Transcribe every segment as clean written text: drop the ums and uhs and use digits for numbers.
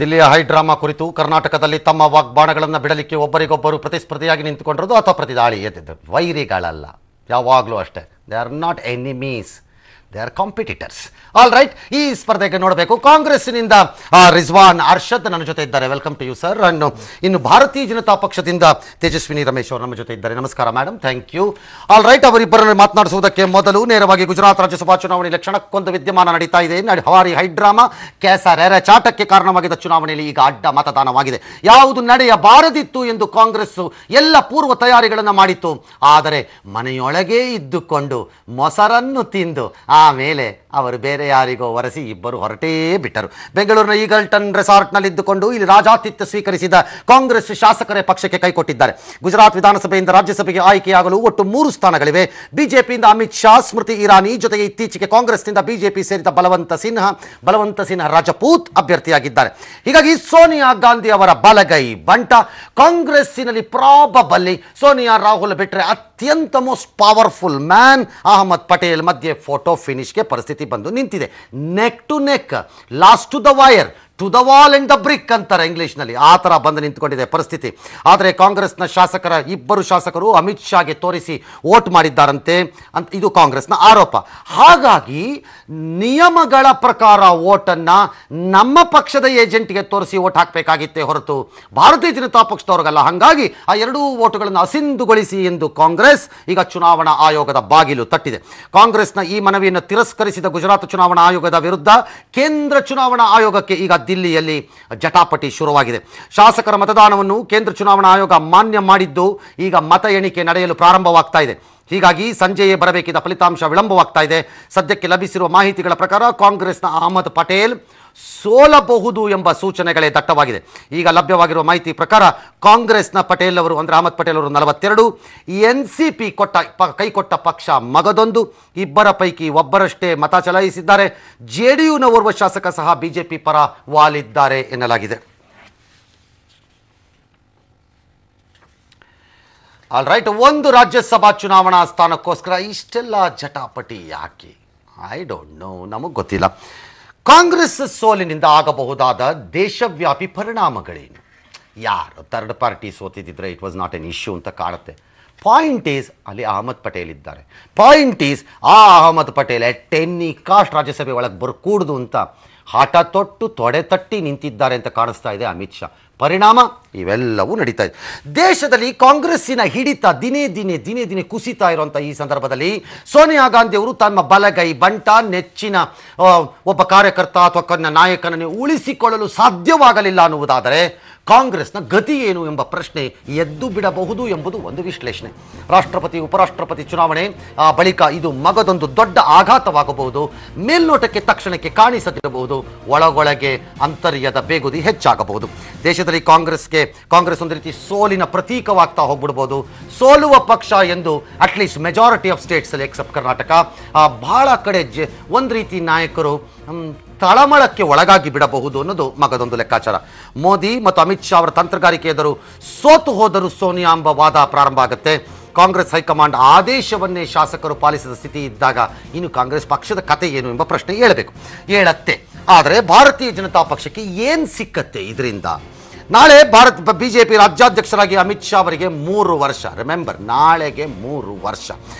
ದಿಲ್ಲಿಯ ಹೈಡ್ರಾಮಾ ಕುರಿತು ಕರ್ನಾಟಕದಲ್ಲಿ ತಮ್ಮ ವಾಗ್ಬಾಣಗಳನ್ನು ಬಿಡಲಿಕ್ಕೆ ಒಬ್ಬರಿಗೊಬ್ಬರು ಪ್ರತಿಸ್ಪರ್ಧಿಯಾಗಿ ನಿಂತುಕೊಂಡಿರೋದು ಅಥವಾ ಪ್ರತಿದಾಳಿ ಎದ್ದಿದ್ದು ವೈರಿಗಳಲ್ಲ, ಯಾವಾಗಲೂ ಅಷ್ಟೇ. They are not enemies, they are competitors. All right, ಈ ಸ್ಪರ್ಧೆಗೆ ನೋಡಬೇಕು. ಕಾಂಗ್ರೆಸ್ನಿಂದ ರಿಜ್ವಾನ್ ಅರ್ಷದ್ ನನ್ನ ಜೊತೆ ಇದ್ದಾರೆ. Welcome to you sir. ಇನ್ನು ಭಾರತೀಯ ಜನತಾ ಪಕ್ಷದಿಂದ ತೇಜಸ್ವಿನಿ ರಮೇಶ್ ಅವರು ನಮ್ಮ ಜೊತೆ ಇದ್ದಾರೆ. ನಮಸ್ಕಾರ madam, thank you. All right, ಅವರಿಬ್ಬರನ್ನು ಮಾತನಾಡಿಸುವುದಕ್ಕೆ ಮೊದಲು ನೇರವಾಗಿ ಗುಜರಾತ್ ರಾಜ್ಯಸಭಾ ಚುನಾವಣೆಯಲ್ಲಿ ಕ್ಷಣಕ್ಕೊಂದು ವಿದ್ಯಮಾನ ನಡೀತಾ ಇದೆ. ಹವಾರಿ ಹೈಡ್ರಾಮಾ ಕೆಸರೆರ ಚಾಟಕ್ಕೆ ಕಾರಣವಾಗಿದ್ದ ಚುನಾವಣೆಯಲ್ಲಿ ಈಗ ಅಡ್ಡ ಮತದಾನವಾಗಿದೆ. ಯಾವುದು ನಡೆಯಬಾರದಿತ್ತು ಎಂದು ಕಾಂಗ್ರೆಸ್ ಎಲ್ಲ ಪೂರ್ವ ತಯಾರಿಗಳನ್ನು ಮಾಡಿತ್ತು. ಆದರೆ ಮನೆಯೊಳಗೆ ಇದ್ದುಕೊಂಡು ಮೊಸರನ್ನು ತಿಂದು ಆಮೇಲೆ ಅವರು ಬೇರೆ ಯಾರಿಗೋ ಒರೆಸಿ ಇಬ್ಬರು ಹೊರಟೇ ಬಿಟ್ಟರು. ಬೆಂಗಳೂರಿನ ಈಗಲ್ಟನ್ ರೆಸಾರ್ಟ್ನಲ್ಲಿದ್ದುಕೊಂಡು ಇಲ್ಲಿ ರಾಜಾತಿಥ್ಯ ಸ್ವೀಕರಿಸಿದ ಕಾಂಗ್ರೆಸ್ ಶಾಸಕರೇ ಪಕ್ಷಕ್ಕೆ ಕೈಕೊಟ್ಟಿದ್ದಾರೆ. ಗುಜರಾತ್ ವಿಧಾನಸಭೆಯಿಂದ ರಾಜ್ಯಸಭೆಗೆ ಆಯ್ಕೆಯಾಗಲು ಒಟ್ಟು 3 ಸ್ಥಾನಗಳಿವೆ. ಬಿಜೆಪಿಯಿಂದ ಅಮಿತ್ ಶಾ, ಸ್ಮೃತಿ ಇರಾನಿ, ಜೊತೆಗೆ ಇತ್ತೀಚೆಗೆ ಕಾಂಗ್ರೆಸ್ನಿಂದ ಬಿಜೆಪಿ ಸೇರಿದ ಬಲವಂತ ಸಿನ್ಹಾ ರಾಜಪೂತ್ ಅಭ್ಯರ್ಥಿಯಾಗಿದ್ದಾರೆ. ಹೀಗಾಗಿ ಸೋನಿಯಾ ಗಾಂಧಿ ಅವರ ಬಲಗೈ ಬಂಟ ಕಾಂಗ್ರೆಸ್ಸಿನಲ್ಲಿ ಪ್ರಾಬಬಲಿ ಸೋನಿಯಾ ರಾಹುಲ್ ಬಿಟ್ಟರೆ ಅತ್ಯಂತ most powerful man Ahmed Patel ಮಧ್ಯೆ ಫೋಟೋ ಫಿನಿಶ್ಗೆ ಪರಿಸ್ಥಿತಿ ಬಂದು ನಿಂತಿದೆ. Neck to neck, last to the wire, to the wall and the brick ಅಂತಾರೆ ಇಂಗ್ಲಿಷ್ನಲ್ಲಿ. ಆ ಥರ ಬಂದು ನಿಂತುಕೊಂಡಿದೆ ಪರಿಸ್ಥಿತಿ. ಆದರೆ ಕಾಂಗ್ರೆಸ್ನ ಇಬ್ಬರು ಶಾಸಕರು ಅಮಿತ್ ಶಾಗೆ ತೋರಿಸಿ ವೋಟ್ ಮಾಡಿದ್ದಾರಂತೆ ಅಂತ ಇದು ಕಾಂಗ್ರೆಸ್ನ ಆರೋಪ. ಹಾಗಾಗಿ ನಿಯಮಗಳ ಪ್ರಕಾರ ವೋಟನ್ನು ನಮ್ಮ ಪಕ್ಷದ ಏಜೆಂಟ್ಗೆ ತೋರಿಸಿ ವೋಟ್ ಹಾಕಬೇಕಾಗಿತ್ತೇ ಹೊರತು ಭಾರತೀಯ ಜನತಾ ಪಕ್ಷದವ್ರಿಗಲ್ಲ. ಹಾಗಾಗಿ ಆ ಎರಡೂ ವೋಟುಗಳನ್ನು ಅಸಿಂಧುಗೊಳಿಸಿ ಎಂದು ಕಾಂಗ್ರೆಸ್ ಈಗ ಚುನಾವಣಾ ಆಯೋಗದ ಬಾಗಿಲು ತಟ್ಟಿದೆ. ಕಾಂಗ್ರೆಸ್ನ ಈ ಮನವಿಯನ್ನು ತಿರಸ್ಕರಿಸಿದ ಗುಜರಾತ್ ಚುನಾವಣಾ ಆಯೋಗದ ವಿರುದ್ಧ ಕೇಂದ್ರ ಚುನಾವಣಾ ಆಯೋಗಕ್ಕೆ ಈಗ ದಿಲ್ಲಿಯಲ್ಲಿ ಜಟಾಪಟಿ ಶುರುವಾಗಿದೆ. ಶಾಸಕರ ಮತದಾನವನ್ನು ಕೇಂದ್ರ ಚುನಾವಣಾ ಆಯೋಗ ಮಾನ್ಯ ಮಾಡಿದ್ದು ಈಗ ಮತ ಎಣಿಕೆ ನಡೆಯಲು ಪ್ರಾರಂಭವಾಗ್ತಾ ಇದೆ. ಹೀಗಾಗಿ ಸಂಜೆಯೇ ಬರಬೇಕಿದ್ದ ಫಲಿತಾಂಶ ವಿಳಂಬವಾಗ್ತಾ ಇದೆ. ಸದ್ಯಕ್ಕೆ ಲಭಿಸಿರುವ ಮಾಹಿತಿಗಳ ಪ್ರಕಾರ ಕಾಂಗ್ರೆಸ್ನ ಅಹಮದ್ ಪಟೇಲ್ ಸೋಲಬಹುದು ಎಂಬ ಸೂಚನೆಗಳೇ ದಟ್ಟವಾಗಿದೆ. ಈಗ ಲಭ್ಯವಾಗಿರುವ ಮಾಹಿತಿ ಪ್ರಕಾರ ಕಾಂಗ್ರೆಸ್ನ ಪಟೇಲ್ ಅವರು ಅಂದರೆ ಅಹಮದ್ ಪಟೇಲ್ ಅವರು 42, NCP ಕೈಕೊಟ್ಟ ಪಕ್ಷ ಮಗದೊಂದು, ಇಬ್ಬರ ಪೈಕಿ ಒಬ್ಬರಷ್ಟೇ ಮತ ಚಲಾಯಿಸಿದ್ದಾರೆ. JDUನ ಓರ್ವ ಶಾಸಕ ಸಹ ಬಿಜೆಪಿ ಪರ ವಾಲಿದ್ದಾರೆ ಎನ್ನಲಾಗಿದೆ. ಆಲ್ ರೈಟ್, ಒಂದು ರಾಜ್ಯಸಭಾ ಚುನಾವಣಾ ಸ್ಥಾನಕ್ಕೋಸ್ಕರ ಇಷ್ಟೆಲ್ಲ ಜಟಾಪಟಿ ಯಾಕೆ? ಐ ಡೋಂಟ್ ನೋ, ನಮಗೆ ಗೊತ್ತಿಲ್ಲ. ಕಾಂಗ್ರೆಸ್ ಸೋಲಿನಿಂದ ಆಗಬಹುದಾದ ದೇಶವ್ಯಾಪಿ ಪರಿಣಾಮಗಳೇನು? ಯಾರು ಥರ್ಡ್ ಪಾರ್ಟಿ ಸೋತಿದ್ದರೆ it was not an issue ಅಂತ ಕಾಣುತ್ತೆ. ಪಾಯಿಂಟ್ ಈಸ್ ಅಲ್ಲಿ ಅಹಮದ್ ಪಟೇಲ್ ಇದ್ದಾರೆ. ಪಾಯಿಂಟ್ ಈಸ್ ಆ Ahmed Patel at any cost ರಾಜ್ಯಸಭೆ ಒಳಗೆ ಬರ್ಕೂಡ್ದು ಅಂತ ಹಠ ತೊಟ್ಟು ತೊಡೆ ತಟ್ಟಿ ನಿಂತಿದ್ದಾರೆ ಅಂತ ಕಾಣಿಸ್ತಾ ಇದೆ ಅಮಿತ್ ಶಾ. ಪರಿಣಾಮ ಇವೆಲ್ಲವೂ ನಡೀತಾ ಇದೆ. ದೇಶದಲ್ಲಿ ಕಾಂಗ್ರೆಸ್ಸಿನ ಹಿಡಿತ ದಿನೇ ದಿನೇ ಕುಸಿತಾ ಇರುವಂಥ ಈ ಸಂದರ್ಭದಲ್ಲಿ ಸೋನಿಯಾ ಗಾಂಧಿ ಅವರು ತಮ್ಮ ಬಲಗೈ ಬಂಟ ನೆಚ್ಚಿನ ಒಬ್ಬ ಕಾರ್ಯಕರ್ತ ಅಥವಾ ನಾಯಕನನ್ನು ಉಳಿಸಿಕೊಳ್ಳಲು ಸಾಧ್ಯವಾಗಲಿಲ್ಲ ಅನ್ನುವುದಾದರೆ ಕಾಂಗ್ರೆಸ್ನ ಗತಿ ಏನು ಎಂಬ ಪ್ರಶ್ನೆ ಎದ್ದು ಬಿಡಬಹುದು ಎಂಬುದು ಒಂದು ವಿಶ್ಲೇಷಣೆ. ರಾಷ್ಟ್ರಪತಿ ಉಪರಾಷ್ಟ್ರಪತಿ ಚುನಾವಣೆ ಬಳಿಕ ಇದು ಮಗದೊಂದು ದೊಡ್ಡ ಆಘಾತವಾಗಬಹುದು. ಮೇಲ್ನೋಟಕ್ಕೆ ತಕ್ಷಣಕ್ಕೆ ಕಾಣಿಸದಿರಬಹುದು, ಒಳಗೊಳಗೆ ಅಂತರ್ಯದ ಬೇಗುದಿ ಹೆಚ್ಚಾಗಬಹುದು. ದೇಶದಲ್ಲಿ ಕಾಂಗ್ರೆಸ್ ಒಂದು ರೀತಿ ಸೋಲಿನ ಪ್ರತೀಕವಾಗ್ತಾ ಹೋಗ್ಬಿಡ್ಬೋದು. ಸೋಲುವ ಪಕ್ಷ ಎಂದು ಅಟ್ಲೀಸ್ಟ್ ಮೆಜಾರಿಟಿ ಆಫ್ ಸ್ಟೇಟ್ಸಲ್ಲಿ ಎಕ್ಸೆಪ್ಟ್ ಕರ್ನಾಟಕ ಬಹಳ ಕಡೆ ಒಂದು ರೀತಿ ನಾಯಕರು ತಳಮಳಕ್ಕೆ ಒಳಗಾಗಿ ಬಿಡಬಹುದು ಅನ್ನೋದು ಮಗದೊಂದು ಲೆಕ್ಕಾಚಾರ. ಮೋದಿ ಮತ್ತು ಅಮಿತ್ ಶಾ ಅವರ ತಂತ್ರಗಾರಿಕೆ ಎದುರು ಸೋತು ಹೋದರೂ ಸೋನಿಯಾ ಎಂಬ ವಾದ ಪ್ರಾರಂಭ ಆಗುತ್ತೆ. ಕಾಂಗ್ರೆಸ್ ಹೈಕಮಾಂಡ್ ಆದೇಶವನ್ನೇ ಶಾಸಕರು ಪಾಲಿಸಿದ ಸ್ಥಿತಿ ಇದ್ದಾಗ ಇನ್ನು ಕಾಂಗ್ರೆಸ್ ಪಕ್ಷದ ಕತೆ ಏನು ಎಂಬ ಪ್ರಶ್ನೆ ಹೇಳತ್ತೆ. ಆದರೆ ಭಾರತೀಯ ಜನತಾ ಪಕ್ಷಕ್ಕೆ ಏನು ಸಿಕ್ಕತ್ತೆ ಇದರಿಂದ? ನಾಳೆ ಬಿಜೆಪಿ ರಾಜ್ಯಾಧ್ಯಕ್ಷರಾಗಿ ಅಮಿತ್ ಶಾ ಅವರಿಗೆ 3 ವರ್ಷ. ರಿಮೆಂಬರ್, ನಾಳೆಗೆ 3 ವರ್ಷ.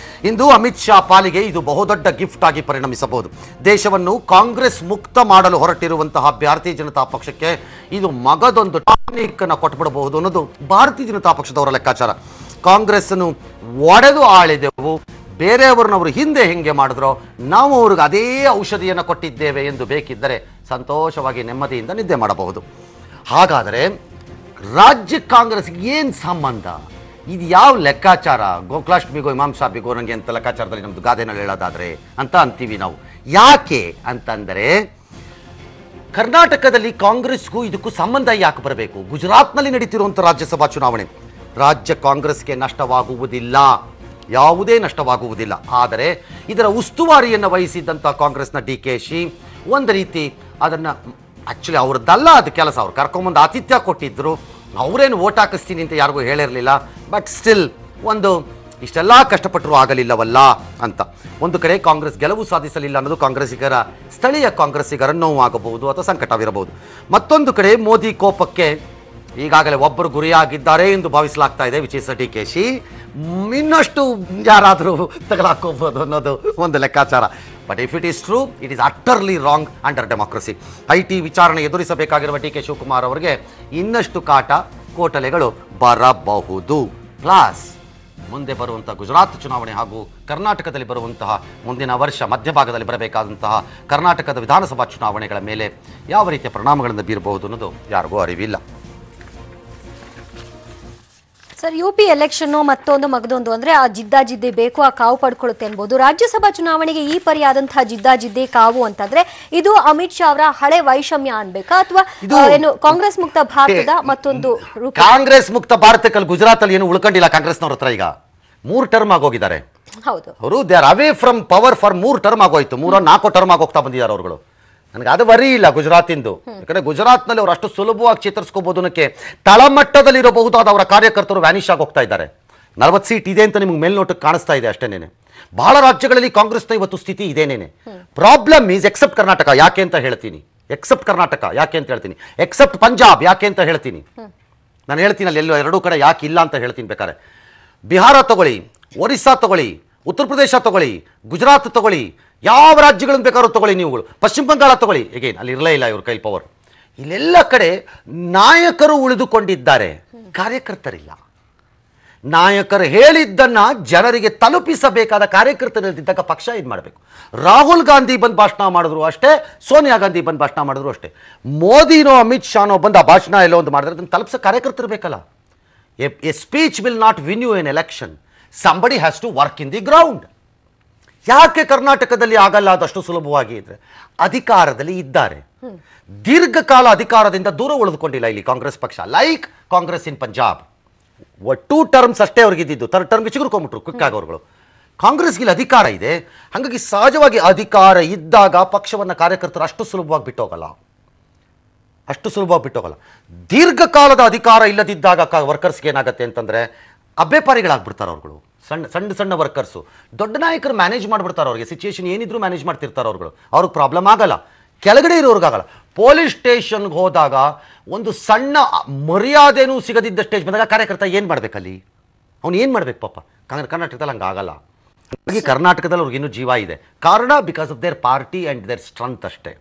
ಇಂದು ಅಮಿತ್ ಶಾ ಪಾಲಿಗೆ ಇದು ಬಹುದೊಡ್ಡ ಗಿಫ್ಟ್ ಆಗಿ ಪರಿಣಮಿಸಬಹುದು. ದೇಶವನ್ನು ಕಾಂಗ್ರೆಸ್ ಮುಕ್ತ ಮಾಡಲು ಹೊರಟಿರುವಂತಹ ಭಾರತೀಯ ಜನತಾ ಪಕ್ಷಕ್ಕೆ ಇದು ಮಗದೊಂದು ಟಾನಿಕ್ ಅನ್ನು ಕೊಟ್ಬಿಡಬಹುದು ಅನ್ನೋದು ಭಾರತೀಯ ಜನತಾ ಪಕ್ಷದವರ ಲೆಕ್ಕಾಚಾರ. ಕಾಂಗ್ರೆಸ್ಸನ್ನು ಒಡೆದು ಆಳಿದೆವು, ಬೇರೆಯವರನ್ನವರು ಹಿಂದೆ ಹೆಂಗೆ ಮಾಡಿದ್ರೋ ನಾವು ಅವ್ರಿಗೆ ಅದೇ ಔಷಧಿಯನ್ನು ಕೊಟ್ಟಿದ್ದೇವೆ ಎಂದು ಬೇಕಿದ್ದರೆ ಸಂತೋಷವಾಗಿ ನೆಮ್ಮದಿಯಿಂದ ನಿದ್ದೆ ಮಾಡಬಹುದು. ಹಾಗಾದರೆ ರಾಜ್ಯ ಕಾಂಗ್ರೆಸ್ಗೆ ಏನು ಸಂಬಂಧ? ಇದು ಯಾವ ಲೆಕ್ಕಾಚಾರ? ಗೋಕುಲಾಷ್ಟಮಿಗೋ ಇಮಾಮ್ ಸಾಬಿಗೋ ನನಗೆ ಅಂತ ಲೆಕ್ಕಾಚಾರದಲ್ಲಿ ನಮ್ಮದು ಗಾದೆನಲ್ಲಿ ಹೇಳೋದಾದರೆ ಅಂತ ಅಂತೀವಿ ನಾವು. ಯಾಕೆ ಅಂತಂದರೆ ಕರ್ನಾಟಕದಲ್ಲಿ ಕಾಂಗ್ರೆಸ್ಗೂ ಇದಕ್ಕೂ ಸಂಬಂಧ ಯಾಕೆ ಬರಬೇಕು? ಗುಜರಾತ್ನಲ್ಲಿ ನಡೀತಿರುವಂಥ ರಾಜ್ಯಸಭಾ ಚುನಾವಣೆ ರಾಜ್ಯ ಕಾಂಗ್ರೆಸ್ಗೆ ನಷ್ಟವಾಗುವುದಿಲ್ಲ, ಯಾವುದೇ ನಷ್ಟವಾಗುವುದಿಲ್ಲ. ಆದರೆ ಇದರ ಉಸ್ತುವಾರಿಯನ್ನು ವಹಿಸಿದ್ದಂಥ ಕಾಂಗ್ರೆಸ್ನ DKಶಿ ಒಂದು ರೀತಿ ಅದನ್ನು ಆ್ಯಕ್ಚುಲಿ ಅವ್ರದ್ದಲ್ಲ ಅದು ಕೆಲಸ, ಅವ್ರು ಕರ್ಕೊಂಬಂದು ಆತಿಥ್ಯ ಕೊಟ್ಟಿದ್ದರು. ಅವರೇನು ವೋಟ್ ಹಾಕಿಸ್ತೀನಿ ಅಂತ ಯಾರಿಗೂ ಹೇಳಿರಲಿಲ್ಲ. ಬಟ್ ಸ್ಟಿಲ್ ಒಂದು ಇಷ್ಟೆಲ್ಲ ಕಷ್ಟಪಟ್ಟರೂ ಆಗಲಿಲ್ಲವಲ್ಲ ಅಂತ. ಒಂದು ಕಡೆ ಕಾಂಗ್ರೆಸ್ ಗೆಲುವು ಸಾಧಿಸಲಿಲ್ಲ ಅನ್ನೋದು ಕಾಂಗ್ರೆಸ್ಸಿಗರ ಸ್ಥಳೀಯ ಕಾಂಗ್ರೆಸ್ಸಿಗರ ನೋವಾಗಬಹುದು ಅಥವಾ ಸಂಕಟವಿರಬಹುದು. ಮತ್ತೊಂದು ಕಡೆ ಮೋದಿ ಕೋಪಕ್ಕೆ ಈಗಾಗಲೇ ಒಬ್ಬರು ಗುರಿಯಾಗಿದ್ದಾರೆ ಎಂದು ಭಾವಿಸಲಾಗ್ತಾ ಇದೆ, ವಿಚ್ ಇಸ್ DKಶಿ. ಇನ್ನಷ್ಟು ಯಾರಾದರೂ ತಗಲಾಕೋಬಹುದು ಅನ್ನೋದು ಒಂದು ಲೆಕ್ಕಾಚಾರ. But if it is true, it is utterly wrong under democracy. IT ವಿಚಾರಣೆ ಎದುರಿಸಬೇಕಾಗಿರುವ DK ಶಿವಕುಮಾರ್ ಅವರಿಗೆ ಇನ್ನಷ್ಟು ಕಾಟ ಕೋಟಲೆಗಳು ಬರಬಹುದು. ಪ್ಲಸ್ ಮುಂದೆ ಬರುವಂಥ ಗುಜರಾತ್ ಚುನಾವಣೆ ಹಾಗೂ ಕರ್ನಾಟಕದಲ್ಲಿ ಬರುವಂತಹ ಮುಂದಿನ ವರ್ಷ ಮಧ್ಯಭಾಗದಲ್ಲಿ ಬರಬೇಕಾದಂತಹ ಕರ್ನಾಟಕದ ವಿಧಾನಸಭಾ ಚುನಾವಣೆಗಳ ಮೇಲೆ ಯಾವ ರೀತಿಯ ಪರಿಣಾಮಗಳನ್ನು ಬೀರಬಹುದು ಅನ್ನೋದು ಯಾರಿಗೂ ಅರಿವಿಲ್ಲ. ಸರ್, UP ಎಲೆಕ್ಷನ್ ಮತ್ತೊಂದು ಮಗದೊಂದು ಅಂದ್ರೆ ಆ ಜಿದ್ದಾಜಿದ್ದಿ ಬೇಕು, ಆ ಕಾವು ಪಡ್ಕೊಳ್ಳುತ್ತೆ ಅನ್ಬೋದು. ರಾಜ್ಯಸಭಾ ಚುನಾವಣೆಗೆ ಈ ಪರಿಯಾದಂತಹ ಜಿದ್ದಾಜಿದ್ದಿ ಕಾವು ಅಂತಂದ್ರೆ ಇದು ಅಮಿತ್ ಶಾ ಅವರ ಹಳೆ ವೈಷಮ್ಯ ಅನ್ಬೇಕಾ ಅಥವಾ ಏನು ಕಾಂಗ್ರೆಸ್ ಮುಕ್ತ ಭಾರತದ ಮತ್ತೊಂದು ರೂಪ? ಕಾಂಗ್ರೆಸ್ ಮುಕ್ತ ಭಾರತಕ್ಕೆ ಗುಜರಾತ್ ಅಲ್ಲಿ ಏನು ಉಳ್ಕೊಂಡಿಲ್ಲ ಕಾಂಗ್ರೆಸ್ನವ್ರ ಹತ್ರ. ಈಗ 3 ಟರ್ಮ್ ಆಗೋಗಿದ್ದಾರೆ ಹೌದು. ಅವರು they are away from power for 3 term ಆಗೋಯ್ತು. 3-4 ಟರ್ಮ್ ಆಗೋಗ್ತಾ ಬಂದಿದ್ದಾರೆ ಅವರುಗಳು. ನನಗೆ ಅದು ಬರೀ ಇಲ್ಲ ಗುಜರಾತಿಂದು. ಯಾಕಂದ್ರೆ ಗುಜರಾತ್ನಲ್ಲಿ ಅವರು ಅಷ್ಟು ಸುಲಭವಾಗಿ ಚೇತರಿಸ್ಕೋಬಹುದು ಅನ್ನೋಕ್ಕೆ ತಳಮಟ್ಟದಲ್ಲಿರಬಹುದಾದ ಅವರ ಕಾರ್ಯಕರ್ತರು ವ್ಯಾನಿಷ್ ಆಗಿ ಹೋಗ್ತಾ ಇದ್ದಾರೆ. 40 ಸೀಟ್ ಇದೆ ಅಂತ ನಿಮ್ಗೆ ಮೇಲ್ನೋಟಕ್ಕೆ ಕಾಣಿಸ್ತಾ ಇದೆ ಅಷ್ಟೇನೇನೆ. ಬಹಳ ರಾಜ್ಯಗಳಲ್ಲಿ ಕಾಂಗ್ರೆಸ್ನ ಇವತ್ತು ಸ್ಥಿತಿ ಇದೇನೇನೆ. Problem is except Karnataka. ಯಾಕೆ ಅಂತ ಹೇಳ್ತೀನಿ. ಎಕ್ಸೆಪ್ಟ್ ಕರ್ನಾಟಕ ಯಾಕೆ ಅಂತ ಹೇಳ್ತೀನಿ. ಎಕ್ಸೆಪ್ಟ್ ಪಂಜಾಬ್ ಯಾಕೆ ಅಂತ ಹೇಳ್ತೀನಿ. ನಾನು ಹೇಳ್ತೀನಿ ಅಲ್ಲಿ ಎಲ್ಲೋ 2 ಕಡೆ ಯಾಕೆ ಇಲ್ಲ ಅಂತ ಹೇಳ್ತೀನಿ ಬೇಕಾದ್ರೆ. ಬಿಹಾರ ತಗೊಳ್ಳಿ, ಒರಿಸ್ಸಾ ತಗೊಳ್ಳಿ, ಉತ್ತರ ಪ್ರದೇಶ ತಗೊಳ್ಳಿ, ಗುಜರಾತ್ ತಗೊಳ್ಳಿ, ಯಾವ ರಾಜ್ಯಗಳನ್ನು ಬೇಕಾದ್ರೂ ತಗೊಳ್ಳಿ ನೀವುಗಳು, ಪಶ್ಚಿಮ ಬಂಗಾಳ ತಗೊಳ್ಳಿ, ಹೇಗೇನು ಅಲ್ಲಿ ಇರಲೇ ಇಲ್ಲ ಇವ್ರ ಕೈಲಿ ಪವರ್. ಇಲ್ಲೆಲ್ಲ ಕಡೆ ನಾಯಕರು ಉಳಿದುಕೊಂಡಿದ್ದಾರೆ, ಕಾರ್ಯಕರ್ತರಿಲ್ಲ. ನಾಯಕರು ಹೇಳಿದ್ದನ್ನ ಜನರಿಗೆ ತಲುಪಿಸಬೇಕಾದ ಕಾರ್ಯಕರ್ತರಿದ್ದಾಗ ಪಕ್ಷ ಏನು ಮಾಡಬೇಕು? ರಾಹುಲ್ ಗಾಂಧಿ ಬಂದು ಭಾಷಣ ಮಾಡಿದ್ರು ಅಷ್ಟೇ, ಸೋನಿಯಾ ಗಾಂಧಿ ಬಂದು ಭಾಷಣ ಮಾಡಿದ್ರು ಅಷ್ಟೇ. ಮೋದಿನೋ ಅಮಿತ್ ಶಾನೋ ಬಂದು ಆ ಭಾಷಣ ಎಲ್ಲೋ ಒಂದು ಮಾಡಿದ್ರೆ ಅದನ್ನು ತಲುಪಿಸೋ ಕಾರ್ಯಕರ್ತರು ಬೇಕಲ್ಲ. A speech will not win you an election. Somebody has to work in the ground. ಯಾಕೆ ಕರ್ನಾಟಕದಲ್ಲಿ ಆಗಲ್ಲ ಅದಷ್ಟು ಸುಲಭವಾಗಿ ಇದ್ರೆ? ಅಧಿಕಾರದಲ್ಲಿ ಇದ್ದಾರೆ, ದೀರ್ಘಕಾಲ ಅಧಿಕಾರದಿಂದ ದೂರ ಉಳಿದುಕೊಂಡಿಲ್ಲ ಇಲ್ಲಿ ಕಾಂಗ್ರೆಸ್ ಪಕ್ಷ. ಲೈಕ್ ಕಾಂಗ್ರೆಸ್ ಇನ್ ಪಂಜಾಬ್ 2 ಟರ್ಮ್ಸ್ ಅಷ್ಟೇ ಅವ್ರಿಗಿದ್ದು, 3rd ಟರ್ಮ್ಗೆ ಚಿಗುರ್ಕೊಂಡ್ಬಿಟ್ರು ಕ್ವಿಕ್ ಆಗಿ ಅವರುಗಳು. ಕಾಂಗ್ರೆಸ್ಗೆ ಇಲ್ಲಿ ಅಧಿಕಾರ ಇದೆ, ಹಾಗಾಗಿ ಸಹಜವಾಗಿ ಅಧಿಕಾರ ಇದ್ದಾಗ ಪಕ್ಷವನ್ನು ಕಾರ್ಯಕರ್ತರು ಅಷ್ಟು ಸುಲಭವಾಗಿ ಬಿಟ್ಟೋಗಲ್ಲ. ದೀರ್ಘಕಾಲದ ಅಧಿಕಾರ ಇಲ್ಲದಿದ್ದಾಗ ವರ್ಕರ್ಸ್ಗೆ ಏನಾಗುತ್ತೆ ಅಂತಂದರೆ ಅಬ್ಬೆಪಾರಿಗಳಾಗ್ಬಿಡ್ತಾರೆ ಅವ್ರುಗಳು. ಸಣ್ಣ ವರ್ಕರ್ಸು. ದೊಡ್ಡ ನಾಯಕರು ಮ್ಯಾನೇಜ್ ಮಾಡಿಬಿಡ್ತಾರೆ, ಅವ್ರಿಗೆ ಸಿಚುಯೇಷನ್ ಏನಿದ್ರು ಮ್ಯಾನೇಜ್ ಮಾಡ್ತಿರ್ತಾರೆ ಅವ್ರುಗಳು. ಅವ್ರಿಗೆ ಪ್ರಾಬ್ಲಮ್ ಆಗಲ್ಲ. ಕೆಳಗಡೆ ಇರೋರ್ಗಾಗಲ್ಲ. ಪೊಲೀಸ್ ಸ್ಟೇಷನ್ಗೆ ಹೋದಾಗ ಒಂದು ಸಣ್ಣ ಮರ್ಯಾದೆನೂ ಸಿಗದಿದ್ದ ಸ್ಟೇಜ್ ಬಂದಾಗ ಕಾರ್ಯಕರ್ತ ಏನು ಮಾಡಬೇಕಲ್ಲಿ? ಅವ್ನು ಏನು ಮಾಡಬೇಕು ಪಾಪ? ಕರ್ನಾಟಕದಲ್ಲಿ ಹಂಗೆ ಆಗಲ್ಲ. ಹಾಗಾಗಿ ಕರ್ನಾಟಕದಲ್ಲಿ ಅವ್ರಿಗೆ ಇನ್ನೂ ಜೀವ ಇದೆ. ಕಾರಣ because of their party and their strength ಅಷ್ಟೇ.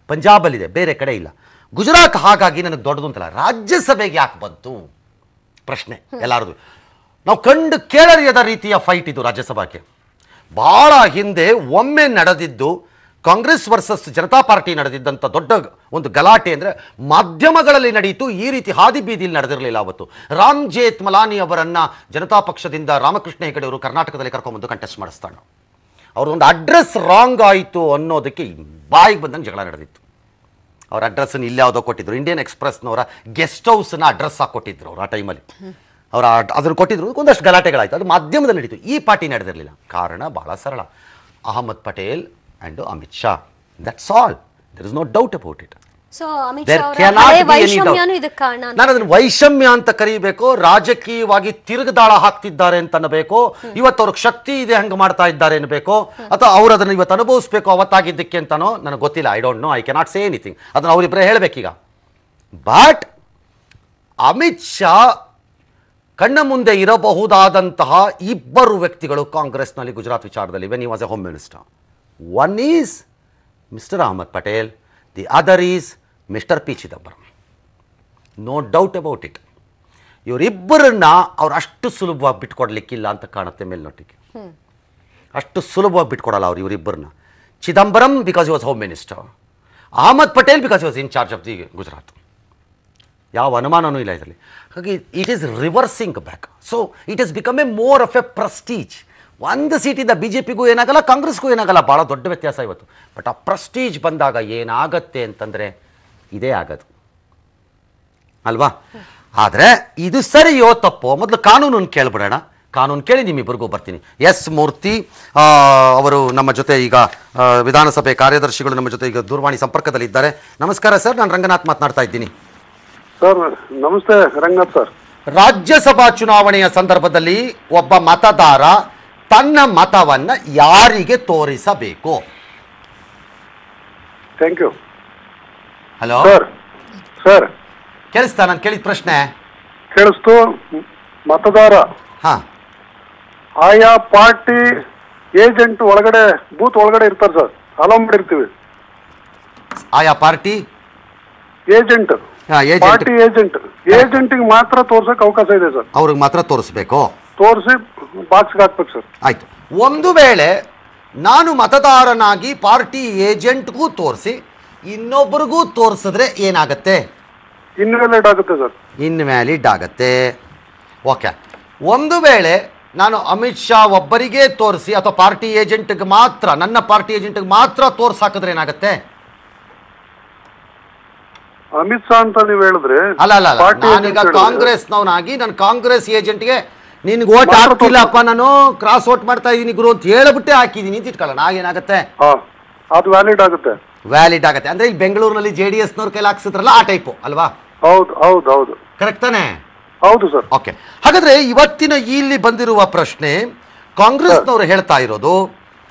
ಪಂಜಾಬಲ್ಲಿದೆ, ಬೇರೆ ಕಡೆ ಇಲ್ಲ. ಗುಜರಾತ್ ಹಾಗಾಗಿ ನನಗೆ ದೊಡ್ಡದು ಅಂತಲ್ಲ. ರಾಜ್ಯಸಭೆಗೆ ಯಾಕೆ ಬಂತು ಪ್ರಶ್ನೆ ಎಲ್ಲರದು. ನಾವು ಕಂಡು ಕೇಳರಿಯದ ರೀತಿಯ ಫೈಟ್ ಇದು ರಾಜ್ಯಸಭಾಕ್ಕೆ. ಭಾಳ ಹಿಂದೆ ಒಮ್ಮೆ ನಡೆದಿದ್ದು ಕಾಂಗ್ರೆಸ್ ವರ್ಸಸ್ ಜನತಾ ಪಾರ್ಟಿ ನಡೆದಿದ್ದಂಥ ದೊಡ್ಡ ಒಂದು ಗಲಾಟೆ ಅಂದರೆ ಮಾಧ್ಯಮಗಳಲ್ಲಿ ನಡೆಯಿತು. ಈ ರೀತಿ ಹಾದಿ ಬೀದಿಯಲ್ಲಿ ನಡೆದಿರಲಿಲ್ಲ ಅವತ್ತು. ರಾಮ್ ಜೇತ್ಮಲಾನಿ ಅವರನ್ನು ಜನತಾ ಪಕ್ಷದಿಂದ ರಾಮಕೃಷ್ಣ ಹೆಗಡೆ ಅವರು ಕರ್ನಾಟಕದಲ್ಲಿ ಕರ್ಕೊಂಡ್ಬಂದು ಕಂಟೆಸ್ಟ್ ಮಾಡಿಸ್ತಾಳೆ. ಅವ್ರದ್ದೊಂದು ಅಡ್ರೆಸ್ ರಾಂಗ್ ಆಯಿತು ಅನ್ನೋದಕ್ಕೆ ಬಾಯಿಗೆ ಬಂದಂಗೆ ಜಗಳ ನಡೆದಿತ್ತು. ಅವ್ರ ಅಡ್ರೆಸ್ಸನ್ನು ಇಲ್ಲಿ ಯಾವುದೋ ಕೊಟ್ಟಿದ್ರು, ಇಂಡಿಯನ್ ಎಕ್ಸ್ಪ್ರೆಸ್ನವರ ಗೆಸ್ಟ್ ಹೌಸ್ನ ಅಡ್ರೆಸ್ ಹಾಕ್ಕೊಟ್ಟಿದ್ರು ಅವ್ರು ಆ ಟೈಮಲ್ಲಿ. ಅವರು ಅದನ್ನು ಕೊಟ್ಟಿದ್ರು, ಒಂದಷ್ಟು ಗಲಾಟೆಗಳಾಯಿತು. ಅದು ಮಾಧ್ಯಮದಲ್ಲಿ ನಡೀತು. ಈ ಪಾರ್ಟಿ ನಡೆದಿರಲಿಲ್ಲ. ಕಾರಣ ಭಾಳ ಸರಳ, Ahmed Patel and Amit Shah. That's all. There is no doubt about it. ನಾನು ಅದನ್ನು ವೈಷಮ್ಯ ಅಂತ ಕರೀಬೇಕು, ರಾಜಕೀಯವಾಗಿ ತಿರುಗುದಾಳ ಹಾಕ್ತಿದ್ದಾರೆ ಅಂತ ಅನ್ನಬೇಕು, ಇವತ್ತು ಅವ್ರಿಗೆ ಶಕ್ತಿ ಇದೆ ಹಂಗೆ ಮಾಡ್ತಾ ಇದ್ದಾರೆ ಅನ್ನಬೇಕು, ಅಥವಾ ಅವ್ರು ಅದನ್ನು ಇವತ್ತು ಅನುಭವಿಸ್ಬೇಕು ಅವತ್ತಾಗಿದ್ದಕ್ಕೆ ಅಂತನೋ ನನಗೆ ಗೊತ್ತಿಲ್ಲ. I don't know, I cannot say anything. ಅದನ್ನು ಅವರಿಬ್ಬರೇ ಹೇಳಬೇಕೀಗ. ಬಟ್ ಅಮಿತ್ ಶಾ ಕಣ್ಣ ಮುಂದೆ ಇರಬಹುದಾದಂತಹ 2 ವ್ಯಕ್ತಿಗಳು ಕಾಂಗ್ರೆಸ್ನಲ್ಲಿ ಗುಜರಾತ್ ವಿಚಾರದಲ್ಲಿ when he was a home minister. One is mister Ahmed Patel, the other is mister P Chidambaram. No doubt about it. ಇವರಿಬ್ಬರನ್ನ ಅವ್ರು ಅಷ್ಟು ಸುಲಭವಾಗಿ ಬಿಟ್ಕೊಡ್ಲಿಕ್ಕಿಲ್ಲ ಅಂತ ಕಾಣುತ್ತೆ ಮೇಲ್ನೋಟಿಗೆ. ಅಷ್ಟು ಸುಲಭವಾಗಿ ಬಿಟ್ಕೊಡಲ್ಲ ಅವ್ರು ಇವರಿಬ್ಬರನ್ನ. Chidambaram because he was home minister, Ahmed Patel because he was in charge of the Gujarat. ಯಾವ ಅನುಮಾನವೂ ಇಲ್ಲ ಇದರಲ್ಲಿ. ಹಾಗಾಗಿ it is reversing back. So it is become a more of a prestige. 1 ಸೀಟಿಂದ BJPಗೂ ಏನಾಗಲ್ಲ, ಕಾಂಗ್ರೆಸ್ಗೂ ಏನಾಗಲ್ಲ, ಭಾಳ ದೊಡ್ಡ ವ್ಯತ್ಯಾಸ ಇವತ್ತು. ಬಟ್ ಆ ಪ್ರೆಸ್ಟೀಜ್ ಬಂದಾಗ ಏನಾಗತ್ತೆ ಅಂತಂದರೆ ಇದೇ ಆಗೋದು ಅಲ್ವಾ? ಆದರೆ ಇದು ಸರಿಯೋ ತಪ್ಪೋ ಮೊದಲು ಕಾನೂನನ್ನು ಕೇಳಿಬಿಡೋಣ. ಕಾನೂನು ಕೇಳಿ ನಿಮ್ಮಿಬ್ಬರಿಗೂ ಬರ್ತೀನಿ. ಎಸ್ ಮೂರ್ತಿ ಅವರು ನಮ್ಮ ಜೊತೆ ಈಗ ವಿಧಾನಸಭೆ ಕಾರ್ಯದರ್ಶಿಗಳು ನಮ್ಮ ಜೊತೆ ಈಗ ದೂರವಾಣಿ ಸಂಪರ್ಕದಲ್ಲಿದ್ದಾರೆ. ನಮಸ್ಕಾರ ಸರ್, ನಾನು ರಂಗನಾಥ್ ಮಾತನಾಡ್ತಾ ಇದ್ದೀನಿ. ಸರ್ ನಮಸ್ತೆ ರಂಗನಾಥ್ ಸರ್. ರಾಜ್ಯಸಭಾ ಚುನಾವಣೆಯ ಸಂದರ್ಭದಲ್ಲಿ ಒಬ್ಬ ಮತದಾರ ತನ್ನ ಮತವನ್ನು ಯಾರಿಗೆ ತೋರಿಸಬೇಕು? Thank you. ಹಲೋ ಸರ್ ಕೇಳಿಸ್ತಾ ನಾನು ಕೇಳಿದ ಪ್ರಶ್ನೆ? ಕೇಳಿಸ್ತು. ಮತದಾರ ಹಾ ಆಯಾ ಪಾರ್ಟಿ ಏಜೆಂಟ್ ಒಳಗಡೆ ಬೂತ್ ಒಳಗಡೆ ಇರ್ತಾರೆ ಸರ್, ಅಲೋ ಮಾಡಿರ್ತೀವಿ. ಆಯಾ ಪಾರ್ಟಿ ಏಜೆಂಟ್ ಪಾರ್ಟಿ ಏಜೆಂಟಿಗೆ ಮಾತ್ರ ತೋರ್ಸಕ್ ಅವಕಾಶ ಇದೆ ಸರ್. ಅವ್ರಿಗೆ ಮಾತ್ರ ತೋರಿಸ್ಬೇಕು, ತೋರಿಸಿ ಬಾಕ್ಸ್ಗೆ ಹಾಕ್ಬೇಕು ಸರ್. ಆಯ್ತು. ಒಂದು ವೇಳೆ ನಾನು ಮತದಾರನಾಗಿ ಪಾರ್ಟಿ ಏಜೆಂಟ್ಗೂ ತೋರಿಸಿ ಇನ್ನೊಬ್ಬರಿಗೂ ತೋರಿಸಿದ್ರೆ ಏನಾಗತ್ತೆ? ಇನ್ವ್ಯಾಲಿಡ್ ಆಗುತ್ತೆ ಸರ್. ಇನ್ವ್ಯಾಲಿಡ್ ಆಗತ್ತೆ. ಓಕೆ. ಒಂದು ವೇಳೆ ನಾನು ಅಮಿತ್ ಶಾ ಒಬ್ಬರಿಗೆ ತೋರಿಸಿ ಅಥವಾ ಪಾರ್ಟಿ ಏಜೆಂಟ್ಗೆ ಮಾತ್ರ, ನನ್ನ ಪಾರ್ಟಿ ಏಜೆಂಟ್ಗೆ ಮಾತ್ರ ತೋರಿಸಿ ಹಾಕಿದ್ರೆ ಏನಾಗುತ್ತೆ? ಅಮಿತ್ ಶಾ ಅಂತ ನೀವು ಹೇಳಿದ್ರೆ ಅಲ್ಲ ಅಲ್ಲ ಅಲ್ಲ, ನಾನೀಗ ಕಾಂಗ್ರೆಸ್ನವನಾಗಿ ನಾನು ಕಾಂಗ್ರೆಸ್ ಏಜೆಂಟ್ಗೆ ನಿನ್ಗೆ ಓಟ್ ಹಾಕ್ತಿಲ್ಲಪ್ಪ, ನಾನು ಕ್ರಾಸ್ ಓಟ್ ಮಾಡ್ತಾ ಇದ್ದೀನಿ ಗುರು ಅಂತ ಹೇಳ್ಬಿಟ್ಟೆ ಹಾಕಿದ್ದೀನಿ ಅಂತ ಇಟ್ಕೊಳ್ಳೋಣ, ಆಗೇನಾಗುತ್ತೆ? ಅದು ವ್ಯಾಲಿಡ್ ಆಗುತ್ತೆ. ವ್ಯಾಲಿಡ್ ಆಗುತ್ತೆ. ಅಂದ್ರೆ ಇಲ್ಲಿ ಬೆಂಗಳೂರಿನಲ್ಲಿ JDS ನವ್ರ ಕೈಲಿ ಹಾಕ್ಸಿದ್ರಲ್ಲ ಆ ಟೈಪು ಅಲ್ವಾ? ಹೌದು ಹೌದು ಹೌದು, ಕರೆಕ್ಟ್ ತಾನೆ? ಹೌದು ಸರ್. ಓಕೆ. ಹಾಗಾದ್ರೆ ಇವತ್ತಿನ ಇಲ್ಲಿ ಬಂದಿರುವ ಪ್ರಶ್ನೆ, ಕಾಂಗ್ರೆಸ್ನವರು ಹೇಳ್ತಾ ಇರೋದು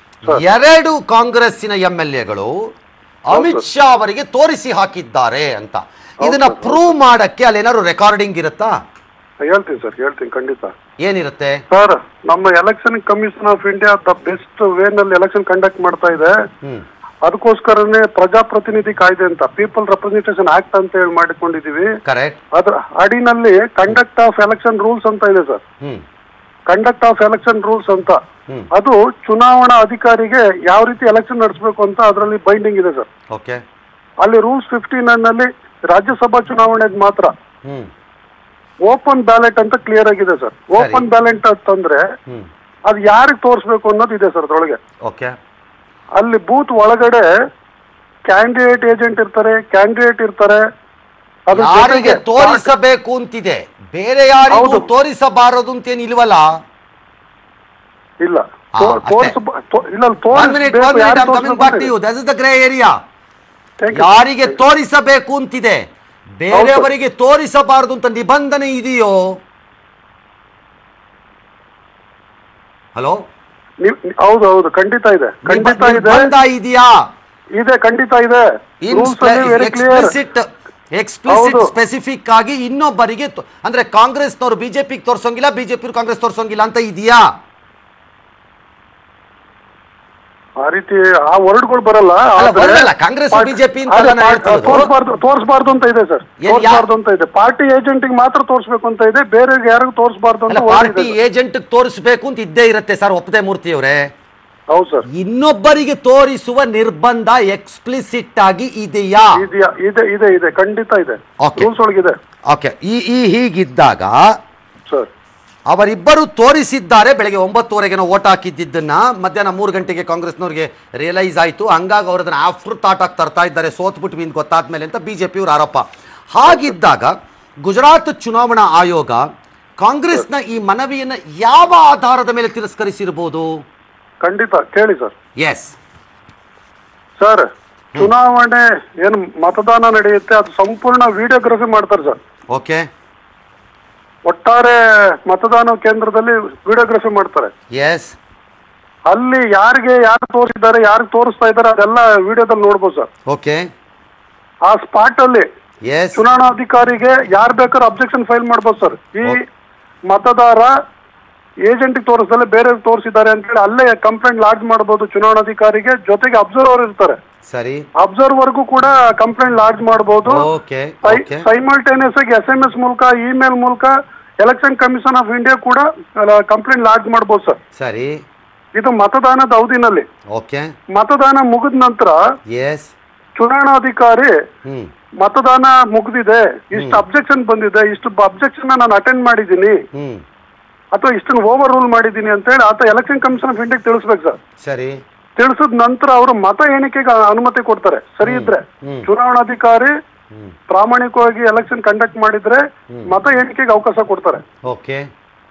ಎರಡು ಕಾಂಗ್ರೆಸ್ಸಿನ MLAಗಳು ಅಮಿತ್ ಶಾ ಅವರಿಗೆ ತೋರಿಸಿ ಹಾಕಿದ್ದಾರೆ ಅಂತ. ಇದನ್ನ ಪ್ರೂವ್ ಮಾಡಕ್ಕೆ ಅಲ್ಲಿ ಏನಾದ್ರು ರೆಕಾರ್ಡಿಂಗ್ ಇರುತ್ತಾ? ಹೇಳ್ತೀನಿ ಸರ್, ಹೇಳ್ತೀನಿ ಖಂಡಿತ. ಏನಿರುತ್ತೆ ಸರ್? ನಮ್ಮ election commission of India the best way ನಲ್ಲಿ ಎಲೆಕ್ಷನ್ ಕಂಡಕ್ಟ್ ಮಾಡ್ತಾ ಇದೆ. ಅದಕ್ಕೋಸ್ಕರನೇ ಪ್ರಜಾಪ್ರತಿನಿಧಿ ಕಾಯ್ದೆ ಅಂತ, ಪೀಪಲ್ ರೆಪ್ರೆಸೆಂಟೇಷನ್ ಆಕ್ಟ್ ಅಂತ ಹೇಳಿ ಮಾಡಿಕೊಂಡಿದೀವಿ. ಕರೆಕ್ಟ್. ಅದ್ರ ಅಡಿನಲ್ಲಿ ಕಂಡಕ್ಟ್ ಆಫ್ ಎಲೆಕ್ಷನ್ ರೂಲ್ಸ್ ಅಂತ ಇದೆ sir. Conduct of election rules ಅಂತ, ಅದು ಚುನಾವಣಾ ಅಧಿಕಾರಿಗೆ ಯಾವ ರೀತಿ ಎಲೆಕ್ಷನ್ ನಡೆಸಬೇಕು ಅಂತ ಅದರಲ್ಲಿ ಬೈಂಡಿಂಗ್ ಇದೆ ಸರ್. ಓಕೆ. ಅಲ್ಲಿ ರೂಲ್ಸ್ 59 ನಲ್ಲಿ ರಾಜ್ಯಸಭಾ ಚುನಾವಣೆಗೆ ಮಾತ್ರ ಓಪನ್ ಬ್ಯಾಲೆಟ್ ಅಂತ ಕ್ಲಿಯರ್ ಆಗಿದೆ ಸರ್. ಓಪನ್ ಬ್ಯಾಲೆಟ್ ಅಂತಂದ್ರೆ ಅದು ಯಾರಿಗೆ ತೋರಿಸ್ಬೇಕು ಅನ್ನೋದು ಇದೆ ಸರ್ ಅದ್ರೊಳಗೆ. ಓಕೆ. ಅಲ್ಲಿ ಬೂತ್ ಒಳಗಡೆ ಕ್ಯಾಂಡಿಡೇಟ್ ಏಜೆಂಟ್ ಇರ್ತಾರೆ, ಕ್ಯಾಂಡಿಡೇಟ್ ಇರ್ತಾರೆ. ಯಾರಿಗೆ ತೋರಿಸಬೇಕು ಅಂತಿದೆ, ಬೇರೆ ಯಾರಿಗೂ ತೋರಿಸಬಾರದು ಅಂತೇನು ಇಲ್ವಲ್ಲ? ಇಲ್ಲ, ಯಾರಿಗೆ ತೋರಿಸಬೇಕು ಅಂತಿದೆ, ಬೇರೆಯವರಿಗೆ ತೋರಿಸಬಾರದು ಅಂತ ನಿಬಂಧನೆ ಇದೆಯೋ? ಹಲೋ, ಹೌದು ಹೌದು, ಖಂಡಿತ ಇದೆ, ಖಂಡಿತ ಇದೆ. ಇದೆಯಾ? ಇದೆ, ಖಂಡಿತ ಇದೆ. ಎಕ್ಸ್ಪ್ಲಿಸಿಟ್ ಸ್ಪೆಸಿಫಿಕ್ ಆಗಿ ಇನ್ನೊಬ್ಬರಿಗೆ, ಅಂದ್ರೆ ಕಾಂಗ್ರೆಸ್ನವರು ಬಿಜೆಪಿಗೆ ತೋರಿಸೋಂಗಿಲ್ಲ, ಬಿಜೆಪಿ ಕಾಂಗ್ರೆಸ್ ತೋರಿಸೋಂಗಿಲ್ಲ ಅಂತ ಇದೆಯಾ? ಆ ರೀತಿ ಆ ವರ್ಡ್ಗಳು ಬರಲ್ಲ. ಕಾಂಗ್ರೆಸ್ ಬಿಜೆಪಿ ತೋರಿಸಬಾರ್ದು ಅಂತ ಇದೆ ಸರ್, ತೋರಿಸಬಾರ್ದು ಅಂತ ಇದೆ. ಪಾರ್ಟಿ ಏಜೆಂಟ್ ಮಾತ್ರ ತೋರಿಸಬೇಕು ಅಂತ ಇದೆ, ಬೇರೆ ಯಾರಿಗೂ ತೋರಿಸಬಾರ್ದು ಅಂತ. ಪಾರ್ಟಿ ಏಜೆಂಟ್ ತೋರಿಸಬೇಕು ಅಂತ ಇದ್ದೇ ಇರುತ್ತೆ ಸರ್, ಒಪ್ಪದೆ ಮೂರ್ತಿ ಅವರೇ. ಹೌದು ಸರ್. ಇನ್ನೊಬ್ಬರಿಗೆ ತೋರಿಸುವ ನಿರ್ಬಂಧ ಎಕ್ಸ್ಪ್ಲಿಸಿಟ್ ಆಗಿ ಇದೆಯಾ? ಇದೆ ಇದೆ ಇದೆ, ಖಂಡಿತ ಇದೆ, ರೂಲ್ಸ್ ಒಳಗಿದೆ. ಓಕೆ. ಹೀಗಿದ್ದಾಗ ಸರ್ ಅವರಿಬ್ಬರು ತೋರಿಸಿದ್ದಾರೆ. ಬೆಳಗ್ಗೆ 9:30ಗೆ ನಾವು ಓಟ್ ಹಾಕಿದ್ದನ್ನ ಮಧ್ಯಾಹ್ನ 3 ಗಂಟೆಗೆ ಕಾಂಗ್ರೆಸ್ನವ್ರಿಗೆ ರಿಯಲೈಸ್ ಆಯಿತು. ಹಂಗಾಗಿ ಅವರು ಅದನ್ನು ಆಫ್ಟರ್ ಥಾಟ್ ಆಗಿ ತರ್ತಾ ಇದ್ದಾರೆ, ಸೋತ್ಬಿಟ್ವಿ ಅಂತ ಗೊತ್ತಾದ್ಮೇಲೆ ಅಂತ ಬಿಜೆಪಿಯವ್ರ ಆರೋಪ. ಹಾಗಿದ್ದಾಗ ಗುಜರಾತ್ ಚುನಾವಣಾ ಆಯೋಗ ಕಾಂಗ್ರೆಸ್ನ ಈ ಮನವಿಯನ್ನು ಯಾವ ಆಧಾರದ ಮೇಲೆ ತಿರಸ್ಕರಿಸಿರಬಹುದು? ಖಂಡಿತ ಕೇಳಿ ಸರ್. ಎಸ್ ಸರ್, ಚುನಾವಣೆ ಏನು ಮತದಾನ ನಡೆಯುತ್ತೆ ಅದು ಸಂಪೂರ್ಣ ವಿಡಿಯೋಗ್ರಫಿ ಮಾಡ್ತಾರೆ ಸರ್. ಓಕೆ. ಒಟ್ಟಾರೆ ಮತದಾನ ಕೇಂದ್ರದಲ್ಲಿ ವಿಡಿಯೋಗ್ರಫಿ ಮಾಡ್ತಾರೆ. ಎಸ್. ಅಲ್ಲಿ ಯಾರಿಗೆ ಯಾರು ತೋರಿಸಿದ್ದಾರೆ, ಯಾರಿಗೆ ತೋರಿಸ್ತಾ ಇದ್ದಾರೆ ಅದೆಲ್ಲ ವಿಡಿಯೋದಲ್ಲಿ ನೋಡ್ಬೋದು ಸರ್. ಓಕೆ. ಆ ಸ್ಪಾಟ್ ಅಲ್ಲಿ ಚುನಾವಣಾಧಿಕಾರಿಗೆ ಯಾರು ಬೇಕಾದ್ರೂ ಅಬ್ಜೆಕ್ಷನ್ ಫೈಲ್ ಮಾಡ್ಬೋದು ಸರ್. ಈ ಮತದಾರ ಏಜೆಂಟ್ ತೋರಿಸದಲ್ಲೇ ಬೇರೆ ತೋರಿಸಿದ್ದಾರೆ ಅಂತ ಹೇಳಿ ಅಲ್ಲೇ ಕಂಪ್ಲೇಂಟ್ ಲಾಡ್ಜ್ ಮಾಡಬಹುದು ಚುನಾವಣಾಧಿಕಾರಿಗೆ. ಜೊತೆಗೆ ಅಬ್ಸರ್ವರ್ ಇರ್ತಾರೆ, ಸರಿ, ಅಬ್ಸರ್ವರ್ಗೂ ಕೂಡ ಕಂಪ್ಲೇಂಟ್ ಲಾಡ್ಜ್ ಮಾಡಬಹುದು. ಸೈಮಲ್ಟೇನಿಯಸ್ ಆಗಿ SMS ಮೂಲಕ, ಇಮೇಲ್ ಮೂಲಕ ಎಲೆಕ್ಷನ್ ಕಮಿಷನ್ ಆಫ್ ಇಂಡಿಯಾ ಕೂಡ ಕಂಪ್ಲೇಂಟ್ ಲಾಡ್ಜ್ ಮಾಡಬಹುದು ಸರ್. ಸರಿ. ಇದು ಮತದಾನದ ಅವಧಿನಲ್ಲಿ. ಓಕೆ. ಮತದಾನ ಮುಗಿದ ನಂತರ ಚುನಾವಣಾಧಿಕಾರಿ ಮತದಾನ ಮುಗಿದಿದೆ, ಇಷ್ಟು ಅಬ್ಜೆಕ್ಷನ್ ಬಂದಿದೆ, ಇಷ್ಟು ಅಬ್ಜೆಕ್ಷನ್ ನಾನು ಅಟೆಂಡ್ ಮಾಡಿದ್ದೀನಿ ಅಥವಾ ಇಷ್ಟನ್ನು ಓವರ್ ರೂಲ್ ಮಾಡಿದ್ದೀನಿ ಅಂತ ಹೇಳಿ ಆತ ಎಲೆಕ್ಷನ್ ಕಮಿಷನ್ ಆಫ್ ಇಂಡಿಯಾಗೆ ತಿಳಿಸ್ಬೇಕು ಸರ್. ಸರಿ. ತಿಳಿಸಿದ ನಂತರ ಅವರು ಮತ ಎಣಿಕೆಗೆ ಅನುಮತಿ ಕೊಡ್ತಾರೆ. ಸರಿ ಇದ್ರೆ ಚುನಾವಣಾಧಿಕಾರಿ ಪ್ರಾಮಾಣಿಕವಾಗಿ ಎಲೆಕ್ಷನ್ ಕಂಡಕ್ಟ್ ಮಾಡಿದ್ರೆ ಮತ ಎಣಿಕೆಗೆ ಅವಕಾಶ ಕೊಡ್ತಾರೆ. ಓಕೆ.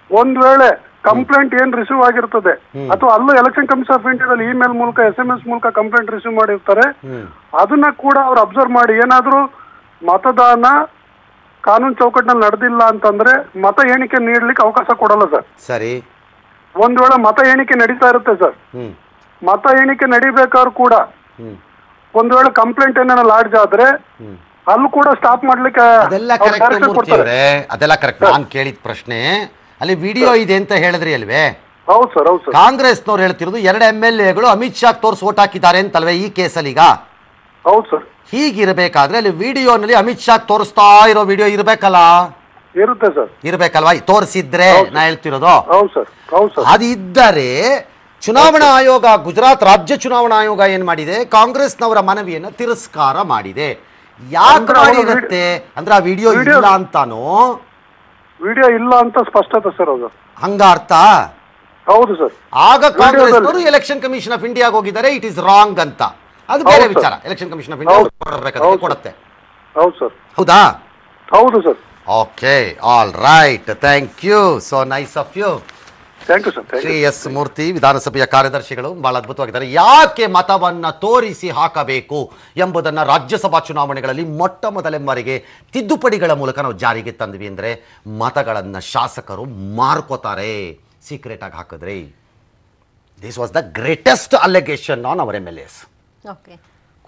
ಒಂದ್ ವೇಳೆ ಕಂಪ್ಲೇಂಟ್ ಏನ್ ರಿಸೀವ್ ಆಗಿರ್ತದೆ ಅಥವಾ ಅಲ್ಲೂ ಎಲೆಕ್ಷನ್ ಕಮಿಷನ್ ಆಫ್ ಇಂಡಿಯಾದಲ್ಲಿ ಇಮೇಲ್ ಮೂಲಕ, SMS ಮೂಲಕ ಕಂಪ್ಲೇಂಟ್ ರಿಸೀವ್ ಮಾಡಿರ್ತಾರೆ, ಅದನ್ನ ಕೂಡ ಅವ್ರು ಅಬ್ಸರ್ವ್ ಮಾಡಿ ಏನಾದ್ರು ಮತದಾನ ಕಾನೂನು ಚೌಕಟ್ಟಿನಲ್ಲಿ ನಡೆದಿಲ್ಲ ಅಂತಂದ್ರೆ ಮತ ಎಣಿಕೆ ನೀಡ್ಲಿಕ್ಕೆ ಅವಕಾಶ ಕೊಡಲ್ಲ ಸರ್. ಸರಿ. ಒಂದ್ ವೇಳೆ ಮತ ಎಣಿಕೆ ನಡೀತಾ ಇರುತ್ತೆ ಸರ್, ಮತ ಎಣಿಕೆ ನಡಿಬೇಕಾದ್ರೂ ಕೂಡ ಒಂದ್ ವೇಳೆ ಕಂಪ್ಲೇಂಟ್ ಏನಾರ ಲಾಡ್ಜ್ ಆದ್ರೆ ಅಲ್ಲೂ ಕೂಡ ಸ್ಟಾಪ್ ಮಾಡ್ಲಿಕ್ಕೆ ಅದೆಲ್ಲ ಕರೆಕ್ಟ್. ನಾನು ಕೇಳಿದ ಪ್ರಶ್ನೆ ಅಲ್ಲಿ ವಿಡಿಯೋ ಇದೆ ಅಂತ ಹೇಳಿದ್ರಿ ಅಲ್ವೇ? ಹೌದು ಸರ್, ಹೌದು ಸರ್. ಕಾಂಗ್ರೆಸ್ನವ್ರು ಹೇಳ್ತಿರೋದು 2 MLAಗಳು ಅಮಿತ್ ಶಾ ತೋರ್ಸಿ ಓಟ್ ಹಾಕಿದ್ದಾರೆ ಅಂತಲ್ವೇ ಈ ಕೇಸಲ್ಲಿ ಈಗ? ಹೌದು ಸರ್. ಹೀಗಿರ್ಬೇಕಾದ್ರೆ ಅಲ್ಲಿ ವಿಡಿಯೋನಲ್ಲಿ ಅಮಿತ್ ಶಾ ತೋರಿಸ್ತಾ ಇರೋ ವಿಡಿಯೋ ಇರ್ಬೇಕಲ್ಲ? ಇರುತ್ತೆ ಸರ್. ಇರ್ಬೇಕಲ್ವಾ? ತೋರಿಸಿದ್ರೆ ನಾ ಹೇಳ್ತಿರೋದು. ಹೌದು ಸರ್, ಹೌದು ಸರ್. ಅದಿದ್ದರೆ ಚುನಾವಣಾ ಆಯೋಗ, ಗುಜರಾತ್ ರಾಜ್ಯ ಚುನಾವಣಾ ಆಯೋಗ ಏನ್ ಮಾಡಿದೆ? ಕಾಂಗ್ರೆಸ್ನವರ ಮನವಿಯನ್ನು ತಿರಸ್ಕಾರ ಮಾಡಿದೆ. ಯಾಕೆ ಮಾಡಿರುತ್ತೆ ಅಂದ್ರೆ ಆ ವಿಡಿಯೋ ಇಲ್ಲ ಅಂತಾನೋ? ವಿಡಿಯೋ ಇಲ್ಲ ಅಂತ ಸ್ಪಷ್ಟತೆ ಸರ್ ಅದು. ಹಂಗ ಅರ್ಥ? ಹೌದು ಸರ್. ಆಗ ಕಾಂಗ್ರೆಸ್ ಎಲೆಕ್ಷನ್ ಕಮಿಷನ್ ಆಫ್ ಇಂಡಿಯಾಗೆ ಹೋಗಿದ್ದಾರೆ, ಇಟ್ ಇಸ್ ರಾಂಗ್ ಅಂತ. ಅದು ಬೇರೆ ವಿಚಾರ. ಎಲೆಕ್ಷನ್ ಕಮಿಷನ್ ಆಫ್ ಇಂಡಿಯಾ ಕೊಡುತ್ತೆ. ಹೌದು ಸರ್. ಹೌದಾ? ಹೌದು sir. Okay, all right, thank you, so nice of you. Thank you sir. Shri S Murthy, ವಿಧಾನಸಭೆಯ ಕಾರ್ಯದರ್ಶಿಗಳು, ಬಹಳ ಅದ್ಭುತವಾಗಿದ್ದಾರೆ. ಯಾಕೆ ಮತವನ್ನ ತೋರಿಸಿ ಹಾಕಬೇಕು ಎಂಬುದನ್ನು ರಾಜ್ಯಸಭಾ ಚುನಾವಣೆಗಳಲ್ಲಿ ಮೊಟ್ಟ ಮೊದಲ ಬಾರಿಗೆ ತಿದ್ದುಪಡಿಗಳ ಮೂಲಕ ನಾವು ಜಾರಿಗೆ ತಂದ್ವಿ. ಅಂದರೆ ಮತಗಳನ್ನು ಶಾಸಕರು ಮಾರ್ಕೋತಾರೆ ಸೀಕ್ರೆಟ್ ಆಗಿ ಹಾಕಿದ್ರಿ. This was the greatest allegation on our MLAs.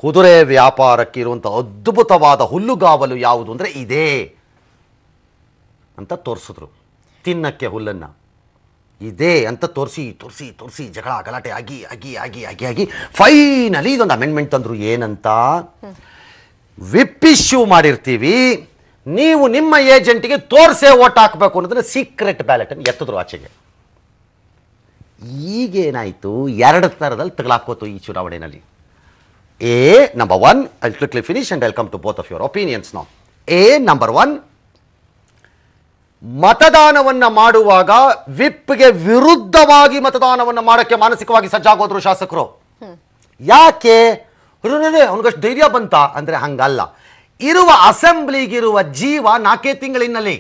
ಕುದುರೆ ವ್ಯಾಪಾರಕ್ಕೆ ಇರುವಂಥ ಅದ್ಭುತವಾದ ಹುಲ್ಲುಗಾವಲು ಯಾವುದು ಅಂದರೆ ಇದೇ ಅಂತ ತೋರಿಸಿದ್ರು. ತಿನ್ನಕ್ಕೆ ಹುಲ್ಲನ್ನು ಇದೆ ಅಂತ ತೋರಿಸಿ ತೋರಿಸಿ ತೋರಿಸಿ ಜಗಳ ಗಲಾಟೆ ಆಗಿ ಆಗಿ ಆಗಿ ಆಗಿ ಆಗಿ ಫೈನಲಿ ಇದೊಂದು ಅಮೆಂಡ್ಮೆಂಟ್ ತಂದರು. ಏನಂತ? ವಿಪ್ ಇಶ್ಯೂ ಮಾಡಿರ್ತೀವಿ, ನೀವು ನಿಮ್ಮ ಏಜೆಂಟ್ಗೆ ತೋರಿಸೇ ಓಟ್ ಹಾಕಬೇಕು ಅನ್ನೋದನ್ನ ಸೀಕ್ರೆಟ್ ಬ್ಯಾಲೆಟನ್ನು ಎತ್ತಿದ್ರು ಆಚೆಗೆ. ಈಗೇನಾಯಿತು? 2 ಥರದಲ್ಲಿ ತಗಲಾಕೋತು ಈ ಚುನಾವಣೆಯಲ್ಲಿ. Number 1, I quickly finish and I come to both of your opinions now. Number 1, ಮತದಾನವನ್ನ ಮಾಡುವಾಗ ವಿಪ್ಗೆ ವಿರುದ್ಧವಾಗಿ ಮತದಾನವನ್ನು ಮಾಡೋಕ್ಕೆ ಮಾನಸಿಕವಾಗಿ ಸಜ್ಜಾಗೋದ್ರು ಶಾಸಕರು. ಯಾಕೆ? ಅವನಿಗಷ್ಟು ಧೈರ್ಯ ಬಂತ ಅಂದ್ರೆ ಹಂಗಲ್ಲ. ಇರುವ ಅಸೆಂಬ್ಲಿಗಿರುವ ಜೀವ 4 ತಿಂಗಳಿನಲ್ಲಿ,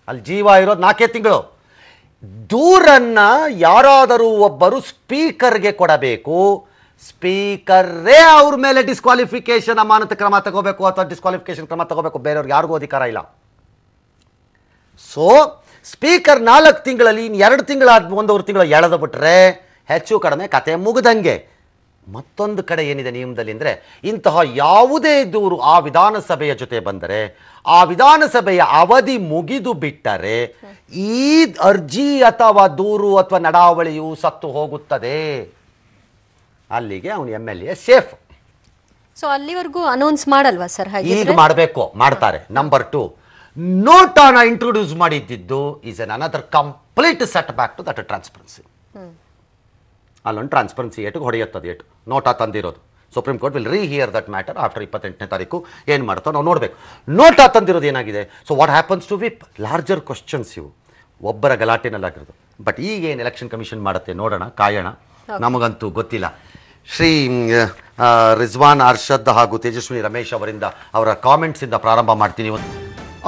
ಅಲ್ಲಿ ಜೀವ ಇರೋದು 4 ತಿಂಗಳು. ದೂರನ್ನ ಯಾರಾದರೂ ಒಬ್ಬರು ಸ್ಪೀಕರ್ಗೆ ಕೊಡಬೇಕು, ಸ್ಪೀಕರೇ ಅವ್ರ ಮೇಲೆ ಡಿಸ್ಕ್ವಾಲಿಫಿಕೇಶನ್ ಅಮಾನತ ಕ್ರಮ ತಗೋಬೇಕು ಅಥವಾ ಡಿಸ್ಕ್ವಾಲಿಫಿಕೇಶನ್ ಕ್ರಮ ತಗೋಬೇಕು. ಬೇರೆಯವ್ರಿಗೆ ಯಾರಿಗೂ ಅಧಿಕಾರ ಇಲ್ಲ. ಸೊ ಸ್ಪೀಕರ್ 4 ತಿಂಗಳಲ್ಲಿ 2 ತಿಂಗಳ 1 ತಿಂಗಳ ಎಳೆದು ಬಿಟ್ರೆ ಹೆಚ್ಚು ಕಡಿಮೆ ಕತೆ ಮುಗಿದಂಗೆ. ಮತ್ತೊಂದು ಕಡೆ ಏನಿದೆ ನಿಯಮದಲ್ಲಿ ಅಂದರೆ, ಇಂತಹ ಯಾವುದೇ ದೂರು ಆ ವಿಧಾನಸಭೆಯ ಜೊತೆ ಬಂದರೆ, ಆ ವಿಧಾನಸಭೆಯ ಅವಧಿ ಮುಗಿದು ಬಿಟ್ಟರೆ ಈ ಅರ್ಜಿ ಅಥವಾ ದೂರು ಅಥವಾ ನಡಾವಳಿಯು ಸತ್ತು ಹೋಗುತ್ತದೆ. ಅಲ್ಲಿಗೆ ಅವನು MLA ಸೇಫ್. ಸೊ ಅಲ್ಲಿವರೆಗೂ ಅನೌನ್ಸ್ ಮಾಡಲ್ವಾ ಸರ್? ಈಗ ಮಾಡಬೇಕು, ಮಾಡ್ತಾರೆ. ನಂಬರ್ 2, ನೋಟಾನ ಇಂಟ್ರೊಡ್ಯೂಸ್ ಮಾಡಿದ್ದು is an another complete set back to that transparency. ಅಲ್ಲೊಂದು ಟ್ರಾನ್ಸ್ಪರೆನ್ಸಿ ಏಟಿಗೆ ಹೊಡೆಯುತ್ತದೆ ಏಟು ನೋಟಾ ತಂದಿರೋದು. Supreme court will rehear that matter after 28ನೇ ತಾರೀಕು. ಏನು ಮಾಡ್ತೋ ನಾವು ನೋಡಬೇಕು. ನೋಟಾ ತಂದಿರೋದು ಏನಾಗಿದೆ? So what happens to whip? Larger questions ಇವು, ಒಬ್ಬರ ಗಲಾಟೆನಲ್ಲಾಗಿರೋದು. ಬಟ್ ಈಗ ಏನು ಎಲೆಕ್ಷನ್ ಕಮಿಷನ್ ಮಾಡುತ್ತೆ ನೋಡೋಣ, ಕಾಯೋಣ. ನಮಗಂತೂ ಗೊತ್ತಿಲ್ಲ. ಶ್ರೀ ರಿಜ್ವಾನ್ ಅರ್ಷದ್ ಹಾಗೂ ತೇಜಸ್ವಿನಿ ರಮೇಶ್ ಅವರಿಂದ ಅವರ ಕಾಮೆಂಟ್ಸಿಂದ ಪ್ರಾರಂಭ ಮಾಡ್ತೀನಿ.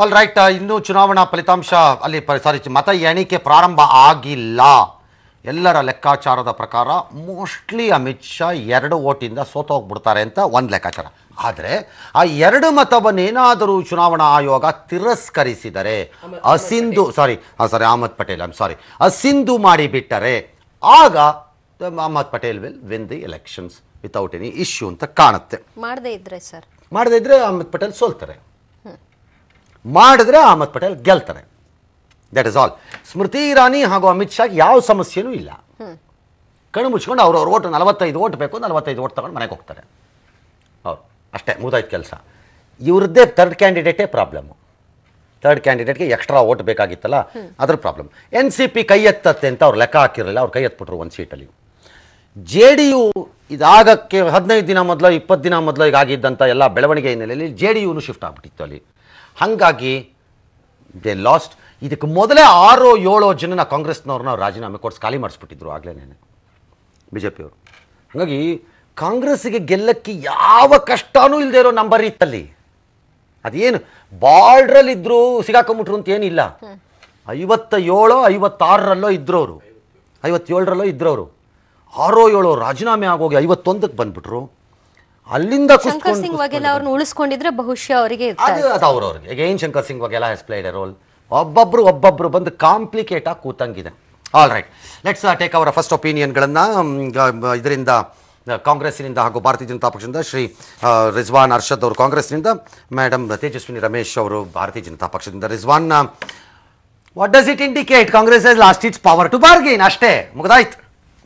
ಆಲ್ ರೈಟ್, ಇನ್ನೂ ಚುನಾವಣಾ ಫಲಿತಾಂಶ ಅಲ್ಲಿ ಮತ ಎಣಿಕೆ ಪ್ರಾರಂಭ ಆಗಿಲ್ಲ. ಎಲ್ಲರ ಲೆಕ್ಕಾಚಾರದ ಪ್ರಕಾರ ಮೋಸ್ಟ್ಲಿ ಅಮಿತ್ ಶಾ 2 ವೋಟಿಂದ ಸೋತೋಗ್ಬಿಡ್ತಾರೆ ಅಂತ ಒಂದು ಲೆಕ್ಕಾಚಾರ. ಆದರೆ ಆ 2 ಮತವನ್ನೇನಾದರೂ ಚುನಾವಣಾ ಆಯೋಗ ತಿರಸ್ಕರಿಸಿದರೆ, ಅಹಮದ್ ಪಟೇಲ್ ಅಸಿಂಧು ಮಾಡಿಬಿಟ್ಟರೆ, ಆಗ Ahmed Patel will win the elections without any issue ಅಂತ ಕಾಣುತ್ತೆ. ಮಾಡದೇ ಇದ್ರೆ ಅಹಮದ್ ಪಟೇಲ್ ಸೋಲ್ತಾರೆ, ಮಾಡಿದ್ರೆ ಅಹಮದ್ ಪಟೇಲ್ ಗೆಲ್ತಾರೆ. That is all. Smriti Irani ಹಾಗೂ ಅಮಿತ್ ಶಾಗೆ ಯಾವ ಸಮಸ್ಯೆನೂ ಇಲ್ಲ. ಕಣ್ಣು ಮುಚ್ಕೊಂಡು ಅವ್ರ ಓಟ್ 45 ಓಟ್ ಬೇಕು, 45 ಓಟ್ ತಗೊಂಡು ಮನೆಗೆ ಹೋಗ್ತಾರೆ ಅವ್ರು. ಅಷ್ಟೇ, ಮುಗಿದಾಯ್ತು ಕೆಲಸ. ಇವ್ರದ್ದೇ ಥರ್ಡ್ ಕ್ಯಾಂಡಿಡೇಟೇ ಪ್ರಾಬ್ಲಮ್ಮು. ಥರ್ಡ್ ಕ್ಯಾಂಡಿಡೇಟ್ಗೆ ಎಕ್ಸ್ಟ್ರಾ ಓಟ್ ಬೇಕಾಗಿತ್ತಲ್ಲ, ಅದ್ರ ಪ್ರಾಬ್ಲಮ್. NCP ಕೈ ಎತ್ತತ್ತೆ ಅಂತ ಅವ್ರು ಲೆಕ್ಕ ಹಾಕಿರಲಿಲ್ಲ, ಅವ್ರು ಕೈ ಎತ್ಬಿಟ್ರು ಒಂದು ಸೀಟಲ್ಲಿ. JDU ಇದಾಗಕ್ಕೆ 15 ದಿನ ಮೊದಲು 20 ದಿನ ಮೊದಲು ಈಗಾಗಿದ್ದಂಥ ಎಲ್ಲ ಬೆಳವಣಿಗೆ ಹಿನ್ನೆಲೆಯಲ್ಲಿ JDUನು ಶಿಫ್ಟ್ ಆಗಿಬಿಟ್ಟಿತ್ತು ಅಲ್ಲಿ. ಹಾಗಾಗಿ ದೇ ಲಾಸ್ಟ್. ಇದಕ್ಕೆ ಮೊದಲೇ 6-7 ಜನನ ಕಾಂಗ್ರೆಸ್ನವ್ರನ್ನ ರಾಜೀನಾಮೆ ಕೊಡಿಸಿ ಖಾಲಿ ಮಾಡಿಸ್ಬಿಟ್ಟಿದ್ರು ಆಗಲೇ BJP ಅವರು. ಹಾಗಾಗಿ ಕಾಂಗ್ರೆಸ್ಸಿಗೆ ಗೆಲ್ಲಕ್ಕೆ ಯಾವ ಕಷ್ಟನೂ ಇಲ್ಲದೆ ಇರೋ ನಂಬರ್ ಇತ್ತಲ್ಲಿ. ಅದೇನು ಬಾರ್ಡ್ರಲ್ಲಿದ್ದರು ಸಿಗಾಕೊಂಬಿಟ್ರು ಅಂತ ಏನಿಲ್ಲ. 57 56ರಲ್ಲೋ ಇದ್ರು ಅವರು, 57ರಲ್ಲೋ ಇದ್ರು ಅವರು. 6-7 ರಾಜೀನಾಮೆ ಆಗೋಗಿ 51ಕ್ಕೆ ಬಂದ್ಬಿಟ್ರು. ಅಲ್ಲಿಂದ ಶಂಕರ್ ಸಿಂಗ್ ವಘೇಲಾ ಅವ್ರನ್ನ ಉಳಿಸ್ಕೊಂಡಿದ್ರೆ ಬಹುಶಃ ಅವರಿಗೆ ಅದು ಅವ್ರವ್ರಿಗೆ again Shankar Singh Vaghela has played a role. ಒಬ್ಬೊಬ್ರು ಬಂದು ಕಾಂಪ್ಲಿಕೇಟ್ ಆಗಿ ಕೂತಂಗಿದೆ. ಆಲ್ ರೈಟ್, ಲೆಟ್ಸ್ ಟೇಕ್ ಅವರ ಫಸ್ಟ್ ಒಪಿನಿಯನ್ಗಳನ್ನು. ಇದರಿಂದ ಕಾಂಗ್ರೆಸ್ಸಿನಿಂದ ಹಾಗೂ ಭಾರತೀಯ ಜನತಾ ಪಕ್ಷದಿಂದ ಶ್ರೀ ರಿಜ್ವಾನ್ ಅರ್ಷದ್ ಅವರು ಕಾಂಗ್ರೆಸ್ನಿಂದ, ಮೇಡಮ್ ತೇಜಸ್ವಿನಿ ರಮೇಶ್ ಅವರು ಭಾರತೀಯ ಜನತಾ ಪಕ್ಷದಿಂದ. Rizwan, what does it indicate? Congress has lost its power to bargain, ಅಷ್ಟೇ, ಮುಗ್ದಾಯ್ತು.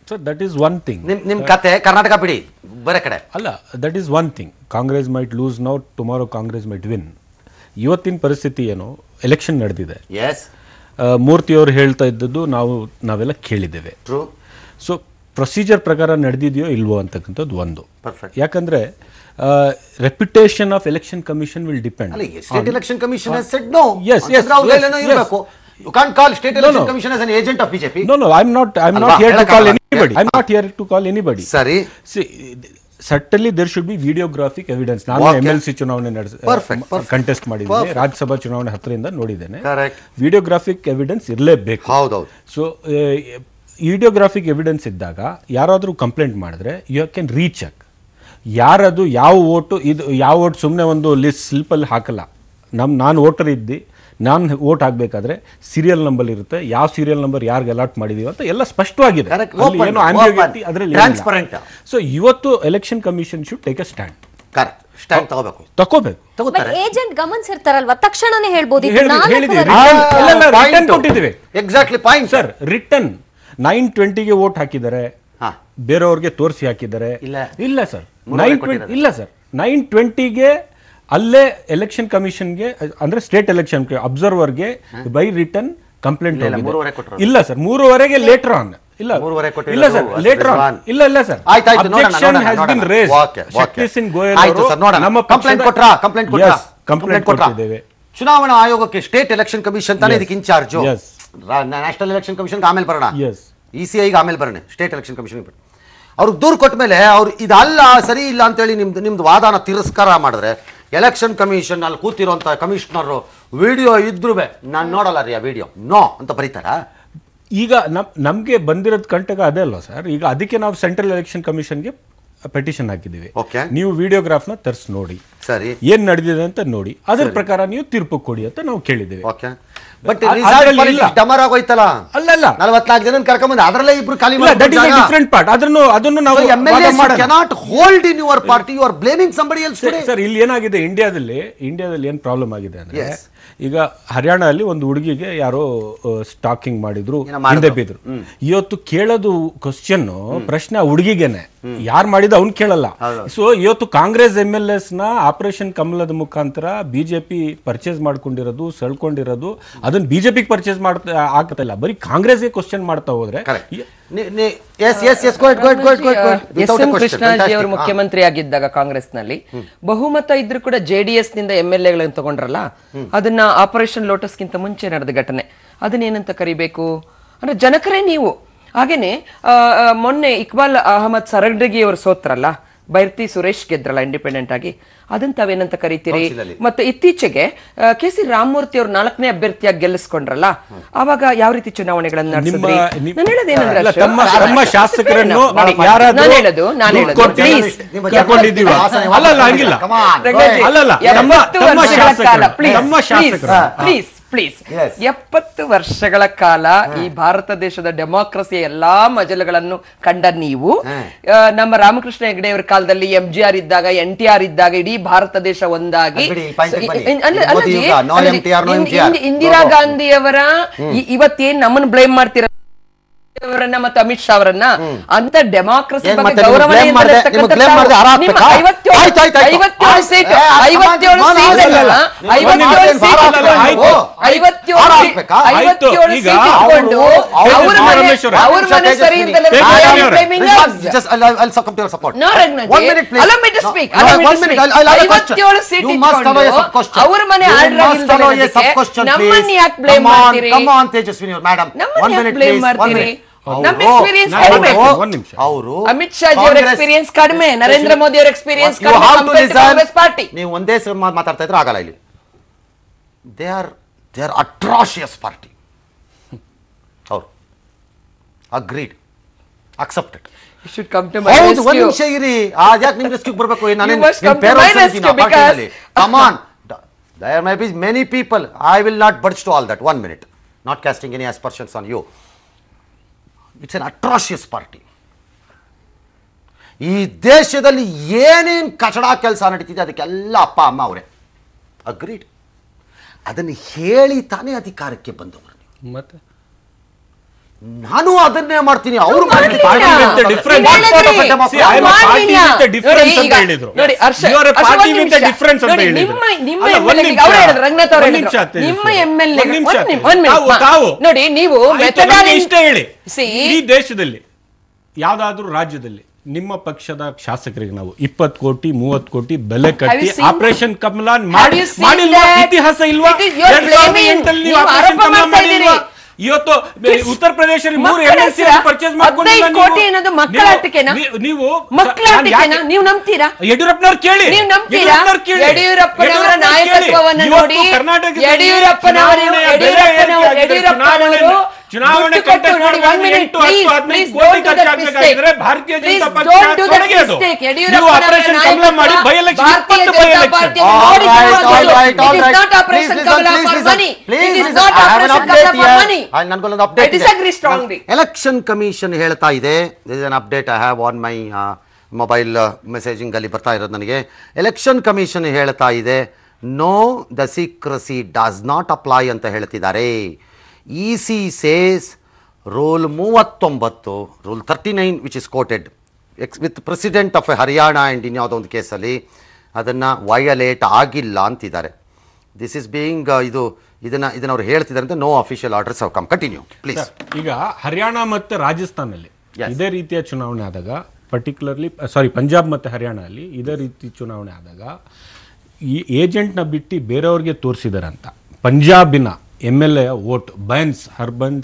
So that is one thing. ನಿಮ್ಮ ಕತೆ ಕರ್ನಾಟಕ ಬಿಡಿ, ಬೇರೆ ಕಡೆ ಅಲ್ಲ, that is one thing. Congress might lose now, tomorrow Congress might win. ಇವತ್ತಿನ ಪರಿಸ್ಥಿತಿ ಏನು, ಎಲೆಕ್ಷನ್ ನಡೆದಿದೆ. ಎಸ್, ಮೂರ್ತಿ ಅವರು ಹೇಳ್ತಾ ಇದ್ದದ್ದು ನಾವೆಲ್ಲ ಕೇಳಿದ್ದೇವೆ. ಟ್ರೂ. ಸೊ ಪ್ರೊಸೀಜರ್ ಪ್ರಕಾರ ನಡೆದಿದೆಯೋ ಇಲ್ವೋ ಅಂತಕ್ಕಂಥದ್ದು ಒಂದು. ಪರ್ಫೆಕ್ಟ್. ಯಾಕಂದ್ರೆ reputation of election commission will depend. State election commission has said no. Yes, yes, ಇರಬೇಕು. You can't call state election commission as an agent of BJP. No, I'm not here to call anybody. I'm not here to call anybody. Sari. See, certainly there should be videographic evidence. ನಾನು MLC ಚುನಾವಣೆ contest ಮಾಡಿದ್ದೀನಿ, ರಾಜ್ಯಸಭಾ ಚುನಾವಣೆ ಹತ್ತಿರದಿಂದ ನೋಡಿದ್ದೇನೆ. ವಿಡಿಯೋಗ್ರಾಫಿಕ್ evidence ಇರಲೇಬೇಕು. ಹೌದೌದು. So ವಿಡಿಯೋಗ್ರಾಫಿಕ್ evidence ಇದ್ದಾಗ ಯಾರಾದರೂ ಕಂಪ್ಲೇಂಟ್ ಮಾಡಿದ್ರೆ ಯು ಕ್ಯಾನ್ ರೀಚೆಕ್ ಯಾರದು, ಯಾವ ಓಟು ಇದು, ಯಾವ ಓಟ್ ಸುಮ್ಮನೆ ಒಂದು ಲಿಸ್ಟ್ ಸ್ಲಿಪ್ಪಲ್ಲಿ ಹಾಕಲ್ಲ. ನಾನು ವೋಟರ್ ಇದ್ದು ನಾನು ವೋಟ್ ಹಾಕಬೇಕಾದ್ರೆ ಸೀರಿಯಲ್ ನಂಬರ್ ಇರುತ್ತೆ, ಯಾವ ಸೀರಿಯಲ್ ನಂಬರ್ ಯಾರಿಗೆ ಅಲಾಟ್ ಮಾಡಿದೀವಿ ಅಂತ ಎಲ್ಲ ಸ್ಪಷ್ಟವಾಗಿದೆ. ಸೊ ಇವತ್ತು election commission should take a stand. ತಗೋಬೇಕು. ಏಜೆಂಟ್ ಗಮನಿಸಿರ್ತಾರಲ್ವಾ, ತಕ್ಷಣನೇ ಹೇಳ್ಬೋದು. Exactly point sir. ರಿಟರ್ನ್ 920ಗೆ ವೋಟ್ ಹಾಕಿದ್ದಾರೆ, ಬೇರೆಯವ್ರಿಗೆ ತೋರಿಸಿ ಹಾಕಿದ್ದಾರೆ. ಇಲ್ಲ ಸರ್, 920ಗೆ ಅಲ್ಲೇ ಎಲೆಕ್ಷನ್ ಕಮಿಷನ್ಗೆ, ಅಂದ್ರೆ ಸ್ಟೇಟ್ ಎಲೆಕ್ಷನ್ ಅಬ್ಸರ್ವರ್ಗೆ ಬೈ ರಿಟರ್ನ್ ಕಂಪ್ಲೇಂಟ್ ಇಲ್ಲ ಸರ್. 3:30ಗೆ ಲೇಟರ್ ಆನ್. ಇಲ್ಲ ಸರ್, ಲೇಟರ್ ಆನ್. ಇಲ್ಲ sir, objection has been raised. Shakti Singh Goyal ಅವರು ನಮ್ಮ ಕಂಪ್ಲೇಂಟ್ ಕೊಟ್ಟಿದ್ದೇವೆ. ಚುನಾವಣಾ ಆಯೋಗಕ್ಕೆ ಸ್ಟೇಟ್ ಎಲೆಕ್ಷನ್ ಕಮಿಷನ್ ತಾನೇ ಇದಕ್ಕೆ ಇನ್ಚಾರ್ಜ್. ನ್ಯಾಷನಲ್ ಎಲೆಕ್ಷನ್ ಕಮಿಷನ್ ಆಮೇಲೆ ಬರೋಣ, ECIಗೆ ಆಮೇಲೆ ಬರೋಣ, ಸ್ಟೇಟ್ ಎಲೆಕ್ಷನ್ ಕಮಿಷನ್ ಅವ್ರಿಗೆ ದೂರು ಕೊಟ್ಟ ಮೇಲೆ ಅವ್ರು ಇದಲ್ಲ ಸರಿ ಇಲ್ಲ ಅಂತೇಳಿ ನಿಮ್ದು ವಾದನ ತಿರಸ್ಕಾರ ಮಾಡಿದ್ರೆ, ಎಲೆಕ್ಷನ್ ಕಮಿಷನ್ ಅಲ್ಲಿ ಕೂತಿರೋಂಥ ಕಮಿಷನರ್ ವಿಡಿಯೋ ಇದ್ರೂ ನಾನು ನೋಡಲ್ಲ ರೀ ಆ ವಿಡಿಯೋ ನೋ ಅಂತ ಬರೀತಾರ. ಈಗ ನಮ್ಗೆ ಬಂದಿರೋದು ಕಂಟಕ ಅದೇ ಅಲ್ವಾ ಸರ್. ಈಗ ಅದಕ್ಕೆ ನಾವು ಸೆಂಟ್ರಲ್ ಎಲೆಕ್ಷನ್ ಕಮಿಷನ್ಗೆ ಪೆಟಿಷನ್ ಹಾಕಿದ್ದೀವಿ. ನೀವು ವಿಡಿಯೋಗ್ರಾಫ್ನ ತರಿಸಿ ನೋಡಿ, ಸರಿ ಏನ್ ನಡೆದಿದೆ ಅಂತ ನೋಡಿ, ಅದರ ಪ್ರಕಾರ ನೀವು ತೀರ್ಪು ಕೊಡಿ ಅಂತ ನಾವು ಕೇಳಿದ್ದೇವೆ. ಬಟ್ ಡಮರ್ ಆಗೋಯ್ತಲ್ಲ, ಅಲ್ಲಲ್ಲ 44 ಜನ ಕರ್ಕೊಂಡ್ಬಂದು ಅದರಲ್ಲೇ ಇಬ್ರು ಖಾಲಿ ಡಿಫರೆಂಟ್ ಪಾರ್ಟ್. ಅದನ್ನು ನಾವು cannot hold in your party, you are blaming somebody else today. Sir, ಇಲ್ಲಿ ಏನಾಗಿದೆ, ಇಂಡಿಯಾದಲ್ಲಿ ಏನ್ ಪ್ರಾಬ್ಲಮ್ ಆಗಿದೆ ಅಂದ್ರೆ, ಈಗ ಹರಿಯಾಣ ಅಲ್ಲಿ ಒಂದು ಹುಡುಗಿಗೆ ಯಾರೋ ಸ್ಟಾಕಿಂಗ್ ಮಾಡಿದ್ರು, ಹಿಂದೆ ಬಿದ್ರು. ಇವತ್ತು ಕೇಳೋದು ಕ್ವಶನ್ ಪ್ರಶ್ನೆ ಆ ಹುಡುಗಿಗೆನೆ, ಯಾರು ಮಾಡಿದ ಅವ್ನು ಕೇಳಲ್ಲ. ಸೊ ಇವತ್ತು ಕಾಂಗ್ರೆಸ್ MLAs ನ ಆಪರೇಷನ್ ಕಮಲದ ಮುಖಾಂತರ ಬಿಜೆಪಿ ಪರ್ಚೇಸ್ ಮಾಡ್ಕೊಂಡಿರೋದು, ಸೆಳ್ಕೊಂಡಿರೋದು, ಅದನ್ನ ಬಿಜೆಪಿ ಪರ್ಚೇಸ್ ಆಗ್ತಿಲ್ಲ, ಬರೀ ಕಾಂಗ್ರೆಸ್ಗೆ ಕ್ವಶನ್ ಮಾಡ್ತಾ ಹೋದ್ರೆ. ಕೃಷ್ಣಾಜಿ ಅವರು ಮುಖ್ಯಮಂತ್ರಿ ಆಗಿದ್ದಾಗ ಕಾಂಗ್ರೆಸ್ನಲ್ಲಿ ಬಹುಮತ ಇದ್ರೂ ಕೂಡ JDS ನಿಂದ MLAಗಳನ್ನು ತಗೊಂಡ್ರಲ್ಲ, ಅದನ್ನ ಆಪರೇಷನ್ ಲೋಟಸ್ಗಿಂತ ಮುಂಚೆ ನಡೆದ ಘಟನೆ, ಅದನ್ನೇನಂತ ಕರಿಬೇಕು ಅಂದ್ರೆ ಜನಕರೇ ನೀವು. ಹಾಗೇನೆ ಮೊನ್ನೆ ಇಕ್ಬಾಲ್ ಅಹಮದ್ ಸರಗಡಗಿ ಅವರು ಸೋತ್ರಲ್ಲ, ಬೈರ್ತಿ ಸುರೇಶ್ ಗೆದ್ರಲ್ಲ ಇಂಡಿಪೆಂಡೆಂಟ್ ಆಗಿ, ಅದನ್ನ ತಾವೇನಂತ ಕರಿತೀರಿ? ಮತ್ತೆ ಇತ್ತೀಚೆಗೆ KC ರಾಮಮೂರ್ತಿ ಅವರು 4ನೇ ಅಭ್ಯರ್ಥಿಯಾಗಿ ಗೆಲ್ಲಿಸ್ಕೊಂಡ್ರಲ್ಲ, ಆವಾಗ ಯಾವ ರೀತಿ ಚುನಾವಣೆಗಳನ್ನ ನಡೆಸಿದ್ರಿ? ನಾನು ಹೇಳೋದೇನಂದ್ರೆ, ಪ್ಲೀಸ್ 70 ವರ್ಷಗಳ ಕಾಲ ಈ ಭಾರತ ದೇಶದ ಡೆಮಾಕ್ರಸಿಯ ಎಲ್ಲಾ ಮಜಲುಗಳನ್ನು ಕಂಡ ನೀವು, ನಮ್ಮ ರಾಮಕೃಷ್ಣ ಹೆಗಡೆ ಅವರ ಕಾಲದಲ್ಲಿ MGR ಇದ್ದಾಗ, NTR ಇದ್ದಾಗ ಇಡೀ ಭಾರತ ದೇಶ ಒಂದಾಗಿ, ಇಂದಿರಾ ಗಾಂಧಿಯವರ ಇವತ್ತೇನ್ ನಮ್ಮನ್ನು ಬ್ಲೇಮ್ ಮಾಡ್ತೀರ ಅವರನ್ನ ಮತ್ತು ಅಮಿತ್ ಶಾ ಅವರನ್ನ, ಅಂತ ಡೆಮಾಕ್ರಸಿ ಬಗ್ಗೆ ಗೌರವ ಅವ್ರ ಮನೆ ನಮ್ಮನ್ನ ಯಾಕೆ ಬ್ಲೇಮ್ ಮಾಡ್ತೀರಿ? ಬ್ಲೇಮ್ ಮಾಡ್ತೀರಿ? ಅಮಿತ್ ಶಾ ಅವರ ಎಕ್ಸ್ಪೀರಿಯನ್ಸ್ ಕಡಿಮೆ, ನರೇಂದ್ರ ಮೋದಿ ಅವರ ಎಕ್ಸ್ಪೀರಿಯನ್ಸ್ ಕಡಿಮೆ ಕಾಂಗ್ರೆಸ್ ಪಾರ್ಟಿ. ನೀವು ಒಂದೇ ಮಾತಾಡ್ತಾ ಇದ್ರೆ ಆಗಲ್ಲ. ಇಲ್ಲಿ ದೇ ಆರ್ ಅಟ್ರಾಶಿಯಸ್ ಪಾರ್ಟಿ. ಅವರು agreed, accepted. should come to my ಹೌದು, ಒಂದು rescue. ನಿಮಿಷ ಇರಿ. ಯಾಕೆ ನಿಮ್ ರೆಸ್ಕ್ಯೂ ಬರಬೇಕು? You must come to my rescue because Come on. There may be many people. I will not budge to all that. 1 minute. Not casting any aspersions on you. It's an atrocious party. ಈ ದೇಶದಲ್ಲಿ ಏನೇನು ಕಚಡ ಕೆಲಸ ನಡೀತಿದೆ ಅದಕ್ಕೆಲ್ಲ ಅಪ್ಪ ಅಮ್ಮ ಅವರೇ. Agreed. ಅದನ್ನು ಹೇಳಿ ತಾನೇ ಅಧಿಕಾರಕ್ಕೆ ಬಂದವರು. ಮತ್ತೆ ನಾನು ಅದನ್ನೇ ಮಾಡ್ತೀನಿ. ಅವರು ನೋಡಿ, ನೀವು ಇಷ್ಟ ಹೇಳಿ, ಈ ದೇಶದಲ್ಲಿ ಯಾವ್ದಾದ್ರೂ ರಾಜ್ಯದಲ್ಲಿ ನಿಮ್ಮ ಪಕ್ಷದ ಶಾಸಕರಿಗೆ ನಾವು 20 ಕೋಟಿ 30 ಕೋಟಿ ಬೆಲೆ ಕಟ್ಟಿ ಆಪರೇಷನ್ ಕಮಲಾನ್ ಮಾಡಿಲ್ವಾ? ಇತಿಹಾಸ ಇಲ್ವಾ? 2008 ನೀವು ಆಪರೇಷನ್ ಕಮಲಾನ್ ಮಾಡಿಲ್ವಾ? ಇವತ್ತು ಉತ್ತರ ಪ್ರದೇಶದಲ್ಲಿ 3 MLC ಪರ್ಚೇಸ್ ಮಾಡ್ಕೊಂಡಿಲ್ಲ. ನೀವು ನಂಬ್ತೀರಾ? ಯಡಿಯೂರಪ್ಪನವ್ರು ಕೇಳಿ, ನೀವು ನಂಬ್ತೀರಾ? ಯಡಿಯೂರಪ್ಪನವರ ನಾಯಕತ್ವವನ್ನು ನೋಡಿ, ಯಡಿಯೂರಪ್ಪನವರು ಚುನಾವಣೆ ಭಾರತೀಯ ಜನತಾ ಪಕ್ಷ ಆಪರೇಷನ್ ಕಮಲ ಮಾಡಿ ಬೈ ಎಲೆಕ್ಷನ್ ಎಲೆಕ್ಷನ್ ಕಮಿಷನ್ ಹೇಳ್ತಾ ಇದೆ. Update I have on my mobile messaging ಅಲ್ಲಿ ಬರ್ತಾ ಇರೋದು ನನಗೆ. ಎಲೆಕ್ಷನ್ ಕಮಿಷನ್ ಹೇಳ್ತಾ ಇದೆ no the secrecy does not apply ಅಂತ ಹೇಳ್ತಿದ್ದಾರೆ. EC says Rule 39, Rule 39 which is quoted with President of Haryana and in ಯಾವುದೋ ಒಂದು ಕೇಸಲ್ಲಿ ಅದನ್ನು ವಯಲೇಟ್ ಆಗಿಲ್ಲ ಅಂತಿದ್ದಾರೆ. ದಿಸ್ ಇಸ್ ಬೀಯಿಂಗ್ ಇದನ್ನ ಅವ್ರು ಹೇಳ್ತಿದ್ದಾರೆ ಅಂತ no official orders have come. Continue please. ಈಗ ಹರಿಯಾಣ ಮತ್ತು ರಾಜಸ್ಥಾನಲ್ಲಿ ಇದೇ ರೀತಿಯ ಚುನಾವಣೆ ಆದಾಗ, ಪರ್ಟಿಕ್ಯುಲರ್ಲಿ ಪಂಜಾಬ್ ಮತ್ತು ಹರಿಯಾಣ ಅಲ್ಲಿ ಇದೇ ರೀತಿ ಚುನಾವಣೆ ಆದಾಗ ಈ ಏಜೆಂಟ್ನ ಬಿಟ್ಟು ಬೇರೆಯವ್ರಿಗೆ ತೋರಿಸಿದಾರೆ ಅಂತ ಪಂಜಾಬಿನ MLA ವೋಟ್ ಹರ್ಬನ್ಸ್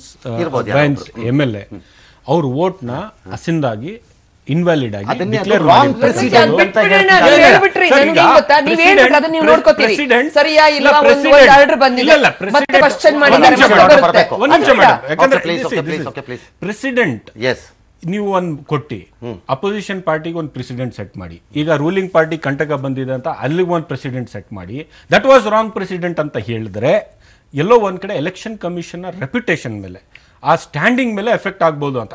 MLA ಅವ್ರ ವೋಟ್ನ ಅಸಿಂದಾಗಿ ಇನ್ವ್ಯಾಲಿಡ್ ಆಗಿ ಡಿಕ್ಲೇರ್ ಪ್ರೆಸಿಡೆಂಟ್. ನೀವು ಒಂದು ಕೊಟ್ಟಿ ಅಪೋಸಿಷನ್ ಪಾರ್ಟಿಗೆ ಒಂದು ಪ್ರೆಸಿಡೆಂಟ್ ಸೆಟ್ ಮಾಡಿ, ಈಗ ರೂಲಿಂಗ್ ಪಾರ್ಟಿ ಕಂಟಕ ಬಂದಿದೆ ಅಂತ ಅಲ್ಲಿಗೆ ಒಂದು ಪ್ರೆಸಿಡೆಂಟ್ ಸೆಟ್ ಮಾಡಿ, ದಟ್ ವಾಸ್ ರಾಂಗ್ ಪ್ರೆಸಿಡೆಂಟ್ ಅಂತ ಹೇಳಿದ್ರೆ ಎಲ್ಲೋ ಒಂದ್ ಕಡೆ ಎಲೆಕ್ಷನ್ ಕಮಿಷನ್ ರೆಪ್ಯುಟೇಷನ್ ಮೇಲೆ, ಆ ಸ್ಟ್ಯಾಂಡಿಂಗ್ ಮೇಲೆ ಎಫೆಕ್ಟ್ ಆಗ್ಬಹುದು ಅಂತ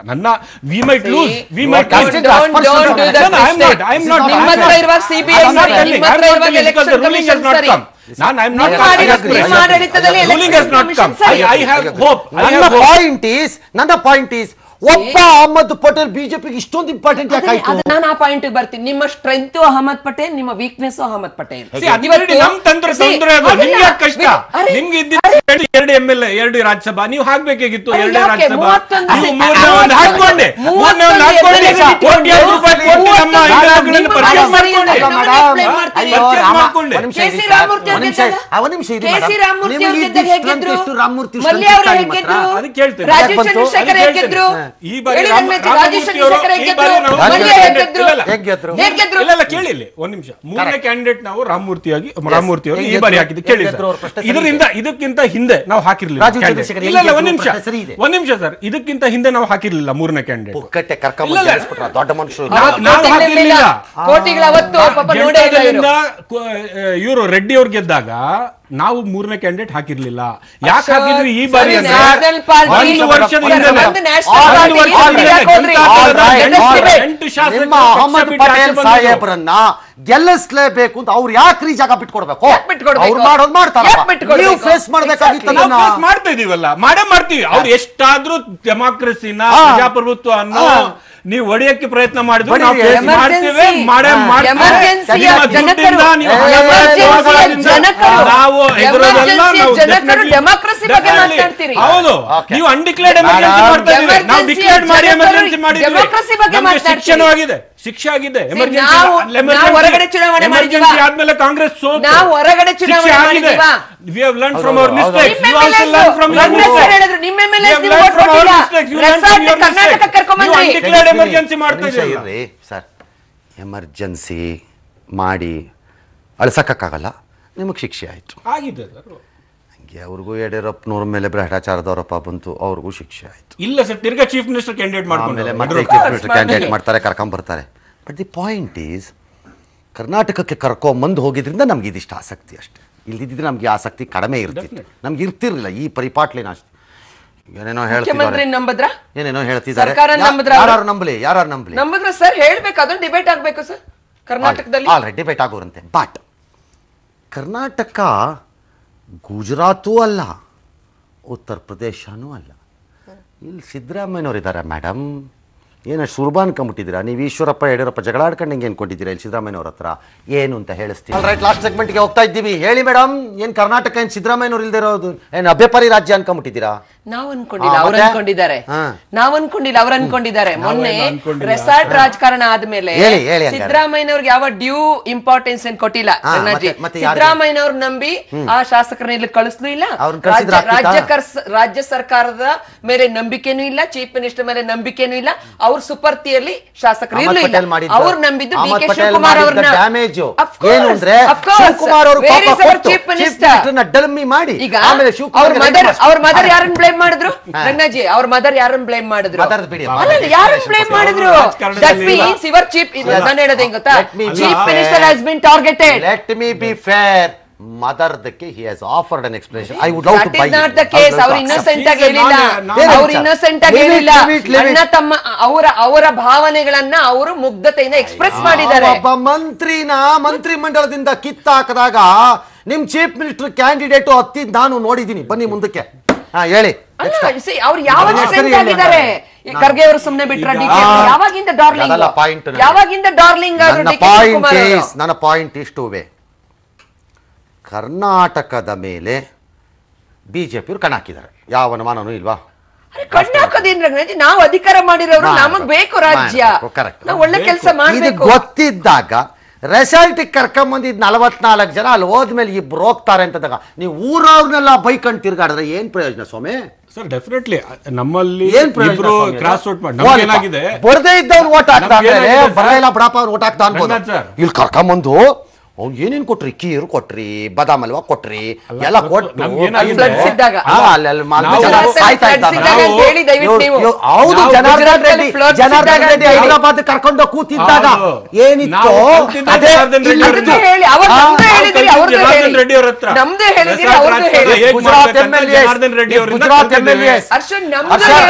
ನನ್ನ ಪಾಯಿಂಟ್ ಈಸ್ ಒಬ್ಬ ಅಹಮದ್ ಪಟೇಲ್ ಬಿಜೆಪಿಗೆ ಇಷ್ಟೊಂದು ಇಂಪಾರ್ಟೆಂಟ್ ಯಾಕಾಯ್ತು? ನಾನು ಆ ಪಾಯಿಂಟ್ ಬರ್ತೀನಿ. ನಿಮ್ಮ ಸ್ಟ್ರೆಂತ್ ಅಹಮದ್ ಪಟೇಲ್, ನಿಮ್ಮ ವೀಕ್ನೆಸ್ ಅಹಮದ್ ಪಟೇಲ್. ನಿಮ್ಗೆ ಇದ್ದಿದ್ದು 2 MLA 2 ರಾಜ್ಯಸಭಾ, ನೀವು ಹಾಕ್ಬೇಕಾಗಿತ್ತು 2 ರಾಜ್ಯಸಭಾ. ಈ ಬಾರಿ ಕೇಳಿಲ್ಲ ಒಂದ್ ನಿಮಿಷ, 3ನೇ ಕ್ಯಾಂಡಿಡೇಟ್ ನಾವು ರಾಮಮೂರ್ತಿ ಅವರು ಈ ಬಾರಿ ಹಾಕಿದ್ದು ಕೇಳಿ. ಇದಕ್ಕಿಂತ ಹಿಂದೆ ನಾವು ಹಾಕಿರ್ಲಿಲ್ಲ. ಒಂದ್ ನಿಮಿಷ ಸರ್, ಇದಕ್ಕಿಂತ ಹಿಂದೆ ನಾವು ಹಾಕಿರ್ಲಿಲ್ಲ 3ನೇ ಕ್ಯಾಂಡಿಡೇಟ್. ನಾವು ಹಾಕಿರ್ಲಿಲ್ಲ. ಇವರು ರೆಡ್ಡಿ ಅವ್ರು ಗೆದ್ದಾಗ ನಾವು 3ನೇ ಕ್ಯಾಂಡಿಡೇಟ್ ಹಾಕಿರ್ಲಿಲ್ಲ. ಯಾಕೆ ಹಾಕಿದ್ವಿ ಈ ಬಾರಿ? ಅಹಮದ್ ಪಟೇಲ್ ಸಾಹೇಬ್ರನ್ನ ಗೆಲ್ಲಿಸಲೇಬೇಕು ಅಂತ ಅವ್ರು ಯಾಕ್ರಿ ಜಾಗ ಬಿಟ್ಕೊಡ್ಬೇಕು? ಅವ್ರು ಮಾಡೋದು ಮಾಡ್ತಾರೆ, ನೀವು ಫೇಸ್ ಮಾಡ್ಬೇಕಾಗಿತ್ತು. ಮಾಡ್ತಾ ಇದೀವಲ್ಲ, ಮಾಡ್ತೀವಿ. ಅವ್ರು ಎಷ್ಟಾದ್ರೂ ಡೆಮಾಕ್ರಸಿನ ಪ್ರಜಾಪ್ರಭುತ್ವ ಅನ್ನೋ ನೀವು ಒಡೆಯಕ್ಕೆ ಪ್ರಯತ್ನ ಮಾಡಿದ್ರು ನಾವು ಮಾಡ್ತೇವೆ. ಹೌದು, ನೀವು ಅನ್ಡಿಕ್ಲೇರ್ಡ್ ಎಮರ್ಜೆನ್ಸಿ ಮಾಡ್ತಾ ಇದ್ದೀವಿ, ನಾವು ಡಿಕ್ಲೇರ್ಡ್ ಮಾಡಿ ಎಮರ್ಜೆನ್ಸಿ ಮಾಡಿದ್ದೀವಿ. ಶಿಕ್ಷಣವಾಗಿದೆ, ಶಿಕ್ಷೆ ಆಗಿದೆ. ಎಮರ್ಜೆನ್ಸಿ ಆದ್ಮೇಲೆ ಕಾಂಗ್ರೆಸ್ ಹೊರಗಡೆ ಚುನಾವಣೆ ಆಗಿದೆ. We have learned from our mistakes. You also learn from your mistakes. You undeclared emergency ಮಾಡ್ತಾ ಇದ್ದೀರಿ ಸರ್. ಎಮರ್ಜೆನ್ಸಿ ಮಾಡಿ ಅಳಿಸಕ್ಕಾಗಲ್ಲ, ನಿಮಗೆ ಶಿಕ್ಷೆ ಆಯ್ತು. ಆಗಿದೆ ಸರ್. ಅವ್ರಿಗೂ ಯಡಿಯೂರಪ್ಪನವ್ರ ಮೇಲೆ ಭ್ರಷ್ಟಾಚಾರದ ಆರೋಪ ಬಂತು, ಅವ್ರಿಗೂ ಶಿಕ್ಷೆ ಆಯ್ತು. ಇಲ್ಲ ಸರ್, ತಿರ್ಗಾ ಚೀಫ್ ಮಿನಿಸ್ಟರ್ ಕ್ಯಾಂಡಿಡೇಟ್ ಆಮೇಲೆ ಮತ್ತೆ ಮಾಡ್ಕೊಂಡು ಚೀಫ್ ಮಿನಿಸ್ಟರ್ ಕ್ಯಾಂಡಿಡೇಟ್ ಮಾಡ್ತಾರೆ, ಕರ್ಕೊಂಬರ್ತಾರೆ. ಬಟ್ ದಿ ಪಾಯಿಂಟ್ ಈಸ್, ಕರ್ನಾಟಕಕ್ಕೆ ಕರ್ಕೊಂಬಂದು ಹೋಗಿದ್ರಿಂದ ನಮ್ಗೆ ಇದಿಷ್ಟು ಆಸಕ್ತಿ ಅಷ್ಟೇ. ಇಲ್ದಿದ್ರೆ ನಮ್ಗೆ ಆಸಕ್ತಿ ಕಡಿಮೆ ಇರ್ತಿತ್ತು, ನಮ್ಗೆ ಇರ್ತಿರ್ಲಿಲ್ಲ ಈ ಪರಿಪಾಟ್ಲಿನ ಅಷ್ಟೇ. ಏನೇನೋ ಹೇಳ್ತಿದ್ದಾರೆ, ಏನೇನೋ ಹೇಳ್ತಿದ್ದಾರೆ. ಯಾರು ನಂಬಲಿ, ಯಾರು ನಂಬಲಿ ನಂಬಿದ್ರೆ ಸರ್ ಹೇಳ್ಬೇಕು, ಅದೊಂದು ಡಿಬೇಟ್ ಆಗ್ಬೇಕು ಸರ್ ಕರ್ನಾಟಕದಲ್ಲಿ. ಆಲ್ರೆಡಿ ಡಿಬೇಟ್ ಆಗೋರಂತೆ. ಬಟ್ ಕರ್ನಾಟಕ ಗುಜರಾತೂ ಅಲ್ಲ, ಉತ್ತರ ಪ್ರದೇಶನೂ ಅಲ್ಲ. ಇಲ್ಲಿ ಸಿದ್ದರಾಮಯ್ಯನವ್ರು ಇದ್ದಾರೆ ಮೇಡಮ್. ಏನಷ್ಟು ಸುಲಭ ಅನ್ಕೊಂಬಿಟ್ಟಿದ್ದೀರಾ ನೀವು? ಈಶ್ವರಪ್ಪ ಯಡಿಯೂರಪ್ಪ ಜಗಳ ಆಡ್ಕೊಂಡು ಹಿಂಗೆ ಅನ್ಕೊಂಡಿದ್ದೀರಾ ಇಲ್ಲಿ ಸಿದ್ದರಾಮಯ್ಯನವ್ರ ಹತ್ರ ಏನು ಅಂತ ಹೇಳಿಸ್ತೀನಿ. ರೈಟ್, ಲಾಸ್ಟ್ ಸೆಗ್ಮೆಂಟ್ಗೆ ಹೋಗ್ತಾ ಇದ್ದೀವಿ. ಹೇಳಿ ಮೇಡಮ್, ಏನು ಕರ್ನಾಟಕ ಏನು ಸಿದ್ದರಾಮಯ್ಯನವ್ರು ಇಲ್ದೇ ಇರೋದು ಏನು ಅಭ್ಯಪಾರಿ ರಾಜ್ಯ ಅನ್ಕೊಂಬಿಟ್ಟಿದ್ದೀರಾ? ನಾವ್ ಅನ್ಕೊಂಡಿಲ್ಲ, ಅವ್ರು ಅನ್ಕೊಂಡಿದ್ದಾರೆ. ನಾವ್ ಅನ್ಕೊಂಡಿಲ್ಲ, ಅವ್ರು ಅನ್ಕೊಂಡಿದ್ದಾರೆ. ಮೊನ್ನೆ ರೆಸಾರ್ಟ್ ರಾಜಕಾರಣ ಆದ್ಮೇಲೆ ಸಿದ್ದರಾಮಯ್ಯನವ್ರಿಗೆ ಯಾವ ಡ್ಯೂ ಇಂಪಾರ್ಟೆನ್ಸ್ ಏನ್ ಕೊಟ್ಟಿಲ್ಲ. ಸಿದ್ದರಾಮಯ್ಯನವ್ರು ನಂಬಿ ಆ ಶಾಸಕರನ್ನ ಇಲ್ಲಿ ಕಳಿಸ್ಲೂ ಇಲ್ಲ, ರಾಜ್ಯ ಸರ್ಕಾರದ ಮೇಲೆ ನಂಬಿಕೆನೂ ಇಲ್ಲ, ಚೀಫ್ ಮಿನಿಸ್ಟರ್ ಮೇಲೆ ನಂಬಿಕೆನೂ ಇಲ್ಲ. ಅವ್ರ ಸುಪರ್ತಿಯಲ್ಲಿ ಶಾಸಕರು ಇರ್ಲೂ ಇಲ್ಲ. ಅವ್ರು ನಂಬಿದ್ದು ಡಿ ಕೆ ಶಿವಕುಮಾರ್ ಅವ್ರನ್ನ. ಈಗ ಅವ್ರ ಮದರ್ ಯಾರನ್ನ ಬ್ಲೇಮ್ ಮಾಡಿದ್ರು? ರಂಗನಾಥ್ಜಿ, ಅವ್ರ ಮದರ್ ಯಾರನ್ನ ಬ್ಲೇಮ್ ಮಾಡಿದ್ರು? ಯಾರನ್ನ ಬ್ಲೇಮ್ ಮಾಡಿದ್ರು? ದಟ್ ಮೀನ್ಸ್ ಯುವರ್ ಚೀಫ್, ನಾನು ಹೇಳೋದು ಹೆಂಗ್ ಗೊತ್ತಾ, chief minister has been targeted. Let me be fair, ಮದರ್ದಕ್ಕೆ he has offered an explanation. I would love to buy it. Not the case. ಅವರು ಇನ್ನೋಸೆಂಟ್ ಆಗಿ ಹೇಳಿಲ್ಲ, ಅವರು ಇನ್ನೋಸೆಂಟ್ ಆಗಿ ಹೇಳಿಲ್ಲ. ಅಣ್ಣ ತಮ್ಮ ಅವರ ಭಾವನೆಗಳನ್ನ ಅವರು ಮುಗ್ಧತೆಯಿಂದ ಎಕ್ಸ್ಪ್ರೆಸ್ ಮಾಡಿದ್ದಾರೆ. ಒಬ್ಬ ಮಂತ್ರಿನ ಮಂತ್ರಿ ಮಂಡಲದಿಂದ ಕಿತ್ತಾಕದಾಗ ನಿಮ್ ಚೀಫ್ ಮಿನಿಸ್ಟರ್ ಕ್ಯಾಂಡಿಡೇಟ್ ಹತ್ತಿದ್ ನಾನು ನೋಡಿದೀನಿ. ಬನ್ನಿ ಮುಂದಕ್ಕೆ ಹೇಳಿ. ಅವ್ರು ಯಾವಾಗ ಸ್ಟ್ರೆಂತ್ ಆಗಿದ್ದಾರೆ? ಖರ್ಗೆ ಅವರು ಸುಮ್ನೆ ಬಿಟ್ರ? ಯಾವಾಗಿಂದ ಡಾರ್ಲಿಂಗ್? ಯಾವಾಗಿಂದ ಡಾರ್ಲಿಂಗ್? ನನ್ನ ಪಾಯಿಂಟ್ ಇಷ್ಟುವೆ, ಕರ್ನಾಟಕದ ಮೇಲೆ ಬಿಜೆಪಿ ಕಣ್ಣು ಹಾಕಿದ್ದಾರೆ. ಯಾವ ಅನುಮಾನನೂ ಇಲ್ವಾ? ಕಣ್ಣು ಹಾಕೋದೇನ್ ರಂಗನಾಥ್? ನಾವು ಅಧಿಕಾರ ಮಾಡಿರೋರು, ನಮಗ್ ಬೇಕು ರಾಜ್ಯ, ನಾವು ಒಳ್ಳೆ ಕೆಲಸ ಮಾಡಬೇಕು. ಗೊತ್ತಿದ್ದಾಗ ರೆಸಾರ್ಟ್ ಕರ್ಕೊಂಬಂದಿದ್ 44 ಜನ ಅಲ್ಲಿ ಹೋದ್ಮೇಲೆ ಇಬ್ರು ಹೋಗ್ತಾರೆ ಅಂತಂದಾಗ ನೀವು ಊರವ್ರನ್ನೆಲ್ಲ ಬೈಕಂಡ್ ತಿರ್ಗಾಡಿದ್ರೆ ಏನ್ ಪ್ರಯೋಜನ ಸ್ವಾಮಿ? ಸರ್ ಡೆಫಿನೆಟ್ಲಿ ನಮ್ಮಲ್ಲಿ ಇಬ್ರು ಕ್ರಾಸ್ ಔಟ್ ಮಾಡಿ ಏನಾಗಿದೆ, ಬರದೇ ಇದ್ದವ್ರು ಓಟ್ ಹಾಕ್ತಾ ಬರಲ್ಲ ಬಿಡಪ್ಪ ಅವ್ರು ಓಟ್ ಹಾಕ್ತಾ ಅನ್ಬೋದು. ಇಲ್ಲಿ ಕರ್ಕೊಂಬಂದು ಅವ್ನು ಏನೇನ್ ಕೊಟ್ರಿ? ಕೀರು ಕೊಟ್ರಿ, ಬಾದಾಮ್ ಹಲ್ವಾ ಕೊಟ್ರಿ, ಎಲ್ಲ ಕೊಟ್ಟು ಹೌದು. ಜನಾರ್ದನ್ ರೆಡ್ಡಿ ಹೈದರಾಬಾದ್ ಕರ್ಕೊಂಡು ಕೂತಿದ್ದಾಗ ಏನಿತ್ತು? Gujarat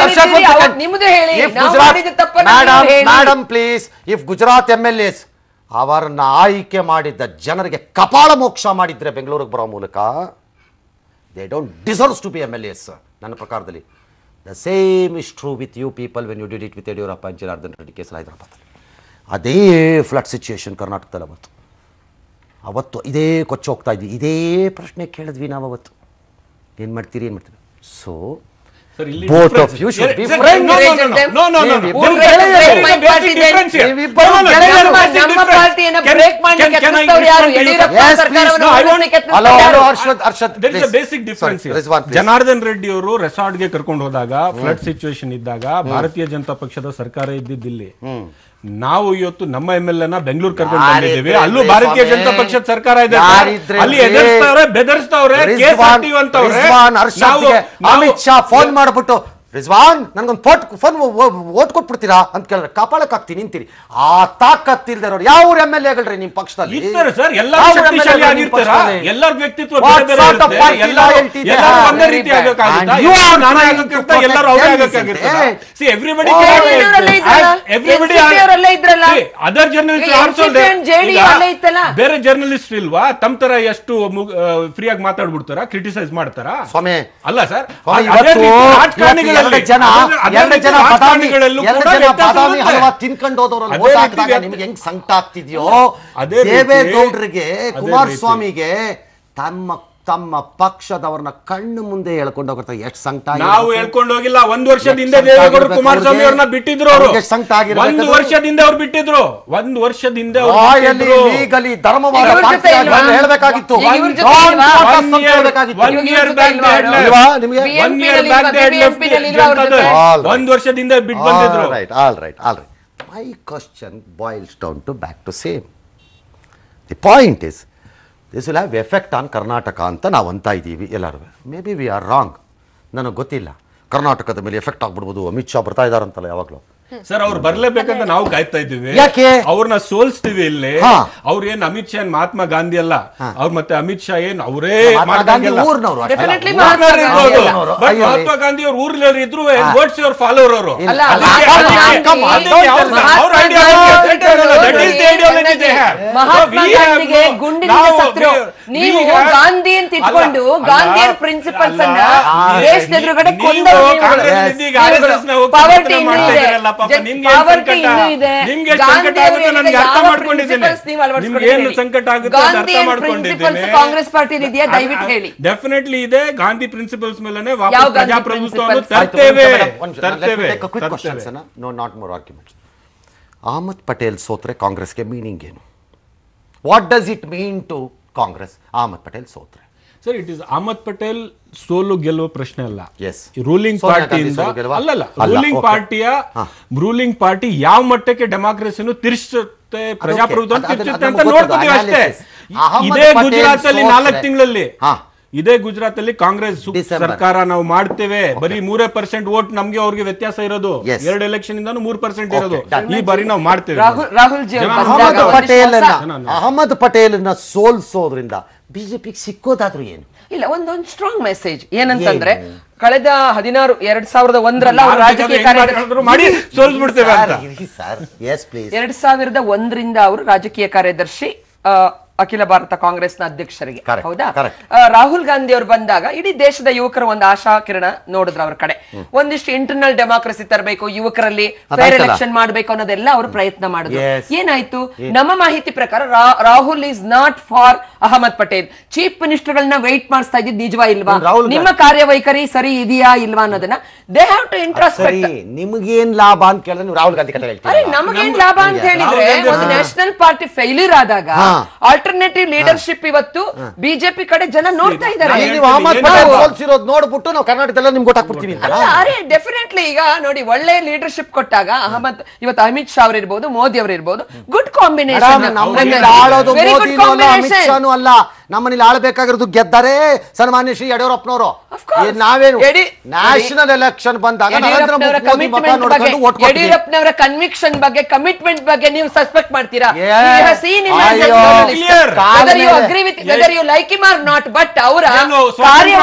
madam please, if Gujarat MLAs ಅವರನ್ನ ಆಯ್ಕೆ ಮಾಡಿದ್ದ ಜನರಿಗೆ ಕಪಾಳ ಮೋಕ್ಷ ಮಾಡಿದ್ರೆ ಬೆಂಗಳೂರಿಗೆ ಬರೋ ಮೂಲಕ, they don't deserves to be MLAs ನನ್ನ ಪ್ರಕಾರದಲ್ಲಿ. The same is true with you people when you did it with Yediyurappa and Janardhan Reddy case ಹೈದರಾಬಾದಲ್ಲಿ. ಅದೇ ಫ್ಲಡ್ ಸಿಚುಯೇಷನ್ ಕರ್ನಾಟಕದಲ್ಲಿ ಅವತ್ತು. ಅವತ್ತು ಇದೇ ಕೊಚ್ಚ ಹೋಗ್ತಾ ಇದ್ವಿ, ಇದೇ ಪ್ರಶ್ನೆ ಕೇಳಿದ್ವಿ ನಾವು ಅವತ್ತು. ಏನು ಮಾಡ್ತೀರಿ, ಏನು ಮಾಡ್ತೀರಿ? So both of you should be friends. No. ನಮ್ಮ ಪಾರ್ಟಿಯನ್ನು ಬ್ರೇಕ್ ಮಾಡಲಿಕ್ಕೆ ಯತ್ನಿಸಿದವರು ಯಾರು? ಯಡಿಯೂರಪ್ಪ ಸರ್ಕಾರವನ್ನು there is a basic difference here. Janardhan Reddy ಅವರು ರೆಸಾರ್ಟ್ ಗೆ ಕರ್ಕೊಂಡು ಹೋದಾಗ, ಫ್ಲಡ್ ಸಿಚುವೇಶನ್ ಇದ್ದಾಗ ಭಾರತೀಯ ಜನತಾ ಪಕ್ಷದ ಸರ್ಕಾರ ಇದ್ದಿದ್ದಿಲ್ಲಿ. ನಾವು ಇವತ್ತು ನಮ್ಮ MLA ನ ಬೆಂಗಳೂರು ಕರ್ಕೊಂಡು ಬಂದಿದ್ದೇವೆ, ಅಲ್ಲೂ ಭಾರತೀಯ ಜನತಾ ಪಕ್ಷದ ಸರ್ಕಾರ ಇದೆ. ಅಲ್ಲಿ ಎದುರಿಸ್ತವ್ರೆ, ಬೆದರಿಸ್ತವ್ರೆ, ಕೇಸ್ ಹಾಕ್ತೀವಿ ಅಂತವ್ರೆ. ಅಮಿತ್ ಶಾ ಫೋನ್ ಮಾಡ್ಬಿಟ್ಟು ರಿಜ್ವಾನ್ ನನ್ಗೊಂದು ಫೋನ್ ಓಟ್ ಕೊಟ್ಬಿಡ್ತೀರಾ ಅಂತ ಕೇಳಿದ್ರೆ ಕಪಾಳಕ್ಕೆ ಹಾಕ್ತೀನಿ ನಿಂತೀರಿ. ಆ ತಾಕತ್ತಿಲ್ದೆ ಇರೋರು ಯಾವ MLAಗಳ್ರಿ ನಿಮ್ ಪಕ್ಷದಲ್ಲಿ? ಎಲ್ಲರ ವ್ಯಕ್ತಿತ್ವ ಒಂದೇ ರೀತಿ ಆಗಕ್ಕಾಗುತ್ತಾ? ಅದರ್ ಜರ್ನಲಿಸ್ಟ್ ಬೇರೆ ಜರ್ನಲಿಸ್ಟ್ ಇಲ್ವಾ? ತಮ್ಮ ತರ ಎಷ್ಟು ಫ್ರೀಯಾಗಿ ಮಾತಾಡ್ಬಿಡ್ತಾರ, ಕ್ರಿಟಿಸೈಸ್ ಮಾಡ್ತಾರ? ಸ್ವಾಮಿ ಅಲ್ಲ ಸರ್, ತಿನ್ಕೊಂಡು ಹೋದವ್ರಲ್ಲಿ ನಿಮ್ಗೆ ಹೆಂಗ್ ಸಂಕಟ ಆಗ್ತಿದ್ಯೋ, ದೇವೇಗೌಡರಿಗೆ, ಕುಮಾರಸ್ವಾಮಿಗೆ ತಮ್ಮ ಪಕ್ಷದವ್ರನ್ನ ಕಣ್ಣು ಮುಂದೆ ಹೇಳ್ಕೊಂಡು ಹೋಗ್ತಾರೆ. ಎಷ್ಟು ಸಂಕಟ. ನಾವು ಹೇಳ್ಕೊಂಡು ಹೋಗಿಲ್ಲ. 1 ವರ್ಷದಿಂದ ದೇವೇಗೌಡರು ಕುಮಾರಸ್ವಾಮಿ ಅವ್ರನ್ನ ಬಿಟ್ಟಿದ್ರು. ಅವರು 1 ವರ್ಷದಿಂದ ಅವ್ರು ಬಿಟ್ಟಿದ್ರು. 1 ವರ್ಷದಿಂದ ಧರ್ಮವಾದ ಹೇಳ್ಬೇಕಾಗಿತ್ತು. 1 ವರ್ಷದಿಂದ ಬಿಟ್ಟು ಬಂದಿದ್ರು. My question boils down to back to same. The point is, this will have effect on Karnataka ಅಂತ ನಾವು ಅಂತ ಇದ್ದೀವಿ ಎಲ್ಲರೂ. May be we are wrong, ನನಗೆ ಗೊತ್ತಿಲ್ಲ. ಕರ್ನಾಟಕದ ಮೇಲೆ ಎಫೆಕ್ಟ್ ಆಗ್ಬಿಡ್ಬೋದು, ಅಮಿತ್ ಶಾ ಬರ್ತಾ ಇದ್ದಾರಂತಲ್ಲ ಯಾವಾಗಲೂ. ಸರ್ ಅವ್ರು ಬರ್ಲೇಬೇಕಂತ ನಾವು ಕಾಯ್ತಾ ಇದ್ದೀವಿ. ಯಾಕೆ ಅವ್ರನ್ನ ಸೋಲ್ಸ್ತೀವಿ ಇಲ್ಲಿ. ಅವ್ರ ಏನ್ ಅಮಿತ್ ಶಾ ಮಹಾತ್ಮ ಗಾಂಧಿ ಅಲ್ಲ, ಅವ್ರ ಮತ್ತೆ ಅಮಿತ್ ಶಾ ಏನ್ ಅವರೇ ಮಹಾತ್ಮ ಗಾಂಧಿ ಅವ್ರ ಊರ್ನಲ್ಲಿ ಇದ್ರು ವಾಟ್ಸ್ ಯುವರ್ ಫಾಲೋವರ್ ಅವರು. ನೀವು ಗಾಂಧಿ ಅಂತ ಇಟ್ಕೊಂಡು ಗಾಂಧಿಯ ಪ್ರಿನ್ಸಿಪಲ್ಸ್ ಅನ್ನ ದೇಶದ ಎದುರುಗಡೆ ಕಾಂಗ್ರೆಸ್ ಪಾರ್ಟಿ ಇದೆಯಾ ದಯವಿಟ್ಟು ಹೇಳಿ. ಡೆಫಿನೆಟ್ಲಿ ಇದೆ. ಗಾಂಧಿ ಪ್ರಿನ್ಸಿಪಲ್ಸ್ ಮೇಲೆ ವಾಪಸ್ ಪ್ರಜಾಪ್ರಭುತ್ವವನ್ನು ತರ್ತೇವೆ. ಅಹಮದ್ ಪಟೇಲ್ ಸೋತ್ರೆ ಕಾಂಗ್ರೆಸ್ಗೆ ಮೀನಿಂಗ್ ಏನು? What does it mean to Congress? Ahmed Patel ಸೋತ್ರೆ sir it is Ahmed Patel ಸೋಲು ಗೆಲ್ಲುವ ಪ್ರಶ್ನೆ ಅಲ್ಲ. Yes. ರೂಲಿಂಗ್ ಪಾರ್ಟಿಯಿಂದ ಅಲ್ಲಲ್ಲ, ರೂಲಿಂಗ್ ಪಾರ್ಟಿ ಯಾವ ಮಟ್ಟಕ್ಕೆ ಡೆಮಾಕ್ರಸಿಯನ್ನು ತಿರ್ಸುತ್ತೆ, ಪ್ರಜಾಪ್ರಭುತ್ವ ತಿರ್ಸುತ್ತೆ ಅಂತ ನೋಡ್ಕೋತೀವಿ ಅಷ್ಟೇ. ಇದೇ ಗುಜರಾತ್ ಅಲ್ಲಿ 4 ತಿಂಗಳಲ್ಲಿ ಇದೇ ಗುಜರಾತ್ ಅಲ್ಲಿ ಕಾಂಗ್ರೆಸ್ ಸರ್ಕಾರ ನಾವು ಮಾಡ್ತೇವೆ, ಬರೀ 3% ವೋಟ್ ನಮ್ಗೆ ಅವ್ರಿಗೆ ವ್ಯತ್ಯಾಸ ಇರೋದು. 2 ಎಲೆಕ್ಷನ್ ಇಂದ 3% ಇರೋದು. ಈ ಬಾರಿ ನಾವು ಮಾಡ್ತೇವೆ. ರಾಹುಲ್ ಜಿ ಅಹಮದ್ ಪಟೇಲ್ನ ಸೋಲ್ಸೋದ್ರಿಂದ ಬಿಜೆಪಿಗೆ ಸಿಕ್ಕೋದಾದ್ರೂ ಏನು ಇಲ್ಲ. ಒಂದೊಂದು ಸ್ಟ್ರಾಂಗ್ ಮೆಸೇಜ್ ಏನಂತಂದ್ರೆ ಕಳೆದ 2001 ಅವರು ರಾಜಕೀಯ ಮಾಡಿ ಸೋಲ್ಸ್ಬಿಡ್ತೇವೆ ಅಂತ. 2001 ಅವರು ರಾಜಕೀಯ ಕಾರ್ಯದರ್ಶಿ ಅಖಿಲ ಭಾರತ ಕಾಂಗ್ರೆಸ್ನ ಅಧ್ಯಕ್ಷರಿಗೆ. ಹೌದಾ? ರಾಹುಲ್ ಗಾಂಧಿ ಅವರು ಬಂದಾಗ ಇಡೀ ದೇಶದ ಯುವಕರು ಒಂದು ಆಶಾ ಕಿರಣ ನೋಡಿದ್ರು ಅವ್ರ ಕಡೆ. ಒಂದಿಷ್ಟು ಇಂಟರ್ನಲ್ ಡೆಮಾಕ್ರಸಿ ತರಬೇಕು, ಯುವಕರಲ್ಲಿ ಫೇರ್ ಎಲೆಕ್ಷನ್ ಮಾಡಬೇಕು ಅನ್ನೋದೆಲ್ಲ ಅವರು ಪ್ರಯತ್ನ ಮಾಡಿದ್ರು. ಏನಾಯ್ತು? ನಮ್ಮ ಮಾಹಿತಿ ಪ್ರಕಾರ Rahul is not for Ahmed Patel. Chief minister ಗಳನ್ನ ವೆಯ್ಟ್ ಮಾಡಿಸ್ತಾ ಇದ್ದು ನಿಜವಾ ಇಲ್ವಾ, ನಿಮ್ಮ ಕಾರ್ಯವೈಖರಿ ಸರಿ ಇದೆಯಾ ಇಲ್ವಾ ಅನ್ನೋದನ್ನ ದೇ ಹ್ಯಾವ್ ಟು ಇಂಟ್ರಾಸ್ಪೆಕ್ಟ್. ನಿಮಗೇನ್ ಲಾಭ ಅಂತ ಕೇಳಿದ್ರೆ ರಾಹುಲ್ ಗಾಂಧಿ ಕತೆ ಹೇಳ್ತಾರೆ. ನಮಗೇನ್ ಲಾಭ ಅಂತ ಹೇಳಿದ್ರೆ ಒಂದು ನ್ಯಾಷನಲ್ ಪಾರ್ಟಿ ಫೇಲ್ಯೂರ್ ಆದಾಗ ಆಲ್ಟರ್ನೇಟಿವ್ ಲೀಡರ್ಶಿಪ್ ಇವತ್ತು ಬಿಜೆಪಿ ಕಡೆ ಜನ ನೋಡ್ತಾ ಇದ್ದಾರೆ. ನೋಡ್ಬಿಟ್ಟು ನಾವು ಕರ್ನಾಟಕದಲ್ಲ ನಿಮ್ಗೆ ಗೊತ್ತಾಗ್ಬಿಡ್ತೀವಿ. ಅರೆ ಡೆಫಿನೆಟ್ಲಿ ಈಗ ನೋಡಿ ಒಳ್ಳೆ ಲೀಡರ್ಶಿಪ್ ಕೊಟ್ಟಾಗ ಇವತ್ತು ಅಮಿತ್ ಶಾ ಅವರು ಇರ್ಬೋದು, ಮೋದಿ ಅವರು ಇರ್ಬೋದು, ಗುಡ್ ಕಾಂಬಿನೇಷನ್. ಅಲ್ಲ, ನಮ್ಮನೇಲಿ ಆಳ್ಬೇಕಾಗಿರೋದು ಗೆದ್ದಾರೆ ಸನ್ಮಾನ್ಯ ಶ್ರೀ ಯಡಿಯೂರಪ್ಪನವರು. ನಾವೇನು ನ್ಯಾಷನಲ್ ಎಲೆಕ್ಷನ್ ಬಂದಾಗ ಯಡಿಯೂರಪ್ಪನವರ ಕನ್ವಿಕ್ಷನ್ ಬಗ್ಗೆ, ಕಮಿಟ್ಮೆಂಟ್ ಬಗ್ಗೆ ನೀವು ಸಸ್ಪೆಕ್ಟ್ ಮಾಡ್ತೀರಾ? whether you agree with, whether you like him or not, but ಅವರ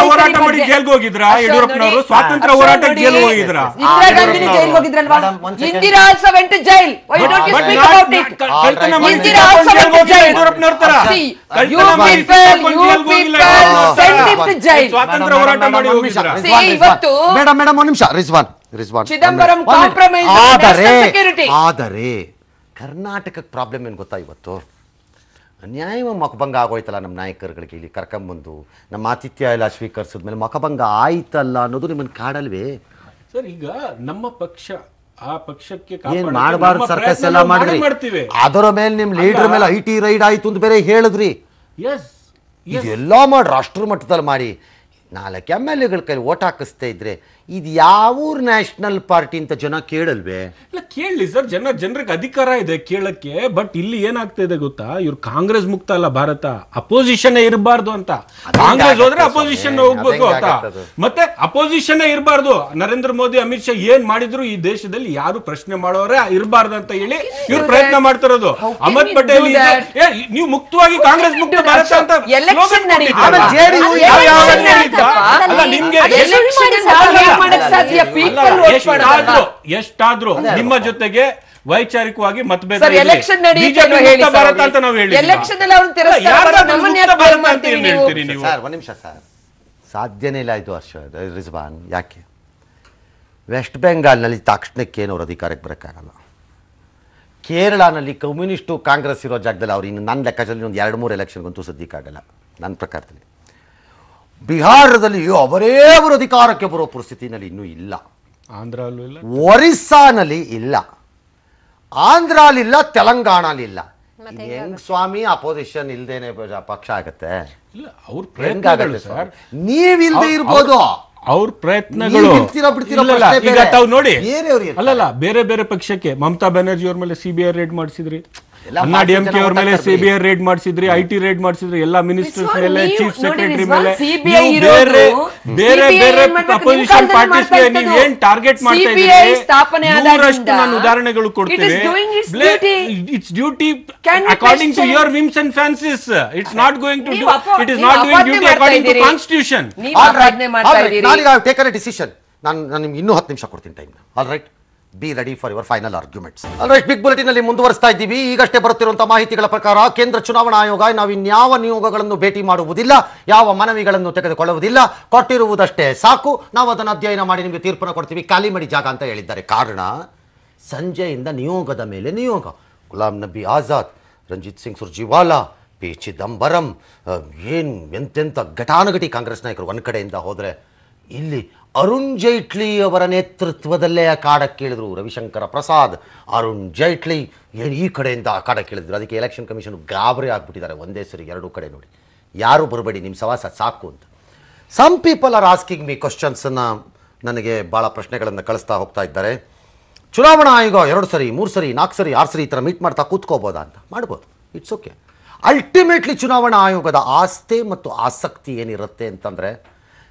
ಹೋರಾಟ ಮಾಡಿ ಜೈಲ್ಗೆ ಹೋಗಿದ್ರಾ ಯಡಿಯೂರಪ್ಪನವರು? ಸ್ವಾತಂತ್ರ್ಯ ಹೋರಾಟಕ್ಕೆ ಜೈಲ್ಗೆ ಹೋಗಿದ್ರಾ? ಇಂದಿರಾ ಗಾಂಧಿ ಜೈಲ್ಗೆ ಹೋಗಿದ್ರಲ್ವಾ? Indira also went to jail. Why don't you speak about it? Indira also went to jail. ಯಡಿಯೂರಪ್ಪನವರ ತರ you people send him to jail. ಸ್ವಾತಂತ್ರ್ಯ ಹೋರಾಟ ಮಾಡಿ ಹೋಗಿದ್ರಾ? ಇವತ್ತು ಮೇಡಮ್ ಒಂದು ನಿಮಿಷ. Rizwan Chidambaram compromise security. ಆದರೆ ಕರ್ನಾಟಕಕ್ಕೆ ಪ್ರಾಬ್ಲಮ್ ಏನು ಗೊತ್ತಾ? ಇವತ್ತು ನ್ಯಾಯ ಮಕಭಂಗ ಆಗೋಯ್ತಲ್ಲ ನಮ್ಮ ನಾಯಕರುಗಳಿಗೆ. ಇಲ್ಲಿ ಕರ್ಕೊಂಬಂದು ನಮ್ಮ ಆತಿಥ್ಯ ಎಲ್ಲ ಸ್ವೀಕರಿಸಿದ್ಮೇಲೆ ಮಕಭಂಗ ಆಯ್ತಲ್ಲ ಅನ್ನೋದು ನಿಮ್ಮನ್ನು ಕಾಡಲ್ವೇ ಸರ್? ಈಗ ನಮ್ಮ ಪಕ್ಷ ಆ ಪಕ್ಷಕ್ಕೆ ಏನ್ ಮಾಡಬಾರ್ದು ಸರ್ಕಸ್ ಎಲ್ಲ ಮಾಡಿದ್ರಿ. ಅದರ ಮೇಲೆ ನಿಮ್ ಲೀಡರ್ ಮೇಲೆ IT ರೈಡ್ ಆಯ್ತು ಅಂತ ಬೇರೆ ಹೇಳಿದ್ರಿ. ಇದೆಲ್ಲ ಮಾಡಿ ರಾಷ್ಟ್ರ ಮಟ್ಟದಲ್ಲಿ ಮಾಡಿ 4 MLAಗಳ ಕೈ ಓಟ್ ಹಾಕಿಸ್ತಾ ಇದ್ರೆ ಇದು ಯಾವ ನ್ಯಾಷನಲ್ ಪಾರ್ಟಿ ಅಂತ ಜನ ಕೇಳಲ್ವೇ? ಇಲ್ಲ ಕೇಳಲಿ ಸರ್, ಜನರಿಗೆ ಅಧಿಕಾರ ಇದೆ ಕೇಳಕ್ಕೆ. ಬಟ್ ಇಲ್ಲಿ ಏನಾಗ್ತಾ ಇದೆ ಗೊತ್ತಾ, ಇವ್ರು ಕಾಂಗ್ರೆಸ್ ಮುಕ್ತ ಅಲ್ಲ ಭಾರತ, ಅಪೋಸಿಷನ್ ಇರಬಾರ್ದು ಅಂತ. ಕಾಂಗ್ರೆಸ್ ಹೋದ್ರೆ ಅಪೋಸಿಷನ್ ಹೋಗ್ಬೇಕು ಅಂತ, ಮತ್ತೆ ಅಪೋಸಿಷನ್ ಇರಬಾರ್ದು. ನರೇಂದ್ರ ಮೋದಿ ಅಮಿತ್ ಶಾ ಏನ್ ಮಾಡಿದ್ರು ಈ ದೇಶದಲ್ಲಿ ಯಾರು ಪ್ರಶ್ನೆ ಮಾಡೋರೇ ಇರಬಾರ್ದು ಅಂತ ಹೇಳಿ ಇವ್ರು ಪ್ರಯತ್ನ ಮಾಡ್ತಿರೋದು. ಅಹಮದ್ ಪಟೇಲ್ ನೀವು ಮುಕ್ತವಾಗಿ ಕಾಂಗ್ರೆಸ್ ಮುಕ್ತ ಭಾರತ ಅಂತ ಎಷ್ಟಾದ್ರೂ ನಿಮ್ಮ ಜೊತೆಗೆ ವೈಚಾರಿಕವಾಗಿ ಮತಭೇದ ಭಾರತ ಅಂತ ನಾವು ಹೇಳ್ತೀರಿ ನೀವು. ಒಂದು ನಿಮಿಷ ಸರ್, ಸಾಧ್ಯನೇ ಇಲ್ಲ ಇದು ರಿಜ್ವಾನ್. ಯಾಕೆ? ವೆಸ್ಟ್ ಬೆಂಗಾಲ್ನಲ್ಲಿ ತಕ್ಷಣಕ್ಕೆ ಏನವ್ರು ಅಧಿಕಾರಕ್ಕೆ ಬರೋಕ್ಕಾಗಲ್ಲ. ಕೇರಳನಲ್ಲಿ ಕಮ್ಯುನಿಸ್ಟು ಕಾಂಗ್ರೆಸ್ ಇರೋ ಜಾಗದಲ್ಲಿ ಅವ್ರು ಇನ್ನು ನನ್ನ ಲೆಕ್ಕಾಚಾರದಲ್ಲಿ ಒಂದು 2-3 ಎಲೆಕ್ಷನ್ಗಂತೂ ಸದ್ಯಕ್ಕಾಗಲ್ಲ ನನ್ನ ಪ್ರಕಾರದಲ್ಲಿ. ಬಿಹಾರದಲ್ಲಿ ಅವರೇ ಅವರು ಅಧಿಕಾರಕ್ಕೆ ಬರೋ ಪರಿಸ್ಥಿತಿನಲ್ಲಿ ಇನ್ನೂ ಇಲ್ಲ. ಆಂಧ್ರಲ್ಲೂ ಇಲ್ಲ, ಒರಿಸ್ಸಾನಲ್ಲಿ ಇಲ್ಲ, ಆಂಧ್ರಾಲಿಲ್ಲ, ತೆಲಂಗಾಣಲಿಲ್ಲ. ಹೆಂಗ್ ಸ್ವಾಮಿ ಅಪೋಸಿಷನ್ ಇಲ್ದೇನೆ ಪಕ್ಷ ಆಗತ್ತೆ? ನೀವಿಲ್ದೇ ಇರ್ಬೋದು, ಅವ್ರ ಪ್ರಯತ್ನಗಳು ಈಗ ತಾವು ನೋಡಿ. ಅಲ್ಲಲ್ಲ, ಬೇರೆ ಬೇರೆ ಪಕ್ಷಕ್ಕೆ ಮಮತಾ ಬ್ಯಾನರ್ಜಿ ಅವ್ರ ಮೇಲೆ CBI ರೇಡ್ ಮಾಡಿಸಿದ್ರಿ, ಅಣ್ಣಾ ಡಿಎಂಕೆ ಅವ್ರ ಮೇಲೆ ಸಿಬಿಐ ರೇಡ್ ಮಾಡಿಸಿದ್ರಿ, ಐಟಿ ರೇಡ್ ಮಾಡಿಸಿದ್ರಿ, ಎಲ್ಲಾ ಮಿನಿಸ್ಟರ್ಸ್ ಮೇಲೆ, ಚೀಫ್ ಸೆಕ್ರೆಟರಿ ಮೇಲೆ, ಬೇರೆ ಬೇರೆ ಬೇರೆ ಅಪೋಸಿಷನ್ ಪಾರ್ಟೀಸ್ಗೆ ನೀವು ಏನ್ ಟಾರ್ಗೆಟ್ ಮಾಡ್ತಾ ಇದ್ದೀರಿ? ನೂರಷ್ಟು ನಾನು ಉದಾಹರಣೆಗಳು ಕೊಡ್ತೇವೆ. It's duty according to your whims and fancies. It's not going to it is not doing duty according to constitution. ನಾನೀಗ ಟೇಕನ್ ಎ ಡಿಸಿಷನ್. ನಾನು ನಿಮ್ಗೆ ಇನ್ನೂ 10 ನಿಮಿಷ ಕೊಡ್ತೀನಿ time. All right, be ready for your final arguments. All right, big bulletin ಅಲ್ಲಿ ಮುಂದುವರಿಸ್ತಾ ಇದ್ದೀವಿ. ಈಗಷ್ಟೇ ಬರುತ್ತಿರುವಂತಹ ಮಾಹಿತಿಗಳ ಪ್ರಕಾರ ಕೇಂದ್ರ ಚುನಾವಣಾ ಆಯೋಗ ನಾವು ಇನ್ಯಾವ ನಿಯೋಗಗಳನ್ನು ಭೇಟಿ ಮಾಡುವುದಿಲ್ಲ, ಯಾವ ಮನವಿಗಳನ್ನು ತೆಗೆದುಕೊಳ್ಳುವುದಿಲ್ಲ, ಕೊಟ್ಟಿರುವುದಷ್ಟೇ ಸಾಕು, ನಾವು ಅದನ್ನು ಅಧ್ಯಯನ ಮಾಡಿ ನಿಮಗೆ ತೀರ್ಪನ್ನು ಕೊಡ್ತೀವಿ, ಖಾಲಿ ಮಾಡಿ ಜಾಗ ಅಂತ ಹೇಳಿದ್ದಾರೆ. ಕಾರಣ ಸಂಜೆಯಿಂದ ನಿಯೋಗದ ಮೇಲೆ ನಿಯೋಗ. ಗುಲಾಂ ನಬಿ ಆಜಾದ್, ರಂಜಿತ್ ಸಿಂಗ್ ಸುರ್ಜಿವಾಲಾ, ಪಿ ಚಿದಂಬರಂ, ಏನು ಎಂತೆಂಥ ಘಟಾನುಘಟಿ ಕಾಂಗ್ರೆಸ್ ನಾಯಕರು ಒಂದು ಕಡೆಯಿಂದ ಹೋದರೆ, ಇಲ್ಲಿ ಅರುಣ್ ಜೈಟ್ಲಿ ಅವರ ನೇತೃತ್ವದಲ್ಲೇ ಕಾಡಕ್ಕಿಳಿದ್ರು. ರವಿಶಂಕರ ಪ್ರಸಾದ್, ಅರುಣ್ ಜೈಟ್ಲಿ ಈ ಕಡೆಯಿಂದ ಕಾಡಕ್ಕಿಳಿದ್ರು. ಅದಕ್ಕೆ ಎಲೆಕ್ಷನ್ ಕಮಿಷನ್ ಗಾಬರಿ ಆಗಿಬಿಟ್ಟಿದ್ದಾರೆ. ಒಂದೇ ಸರಿ ಎರಡೂ ಕಡೆ ನೋಡಿ, ಯಾರು ಬರಬೇಡಿ, ನಿಮ್ಮ ಸವಾಸ ಸಾಕು ಅಂತ. Some people are asking me ಕ್ವಶನ್ಸನ್ನು, ನನಗೆ ಭಾಳ ಪ್ರಶ್ನೆಗಳನ್ನು ಕಳಿಸ್ತಾ ಹೋಗ್ತಾ ಇದ್ದಾರೆ. ಚುನಾವಣಾ ಆಯೋಗ 2 ಸರಿ 3 ಸರಿ 4 ಸರಿ 6 ಸರಿ ಈ ಥರ ಮೀಟ್ ಮಾಡ್ತಾ ಕೂತ್ಕೋಬೋದಾ ಅಂತ. ಮಾಡ್ಬೋದು, ಇಟ್ಸ್ ಓಕೆ. ಅಲ್ಟಿಮೇಟ್ಲಿ ಚುನಾವಣಾ ಆಯೋಗದ ಆಸ್ಥೆ ಮತ್ತು ಆಸಕ್ತಿ ಏನಿರುತ್ತೆ ಅಂತಂದರೆ,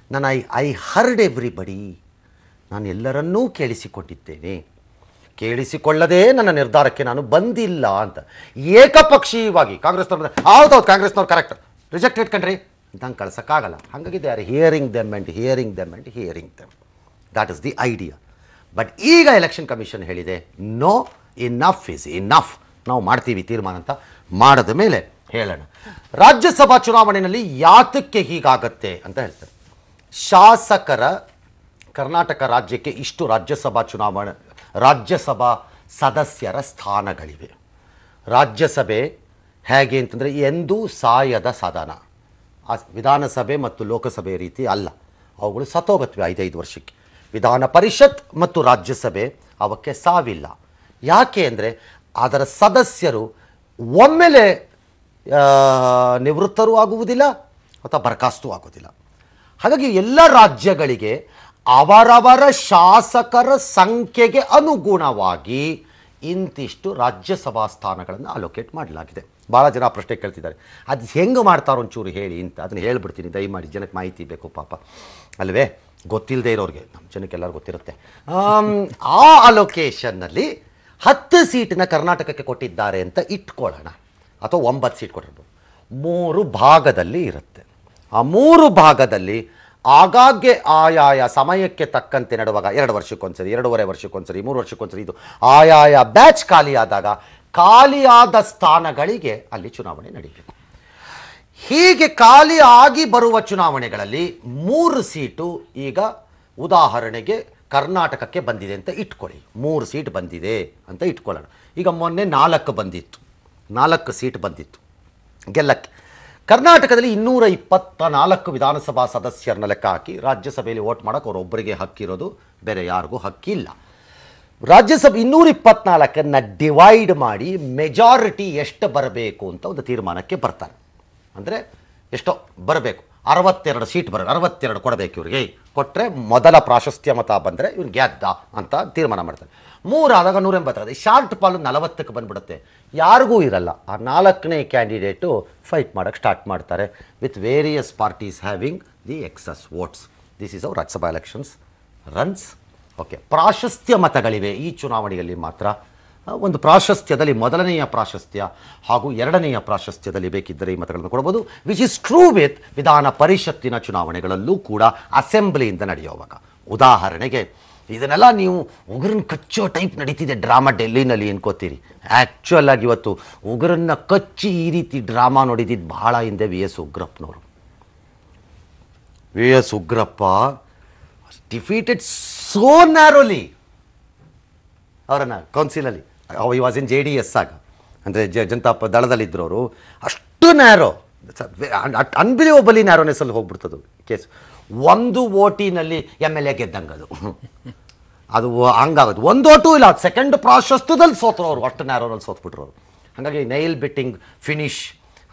ಐ ಹರ್ಡ್ ಎವ್ರಿಬಡಿ, ನಾನು ಎಲ್ಲರನ್ನೂ ಕೇಳಿಸಿಕೊಂಡಿದ್ದೇನೆ, ಕೇಳಿಸಿಕೊಳ್ಳದೆ ನನ್ನ ನಿರ್ಧಾರಕ್ಕೆ ನಾನು ಬಂದಿಲ್ಲ ಅಂತ ಏಕಪಕ್ಷೀಯವಾಗಿ ಕಾಂಗ್ರೆಸ್ನವ್ರು ಹೌದೌದು ಕಾಂಗ್ರೆಸ್ನವ್ರು ಕರೆಕ್ಟ್ ರಿಜೆಕ್ಟೆಡ್ ಕಂಡ್ರಿ ಅಂತ ಹಂಗೆ ಕಳ್ಸೋಕ್ಕಾಗಲ್ಲ. ಹಾಗಾಗಿ they are hearing them and hearing them and hearing them. That is the idea. But ಈಗ ಎಲೆಕ್ಷನ್ ಕಮಿಷನ್ ಹೇಳಿದೆ, ನೋ, ಇನಫ್ ಇಸ್ ಇನಫ್, ನಾವು ಮಾಡ್ತೀವಿ ತೀರ್ಮಾನ ಅಂತ. ಮಾಡಿದ ಮೇಲೆ ಹೇಳೋಣ. ರಾಜ್ಯಸಭಾ ಚುನಾವಣೆಯಲ್ಲಿ ಯಾತಕ್ಕೆ ಹೀಗಾಗತ್ತೆ ಅಂತ ಹೇಳ್ತಾರೆ. ಶಾಸಕರ ಕರ್ನಾಟಕ ರಾಜ್ಯಕ್ಕೆ ಇಷ್ಟು ರಾಜ್ಯಸಭಾ ಸದಸ್ಯರ ಸ್ಥಾನಗಳಿವೆ. ರಾಜ್ಯಸಭೆ ಹೇಗೆ ಅಂತಂದರೆ ಎಂದೂ ಸಾಯದ ಸದನ. ವಿಧಾನಸಭೆ ಮತ್ತು ಲೋಕಸಭೆ ರೀತಿ ಅಲ್ಲ, ಅವುಗಳು ಸತ್ತೋಗತ್ವೆ 5 ವರ್ಷಕ್ಕೆ. ವಿಧಾನ ಪರಿಷತ್ ಮತ್ತು ರಾಜ್ಯಸಭೆ ಅವಕ್ಕೆ ಸಾವಿಲ್ಲ. ಯಾಕೆ ಅಂದರೆ ಅದರ ಸದಸ್ಯರು ಒಮ್ಮೆಲೆ ನಿವೃತ್ತರೂ ಆಗುವುದಿಲ್ಲ ಅಥವಾ ಬರ್ಖಾಸ್ತು ಆಗುವುದಿಲ್ಲ. ಹಾಗಾಗಿ ಎಲ್ಲ ರಾಜ್ಯಗಳಿಗೆ ಅವರವರ ಶಾಸಕರ ಸಂಖ್ಯೆಗೆ ಅನುಗುಣವಾಗಿ ಇಂತಿಷ್ಟು ರಾಜ್ಯಸಭಾ ಸ್ಥಾನಗಳನ್ನು ಅಲೋಕೇಟ್ ಮಾಡಲಾಗಿದೆ. ಭಾಳ ಜನ ಪ್ರಶ್ನೆ ಕೇಳ್ತಿದ್ದಾರೆ, ಅದು ಹೆಂಗೆ ಮಾಡ್ತಾರೋ ಒಂಚೂರು ಹೇಳಿ ಅಂತ. ಅದನ್ನು ಹೇಳ್ಬಿಡ್ತೀನಿ, ದಯಮಾಡಿ, ಜನಕ್ಕೆ ಮಾಹಿತಿ ಬೇಕು ಪಾಪ ಅಲ್ವೇ, ಗೊತ್ತಿಲ್ಲದೆ ಇರೋರಿಗೆ. ನಮ್ಮ ಜನಕ್ಕೆಲ್ಲರೂ ಗೊತ್ತಿರುತ್ತೆ. ಆ ಅಲೋಕೇಶನ್ನಲ್ಲಿ 10 ಸೀಟನ್ನ ಕರ್ನಾಟಕಕ್ಕೆ ಕೊಟ್ಟಿದ್ದಾರೆ ಅಂತ ಇಟ್ಕೊಳ್ಳೋಣ, ಅಥವಾ 9 ಸೀಟ್ ಕೊಟ್ಟಿರ್ಬೋದು. 3 ಭಾಗದಲ್ಲಿ ಇರುತ್ತೆ. ಆ 3 ಭಾಗದಲ್ಲಿ ಆಗಾಗ್ಗೆ ಆಯಾಯ ಸಮಯಕ್ಕೆ ತಕ್ಕಂತೆ ನಡುವಾಗ 2 ವರ್ಷಕ್ಕೊಂದ್ಸರಿ, 2.5 ವರ್ಷಕ್ಕೊಂದ್ಸರಿ, 3 ವರ್ಷಕ್ಕೊಂದ್ಸರಿ, ಇದು ಆಯಾಯ ಬ್ಯಾಚ್ ಖಾಲಿಯಾದಾಗ ಖಾಲಿಯಾದ ಸ್ಥಾನಗಳಿಗೆ ಅಲ್ಲಿ ಚುನಾವಣೆ ನಡೀಬೇಕು. ಹೀಗೆ ಖಾಲಿ ಆಗಿ ಬರುವ ಚುನಾವಣೆಗಳಲ್ಲಿ 3 ಸೀಟು ಈಗ ಉದಾಹರಣೆಗೆ ಕರ್ನಾಟಕಕ್ಕೆ ಬಂದಿದೆ ಅಂತ ಇಟ್ಕೊಳ್ಳಿ. 3 ಸೀಟ್ ಬಂದಿದೆ ಅಂತ ಇಟ್ಕೊಳ್ಳೋಣ. ಈಗ ಮೊನ್ನೆ 4 ಬಂದಿತ್ತು, 4 ಸೀಟ್ ಬಂದಿತ್ತು ಗೆಲ್ಲಕ್ಕೆ. ಕರ್ನಾಟಕದಲ್ಲಿ 224 ವಿಧಾನಸಭಾ ಸದಸ್ಯರನ್ನ ಲೆಕ್ಕ ಹಾಕಿ ರಾಜ್ಯಸಭೆಯಲ್ಲಿ ವೋಟ್ ಮಾಡೋಕೆ ಅವರೊಬ್ಬರಿಗೆ ಹಕ್ಕಿರೋದು, ಬೇರೆ ಯಾರಿಗೂ ಹಕ್ಕಿಲ್ಲ. ರಾಜ್ಯಸಭೆ 224 ಡಿವೈಡ್ ಮಾಡಿ ಮೆಜಾರಿಟಿ ಎಷ್ಟು ಬರಬೇಕು ಅಂತ ಒಂದು ತೀರ್ಮಾನಕ್ಕೆ ಬರ್ತಾರೆ. ಅಂದರೆ ಎಷ್ಟೋ ಬರಬೇಕು, 62 ಸೀಟ್ ಬರಬೇಕು, 62 ಕೊಡಬೇಕು ಇವ್ರಿಗೆ. ಕೊಟ್ಟರೆ ಮೊದಲ ಪ್ರಾಶಸ್ತ್ಯ ಮತ ಬಂದರೆ ಇವ್ನು ಗೆದ್ದ ಅಂತ ತೀರ್ಮಾನ ಮಾಡ್ತಾರೆ. 3 ಆದಾಗ 180. ಶಾರ್ಟ್ ಪಾಲು 40ಕ್ಕೆ ಬಂದ್ಬಿಡುತ್ತೆ, ಯಾರಿಗೂ ಇರಲ್ಲ. ಆ 4ನೇ ಕ್ಯಾಂಡಿಡೇಟು ಫೈಟ್ ಮಾಡೋಕ್ಕೆ ಸ್ಟಾರ್ಟ್ ಮಾಡ್ತಾರೆ with various parties having the excess votes. This is our Rajya Sabha elections runs. Okay, ಪ್ರಾಶಸ್ತ್ಯ ಮತಗಳಿವೆ ಈ ಚುನಾವಣೆಯಲ್ಲಿ ಮಾತ್ರ. ಒಂದು ಪ್ರಾಶಸ್ತ್ಯದಲ್ಲಿ ಮೊದಲನೆಯ ಪ್ರಾಶಸ್ತ್ಯ ಹಾಗೂ 2ನೆಯ ಪ್ರಾಶಸ್ತ್ಯದಲ್ಲಿ ಬೇಕಿದ್ದರೆ ಈ ಮತಗಳನ್ನು ಕೊಡಬಹುದು. ವಿಚ್ ಇಸ್ ಟ್ರೂ ವಿತ್ ವಿಧಾನ ಪರಿಷತ್ತಿನ ಚುನಾವಣೆಗಳಲ್ಲೂ ಕೂಡ ಅಸೆಂಬ್ಲಿಯಿಂದ ನಡೆಯುವಾಗ. ಉದಾಹರಣೆಗೆ ಇದನ್ನೆಲ್ಲ ನೀವು ಉಗುರನ್ನ ಕಚ್ಚೋ ಟೈಪ್ ನಡೀತಿದೆ ಡ್ರಾಮಾ ಡೆಲ್ಲಿನಲ್ಲಿ ಅನ್ಕೋತೀರಿ. ಆ್ಯಕ್ಚುಯಲ್ ಆಗಿ ಇವತ್ತು ಉಗುರನ್ನ ಕಚ್ಚಿ ಈ ರೀತಿ ಡ್ರಾಮಾ ನೋಡಿದ್ದು ಬಹಳ ಹಿಂದೆ ವಿ.ಎಸ್. ಉಗ್ರಪ್ಪನವರು. V S. Ugrappa defeated so narrowly ಅವರನ್ನು ಕೌನ್ಸಿಲಲ್ಲಿ. ಈ ವಾಸ್ ಇನ್ JDS ಆಗ, ಅಂದರೆ ಜನತಾ ದಳದಲ್ಲಿದ್ದರು ಅವರು. ಅಷ್ಟು ನ್ಯಾರೋ, ಅನ್ಬಿಲಿವಬಲಿ ನ್ಯಾರೋನೆಸ್ಸಲ್ಲಿ ಹೋಗ್ಬಿಡ್ತದು ಕೇಸ್. 1 ವೋಟಿನಲ್ಲಿ MLA ಗೆದ್ದಂಗದು. ಅದು ಹಂಗಾಗೋದು. 1 ವೋಟು ಇಲ್ಲ, ಸೆಕೆಂಡ್ ಪ್ರಾಶಸ್ತ್ಯದಲ್ಲಿ ಸೋತರು ಅವರು, ಅಷ್ಟು ನ್ಯಾರೋನಲ್ಲಿ ಸೋತ್ಬಿಟ್ರು ಅವರು. ಹಾಗಾಗಿ ನೈಲ್ ಬೆಟ್ಟಿಂಗ್ ಫಿನಿಶ್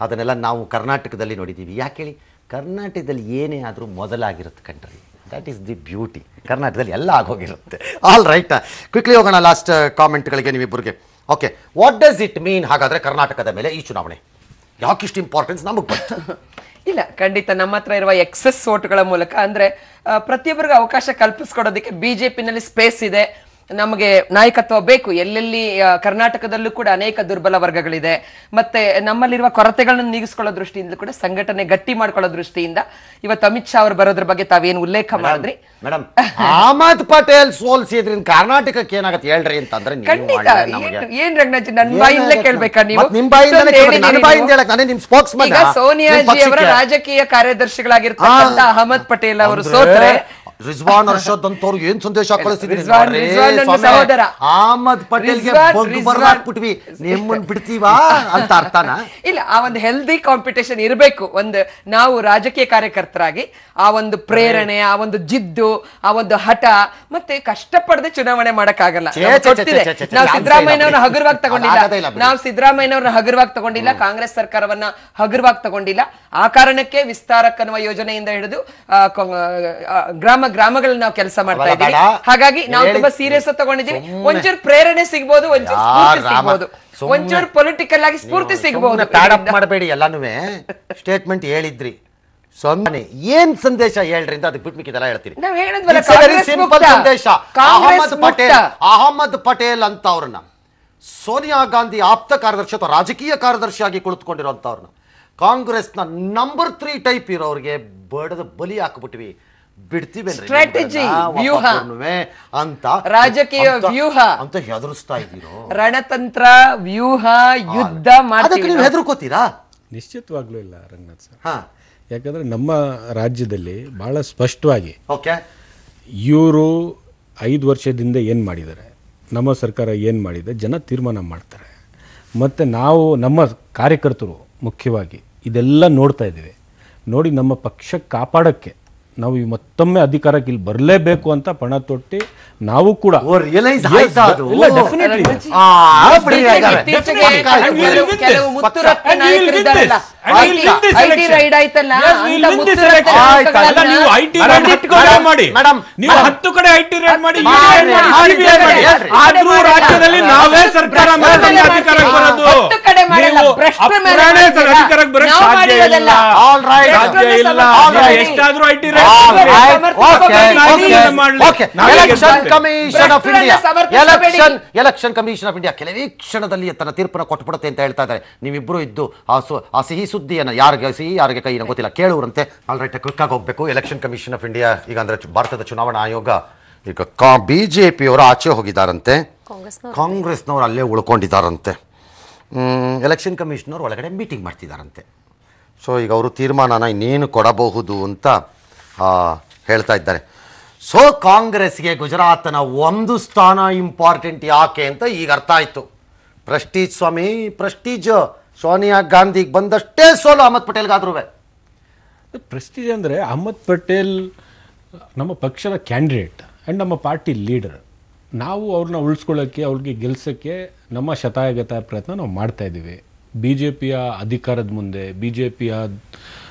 ಅದನ್ನೆಲ್ಲ ನಾವು ಕರ್ನಾಟಕದಲ್ಲಿ ನೋಡಿದ್ದೀವಿ. ಯಾಕೆ ಹೇಳಿ, ಕರ್ನಾಟಕದಲ್ಲಿ ಏನೇ ಆದರೂ ಮೊದಲಾಗಿರುತ್ತೆ ಕಂಡ್ರಿ. That is the beauty. ಕರ್ನಾಟಕದಲ್ಲಿ ಎಲ್ಲ ಆಗೋಗಿರುತ್ತೆ. ಆಲ್ ರೈಟ್, ಕ್ವಿಕ್ಲಿ ಹೋಗೋಣ ಲಾಸ್ಟ್ ಕಾಮೆಂಟ್ಗಳಿಗೆ ನಿಮ್ಮಿಬ್ಬರಿಗೆ. Okay, what does it mean ಹಾಗಾದ್ರೆ ಕರ್ನಾಟಕದ ಮೇಲೆ ಈ ಚುನಾವಣೆ ಯಾಕಿಷ್ಟು ಇಂಪಾರ್ಟೆನ್ಸ್ ನಮಗೆ ಬಂತು? ಇಲ್ಲ, ಖಂಡಿತ ನಮ್ಮ ಹತ್ರ ಇರುವ ಎಕ್ಸೆಸ್ ಓಟ್ಗಳ ಮೂಲಕ ಅಂದ್ರೆ ಪ್ರತಿಯೊಬ್ಬರಿಗೂ ಅವಕಾಶ ಕಲ್ಪಿಸ್ಕೊಡೋದಕ್ಕೆ ಬಿಜೆಪಿನಲ್ಲಿ ಸ್ಪೇಸ್ ಇದೆ. ನಮಗೆ ನಾಯಕತ್ವ ಬೇಕು. ಎಲ್ಲೆಲ್ಲಿ ಕರ್ನಾಟಕದಲ್ಲೂ ಕೂಡ ಅನೇಕ ದುರ್ಬಲ ವರ್ಗಗಳಿದೆ. ಮತ್ತೆ ನಮ್ಮಲ್ಲಿರುವ ಕೊರತೆಗಳನ್ನು ನೀಗಿಸ್ಕೊಳ್ಳೋ ದೃಷ್ಟಿಯಿಂದ ಕೂಡ ಸಂಘಟನೆ ಗಟ್ಟಿ ಮಾಡ್ಕೊಳ್ಳೋ ದೃಷ್ಟಿಯಿಂದ ಇವತ್ತು ಅಮಿತ್ ಶಾ ಅವರು ಬರೋದ್ರ ಬಗ್ಗೆ ತಾವೇನು ಉಲ್ಲೇಖ ಮಾಡಿದ್ರಿ ಮೇಡಮ್. ಅಹಮದ್ ಪಟೇಲ್ ಸೋಲ್ಸಿದ್ರಿಂದ ಕರ್ನಾಟಕಕ್ಕೆ ಏನಾಗತ್ತೆ ಹೇಳ್ರಿ ಅಂತಂದ್ರೆ ಖಂಡಿತ ಏನ್ ರಂಗನಾಥ್ ನನ್ನ ಬಾಯಿಂದಲೇ ಕೇಳ್ಬೇಕಾ ನೀವು? ಈಗ ಸೋನಿಯಾಜಿ ಅವರ ರಾಜಕೀಯ ಕಾರ್ಯದರ್ಶಿಗಳಾಗಿರ್ತಕ್ಕಂಥ ಅಹಮದ್ ಪಟೇಲ್ ಅವರು ಸೋತ್ರೆ ರಿಜ್ವಾನ್ ಅರ್ಷದ್ ಅಂತವ್ರು ಏನ್ ಸಂದೇಶ ಕಳಿಸಿದ್ರಿ? ಸಹೋದರ ಅಹಮದ್ ಪಟೇಲ್ಗೆ ಬರ್ದಾಕ್ಬಿಟ್ವಿ, ನಿಮ್ಮನ್ ಬಿಡ್ತೀವಾ ಅಂತ ಅರ್ಥನಾ? ಇಲ್ಲ, ಆ ಒಂದು ಹೆಲ್ದಿ ಕಾಂಪಿಟೇಷನ್ ಇರಬೇಕು. ಒಂದು ನಾವು ರಾಜಕೀಯ ಕಾರ್ಯಕರ್ತರಾಗಿ ಆ ಒಂದು ಪ್ರೇರಣೆ, ಆ ಒಂದು ಜಿದ್ದು, ಆ ಒಂದು ಹಠ, ಮತ್ತೆ ಕಷ್ಟಪಡದೆ ಚುನಾವಣೆ ಮಾಡಕ್ಕಾಗಲ್ಲ. ನಾವು ಸಿದ್ದರಾಮಯ್ಯನವ್ರನ್ನ ಹಗುರವಾಗಿ ತಗೊಂಡಿಲ್ಲ, ಕಾಂಗ್ರೆಸ್ ಸರ್ಕಾರವನ್ನ ಹಗುರವಾಗಿ ತಗೊಂಡಿಲ್ಲ. ಆ ಕಾರಣಕ್ಕೆ ವಿಸ್ತಾರಕ್ ಅನ್ನುವ ಯೋಜನೆಯಿಂದ ಹಿಡಿದು ಗ್ರಾಮಗಳಲ್ಲಿ ನಾವು ಕೆಲಸ ಮಾಡ್ತಾ ಇದ್ದೀವಿ. ಹಾಗಾಗಿ ನಾವು ತುಂಬಾ ಸೀರಿಯಸ್ ತಗೊಂಡಿದ್ದೀವಿ. ಒಂಚೂರು ಪ್ರೇರಣೆ ಸಿಗ್ಬೋದು, ಒಂಚೂರು ಸ್ಫೂರ್ತಿ ಸಿಗ್ಬೋದು, ಒಂಚೂರು ಪೊಲಿಟಿಕಲ್ ಆಗಿ ಸ್ಫೂರ್ತಿ ಸಿಗ್ಬೋದು. ಮಾಡಬೇಡಿ, ಎಲ್ಲಾನು ಸ್ಟೇಟ್ಮೆಂಟ್ ಹೇಳಿದ್ರಿ. ಸೊನ್ನೆ ಏನ್ ಸಂದೇಶ ಹೇಳ್ರಿ ಅಂತ ಅದಕ್ಕೆ ಬಿಟ್ಟು ಮಿಕ್ಕಿದೆಲ್ಲ ಹೇಳ್ತೀರಿ. ಸಿಂಪಲ್ ಸಂದೇಶ. ಅಹಮದ್ ಪಟೇಲ್ ಅಂತ ಅವ್ರನ್ನ ಸೋನಿಯಾ ಗಾಂಧಿ ಆಪ್ತ ಕಾರ್ಯದರ್ಶಿ ಅಥವಾ ರಾಜಕೀಯ ಕಾರ್ಯದರ್ಶಿಯಾಗಿ ಕುಳಿತುಕೊಂಡಿರುವಂತವ್ರನ್ನ ಕಾಂಗ್ರೆಸ್ನ ನಂಬರ್ 3 ಟೈಪ್ ಇರೋರಿಗೆ ಬಡದ ಬಲಿ ಹಾಕ್ಬಿಟ್ವಿ, ಬಿಡ್ತೀವಿ ಸ್ಟ್ರಾಟಜಿ ವ್ಯೂಹ ಅಂತ, ರಾಜಕೀಯ ವ್ಯೂಹ ಅಂತ ಹೆದರಿಸ್ತಾ ಇದ್ದೀರೋ. ರಣತಂತ್ರ ವ್ಯೂಹ ಯುದ್ಧ ಅದಕ್ಕೆ ನೀವು ಹೆದರ್ಕೋತೀರಾ? ನಿಶ್ಚಿತವಾಗ್ಲೂ ಇಲ್ಲ ರಂಗನಾಥ್ ಸರ್. ಯಾಕಂದ್ರೆ ನಮ್ಮ ರಾಜ್ಯದಲ್ಲಿ ಬಹಳ ಸ್ಪಷ್ಟವಾಗಿ ಇವರು 5 ವರ್ಷದಿಂದ ಏನು ಮಾಡಿದ್ದಾರೆ, ನಮ್ಮ ಸರ್ಕಾರ ಏನು ಮಾಡಿದೆ, ಜನ ತೀರ್ಮಾನ ಮಾಡ್ತಾರೆ. ಮತ್ತು ನಾವು ನಮ್ಮ ಕಾರ್ಯಕರ್ತರು ಮುಖ್ಯವಾಗಿ ಇದೆಲ್ಲ ನೋಡ್ತಾ ಇದ್ದೀವಿ. ನೋಡಿ ನಮ್ಮ ಪಕ್ಷ ಕಾಪಾಡೋಕ್ಕೆ ನಾವು ಮತ್ತೊಮ್ಮೆ ಅಧಿಕಾರಕ್ಕೆ ಇಲ್ಲಿ ಬರಲೇಬೇಕು ಅಂತ ಪಣ ತೊಟ್ಟಿ ನಾವು ಕೂಡ ನೀವು 10 ಕಡೆ ಐಟಿ ರೇಡ್ ಮಾಡಿ ಆದ್ರೂ ರಾಜ್ಯದಲ್ಲಿ ನಾವೇ ಸರ್ಕಾರ ಅಧಿಕಾರಕ್ಕೆ ಬರೋದು, ಅಧಿಕಾರಕ್ಕೆ ಬರೋದು ಸಾಧ್ಯ ಇಲ್ಲ. ಎಷ್ಟಾದ್ರೂ IT raid election commission of India ಕೆಲವೇ ಕ್ಷಣದಲ್ಲಿ ತನ್ನ ತೀರ್ಪನ್ನು ಕೊಟ್ಬಿಡುತ್ತೆ ಅಂತ ಹೇಳ್ತಾ ಇದ್ದಾರೆ. ನೀವಿಬ್ರು ಇದ್ದು ಆ ಸಿಹಿ ಸುದ್ದಿಯನ್ನು ಯಾರಿಗೆ ಸಿಹಿ ಯಾರಿಗೆ ಕೈ ಗೊತ್ತಿಲ್ಲ ಕೇಳುವಂತೆ. ಆಲ್ರೈಟ್, ಕ್ವಿಕ್ ಆಗಿ ಹೋಗ್ಬೇಕು. ಎಲೆಕ್ಷನ್ ಕಮಿಷನ್ ಆಫ್ ಇಂಡಿಯಾ ಈಗ ಅಂದ್ರೆ ಭಾರತದ ಚುನಾವಣಾ ಆಯೋಗ ಈಗ ಬಿಜೆಪಿಯವರು ಆಚೆ ಹೋಗಿದ್ದಾರಂತೆ, ಕಾಂಗ್ರೆಸ್ನವರು ಅಲ್ಲೇ ಉಳ್ಕೊಂಡಿದ್ದಾರಂತೆ. ಎಲೆಕ್ಷನ್ ಕಮಿಷನರ್ ಒಳಗಡೆ ಮೀಟಿಂಗ್ ಮಾಡ್ತಿದ್ದಾರಂತೆ. ಸೊ ಈಗ ಅವರು ತೀರ್ಮಾನನ ಇನ್ನೇನು ಕೊಡಬಹುದು ಅಂತ ಹೇಳ್ತಾ ಇದ್ದಾರೆ. ಸೊ ಕಾಂಗ್ರೆಸ್ಗೆ ಗುಜರಾತ್ನ 1 ಸ್ಥಾನ ಇಂಪಾರ್ಟೆಂಟ್ ಯಾಕೆ ಅಂತ ಈಗ ಅರ್ಥ ಆಯಿತು. ಪ್ರೆಸ್ಟೀಜ್ ಸ್ವಾಮಿ, ಪ್ರೆಸ್ಟೀಜ್. ಸೋನಿಯಾ ಗಾಂಧಿಗೆ ಬಂದಷ್ಟೇ ಸೋಲು ಅಹಮದ್ ಪಟೇಲ್ಗಾದ್ರೂ. ಪ್ರೆಸ್ಟೀಜ್ ಅಂದರೆ ಅಹಮದ್ ಪಟೇಲ್ ನಮ್ಮ ಪಕ್ಷದ ಕ್ಯಾಂಡಿಡೇಟ್ ಆ್ಯಂಡ್ ನಮ್ಮ ಪಾರ್ಟಿ ಲೀಡರ್. ನಾವು ಅವ್ರನ್ನ ಉಳಿಸ್ಕೊಳ್ಳೋಕ್ಕೆ, ಅವ್ರಿಗೆ ಗೆಲ್ಸೋಕ್ಕೆ ನಮ್ಮ ಶತಾಯಗತ ಪ್ರಯತ್ನ ನಾವು ಮಾಡ್ತಾಯಿದ್ದೀವಿ. ಬಿ ಜೆ ಪಿಯ ಅಧಿಕಾರದ ಮುಂದೆ, ಬಿ ಜೆ ಪಿಯ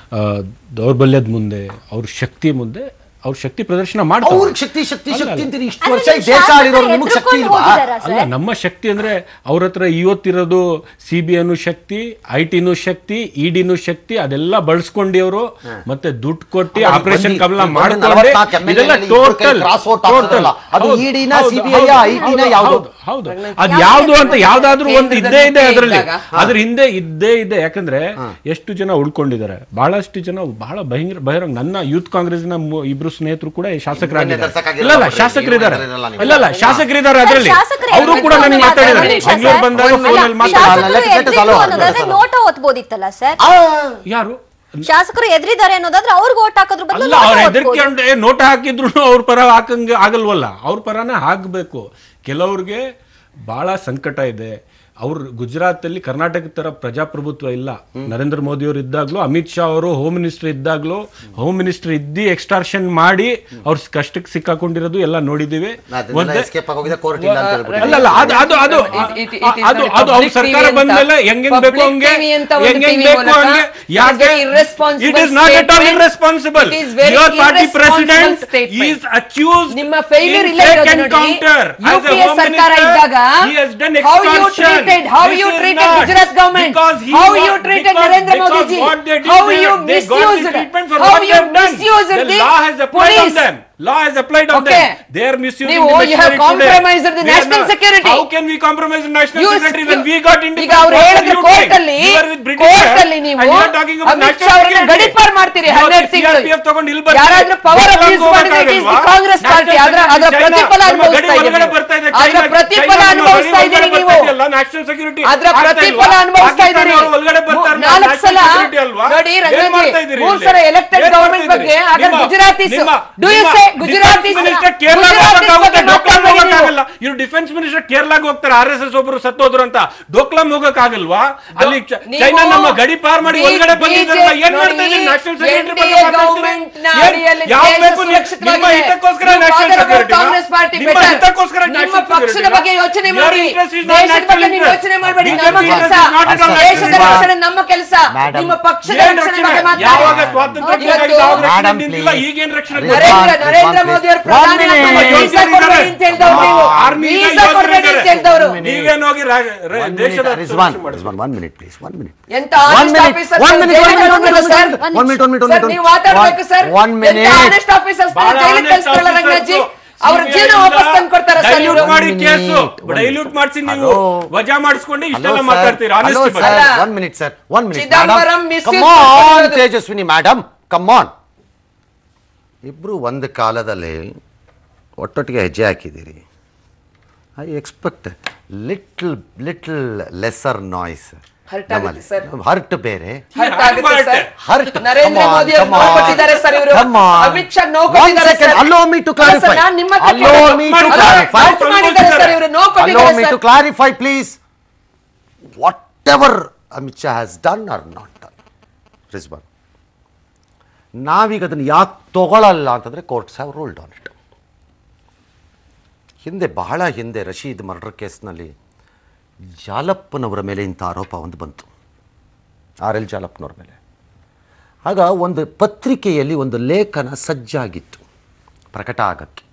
ದೌರ್ಬಲ್ಯದ ಮುಂದೆ, ಅವ್ರ ಶಕ್ತಿ ಮುಂದೆ ಅವ್ರ ಶಕ್ತಿ ಪ್ರದರ್ಶನ ಮಾಡ್ತಾರೆ. ಅಲ್ಲ, ನಮ್ಮ ಶಕ್ತಿ ಅಂದ್ರೆ ಅವ್ರ ಹತ್ರ ಇವತ್ತಿರೋದು CBIನೂ ಶಕ್ತಿ, IT ನೂ ಶಕ್ತಿ, EDನೂ ಶಕ್ತಿ, ಅದೆಲ್ಲ ಬಳಸ್ಕೊಂಡು ಅವರು ಮತ್ತೆ ದುಡ್ಡು ಕೊಟ್ಟು ಆಪರೇಷನ್ ಕಮಲ ಮಾಡ್ಕೊಂಡು ಹೌದು. ಅದ್ ಯಾವ್ದು ಅಂತ ಯಾವ್ದಾದ್ರು ಒಂದು ಇದ್ದೇ ಇದೆ ಅದರಲ್ಲಿ, ಅದ್ರ ಹಿಂದೆ ಇದ್ದೇ ಇದೆ. ಯಾಕಂದ್ರೆ ಎಷ್ಟು ಜನ ಉಳ್ಕೊಂಡಿದ್ದಾರೆ, ಬಹಳಷ್ಟು ಜನ ಬಹಳ ಬಹಿರಂಗ. ನನ್ನ ಯೂತ್ ಕಾಂಗ್ರೆಸ್ನ ಇಬ್ರು ಸ್ನೇಹಿತರು ಕೂಡ ಶಾಸಕರಾಗಿದ್ದಾರೆ. ಶಾಸಕರಿದ್ದಾರೆ ಅದರಲ್ಲಿ, ಅವರು ಕೂಡ ನನಗೆ ಮಾತಾಡಿದ್ದಾರೆ. ಬೆಂಗಳೂರು ಬಂದಾಗ ನೋಟ ಓದ್ಬೋದಿತ್ತಲ್ಲ ಸರ್. ಯಾರು ಶಾಸಕರು ಎದುರಿದ್ದಾರೆ ಅನ್ನೋದಾದ್ರೆ ಅವ್ರಿಗೆ ಓಟ್ ಹಾಕೋದ್ರ ಬದಲು ಅವ್ರ ಹೆದರಿಕೆ ನೋಟ ಹಾಕಿದ್ರು ಅವ್ರ ಪರ ಹಾಕಂಗೆ ಆಗಲ್ವಲ್ಲ, ಅವ್ರ ಪರನೇ ಹಾಕ್ಬೇಕು. ಕೆಲವ್ರಿಗೆ ಬಹಳ ಸಂಕಟ ಇದೆ, ಅವ್ರು ಗುಜರಾತ್ ಅಲ್ಲಿ ಕರ್ನಾಟಕ ತರ ಪ್ರಜಾಪ್ರಭುತ್ವ ಇಲ್ಲ. ನರೇಂದ್ರ ಮೋದಿ ಅವರು ಇದ್ದಾಗ್ಲೂ, ಅಮಿತ್ ಶಾ ಅವರು ಹೋಮ್ ಮಿನಿಸ್ಟರ್ ಇದ್ದಾಗ್ಲೂ, ಹೋಮ್ ಮಿನಿಸ್ಟರ್ ಇದ್ದಿ ಎಕ್ಸ್ಟಾರ್ಷನ್ ಮಾಡಿ ಅವ್ರ ಕಷ್ಟಕ್ಕೆ ಸಿಕ್ಕಾಕೊಂಡಿರೋದು ಎಲ್ಲ ನೋಡಿದೀವಿ. ಸರ್ಕಾರ ಬಂದ್ಮೇಲೆ ಹೆಂಗ್ ಬೇಕು ಹಂಗೆ ಯಾಕೆ it is not at all irresponsible. Your party president is accused ನಿಮ್ಮ ಫೇಲ್ಯೂರ್ ಇಲ್ಲ ಯುಪಿಎ ಸರ್ಕಾರ ಇದ್ದಾಗ how you treated Gujarat government, how you treated Narendra Modi ji, how you misused the police. Law has applied on them. They are misusing the machinery. You have compromised the national security. How can we compromise the national security when we got independence? ಈಗ ಅವರು ಹೇಳಿದ್ರು court ಅಲ್ಲಿ ನೀವು ಅಮಿತ್ ಶಾ ಅವರನ್ನ ಗಡಿಪಾರ್ ಮಾಡ್ತೀರಿ 12 ತಿಂಗಳು. ಯಾರಾದ್ರೂ power abuse ಮಾಡಿದ್ರೆ it is the Congress party. ಅದರ ಪ್ರತಿಫಲ ಅನುಭವಿಸ್ತಾ ಇದ್ದೀರಿ. ಅದರ ಪ್ರತಿಫಲ ಅನುಭವಿಸ್ತಾ ಇದ್ದೀರಿ ನೀವು. ನ್ಯಾಷನಲ್ ಸೆಕ್ಯೂರಿಟಿ ಅದರ ಪ್ರತಿಫಲ ಅನುಭವಿಸ್ತಾ ಇದ್ದೀರಿ. 4 ಸಲ ನೋಡಿ ರಂಗನಾಥ್, 3 ಸಲ ಎಲೆಕ್ಟೆಡ್ ಗವರ್ನಮೆಂಟ್ ಬಗ್ಗೆ ಅದರ Gujaratis do you say Gujaratis ಇವ್ರು ಡಿಫೆನ್ಸ್ ಮಿನಿಸ್ಟರ್ ಕೇರಳಾಗ ಹೋಗ್ತಾರೆ, RSS ಒಬ್ರು ಸತ್ತೋದ್ರು ಅಂತ ಡೋಕ್ಲಾಂ ಹೋಗಕ್ಕಾಗಲ್ವಾ? ಅಲ್ಲಿ ಚೈನಾ ನಮ್ಮ ಗಡಿ ಪಾರ್ ಮಾಡಿ ಒಳಗಡೆ ಬಂದಿದ್ದಾರಲ್ಲ, ಏನ್ ಮಾಡ್ತಾ ಇದ್ದೀರಿ? ನ್ಯಾಷನಲ್ ಸೆಕ್ಯೂರಿಟಿ ನಿಮ್ಮ ಹಿತಕ್ಕೋಸ್ಕರ ನ್ಯಾಷನಲ್ ಸೆಕ್ಯೂರಿಟಿ, ನಿಮ್ಮ ಹಿತಕ್ಕೋಸ್ಕರ ನಿಮ್ಮ ಪಕ್ಷದ ಬಗ್ಗೆ ಯೋಚನೆ ಮಾಡಿ, ದೇಶದ ಬಗ್ಗೆ ನೀವು ಯೋಚನೆ ಮಾಡಬೇಡಿ. ನಮ್ಮ ಕೆಲಸ ದೇಶದ ರಕ್ಷಣೆ, ನಮ್ಮ ಕೆಲಸ ನಿಮ್ಮ ಪಕ್ಷದ ರಕ್ಷಣೆ ಬಗ್ಗೆ ಮಾತಾಡಿ. ಈಗೇನ್ ರಕ್ಷಣೆ? ನರೇಂದ್ರ ಮೋದಿ ಅವರು ಪ್ರಧಾನಿ ವೀಸಾ ಕೊಡಬೇಡಿ ಅಂತ ಹೇಳಿದವರು ನೀವು. ವೀಸಾ ಕೊಡಬೇಡಿ ಅಂತ ಹೇಳಿದವರು ನೀವೇನ್ ಹೋಗಿ ದೇಶದ ಎಂತ ಆನೆಸ್ಟ್ ಆಫೀಸರ್ ನೀವು ಮಾತಾಡಬೇಕು ಸರ್. ಆನೆಸ್ಟ್ ಆಫೀಸರ್ಸ್ ಜೈಲಿಗೆ ಕಳಿಸ್ತಾರಲ್ಲ ರಂಗನಾಥ್ಜಿ, ಅವ್ರ ಜೀವನ ವಾಪಸ್ ತಂದು ಕೊಡ್ತಾರ ಸರ್. ಡೈಲ್ಯೂಟ್ ಮಾಡಿ ಕೇಸು, ಡೈಲ್ಯೂಟ್ ಮಾಡಿಸಿ ನೀವು ವಜಾ ಮಾಡಿಸ್ಕೊಂಡು ಇಷ್ಟೆಲ್ಲ ಮಾತಾಡ್ತೀರಾ? One minute sir, one minute. Come on Tejaswini madam, come on. ಇಬ್ರು ಒಂದು ಕಾಲದಲ್ಲಿ ಒಟ್ಟೊಟ್ಟಿಗೆ ಹೆಜ್ಜೆ ಹಾಕಿದ್ದೀರಿ. I expect little lesser noise. Hurt ಬೇರೆ, ಹರ್ಟ್. ನರೇಂದ್ರ ಮೋದಿ ಅವರು ನೋವು ಕೊಟ್ಟಿದ್ದಾರೆ ಸರ್, ಇವರು ಅಮಿತ್ ಶಾ ನೋವು ಕೊಟ್ಟಿದ್ದಾರೆ sir. Allow me to clarify. Allow me to clarify, please. Whatever Amit Shah has done or not done, Rizwan, ನಾವೀಗ ಅದನ್ನು ಯಾಕೆ ತಗೊಳ್ಳಲ್ಲ ಅಂತಂದರೆ courts have ruled on it. ಹಿಂದೆ, ಬಹಳ ಹಿಂದೆ ರಶೀದ್ ಮರ್ಡರ್ ಕೇಸ್ನಲ್ಲಿ ಜಾಲಪ್ಪನವರ ಮೇಲೆ ಇಂಥ ಆರೋಪ ಒಂದು ಬಂತು, RL ಜಾಲಪ್ಪನವ್ರ ಮೇಲೆ. ಆಗ ಒಂದು ಪತ್ರಿಕೆಯಲ್ಲಿ ಒಂದು ಲೇಖನ ಸಜ್ಜಾಗಿತ್ತು ಪ್ರಕಟ ಆಗಕ್ಕೆ.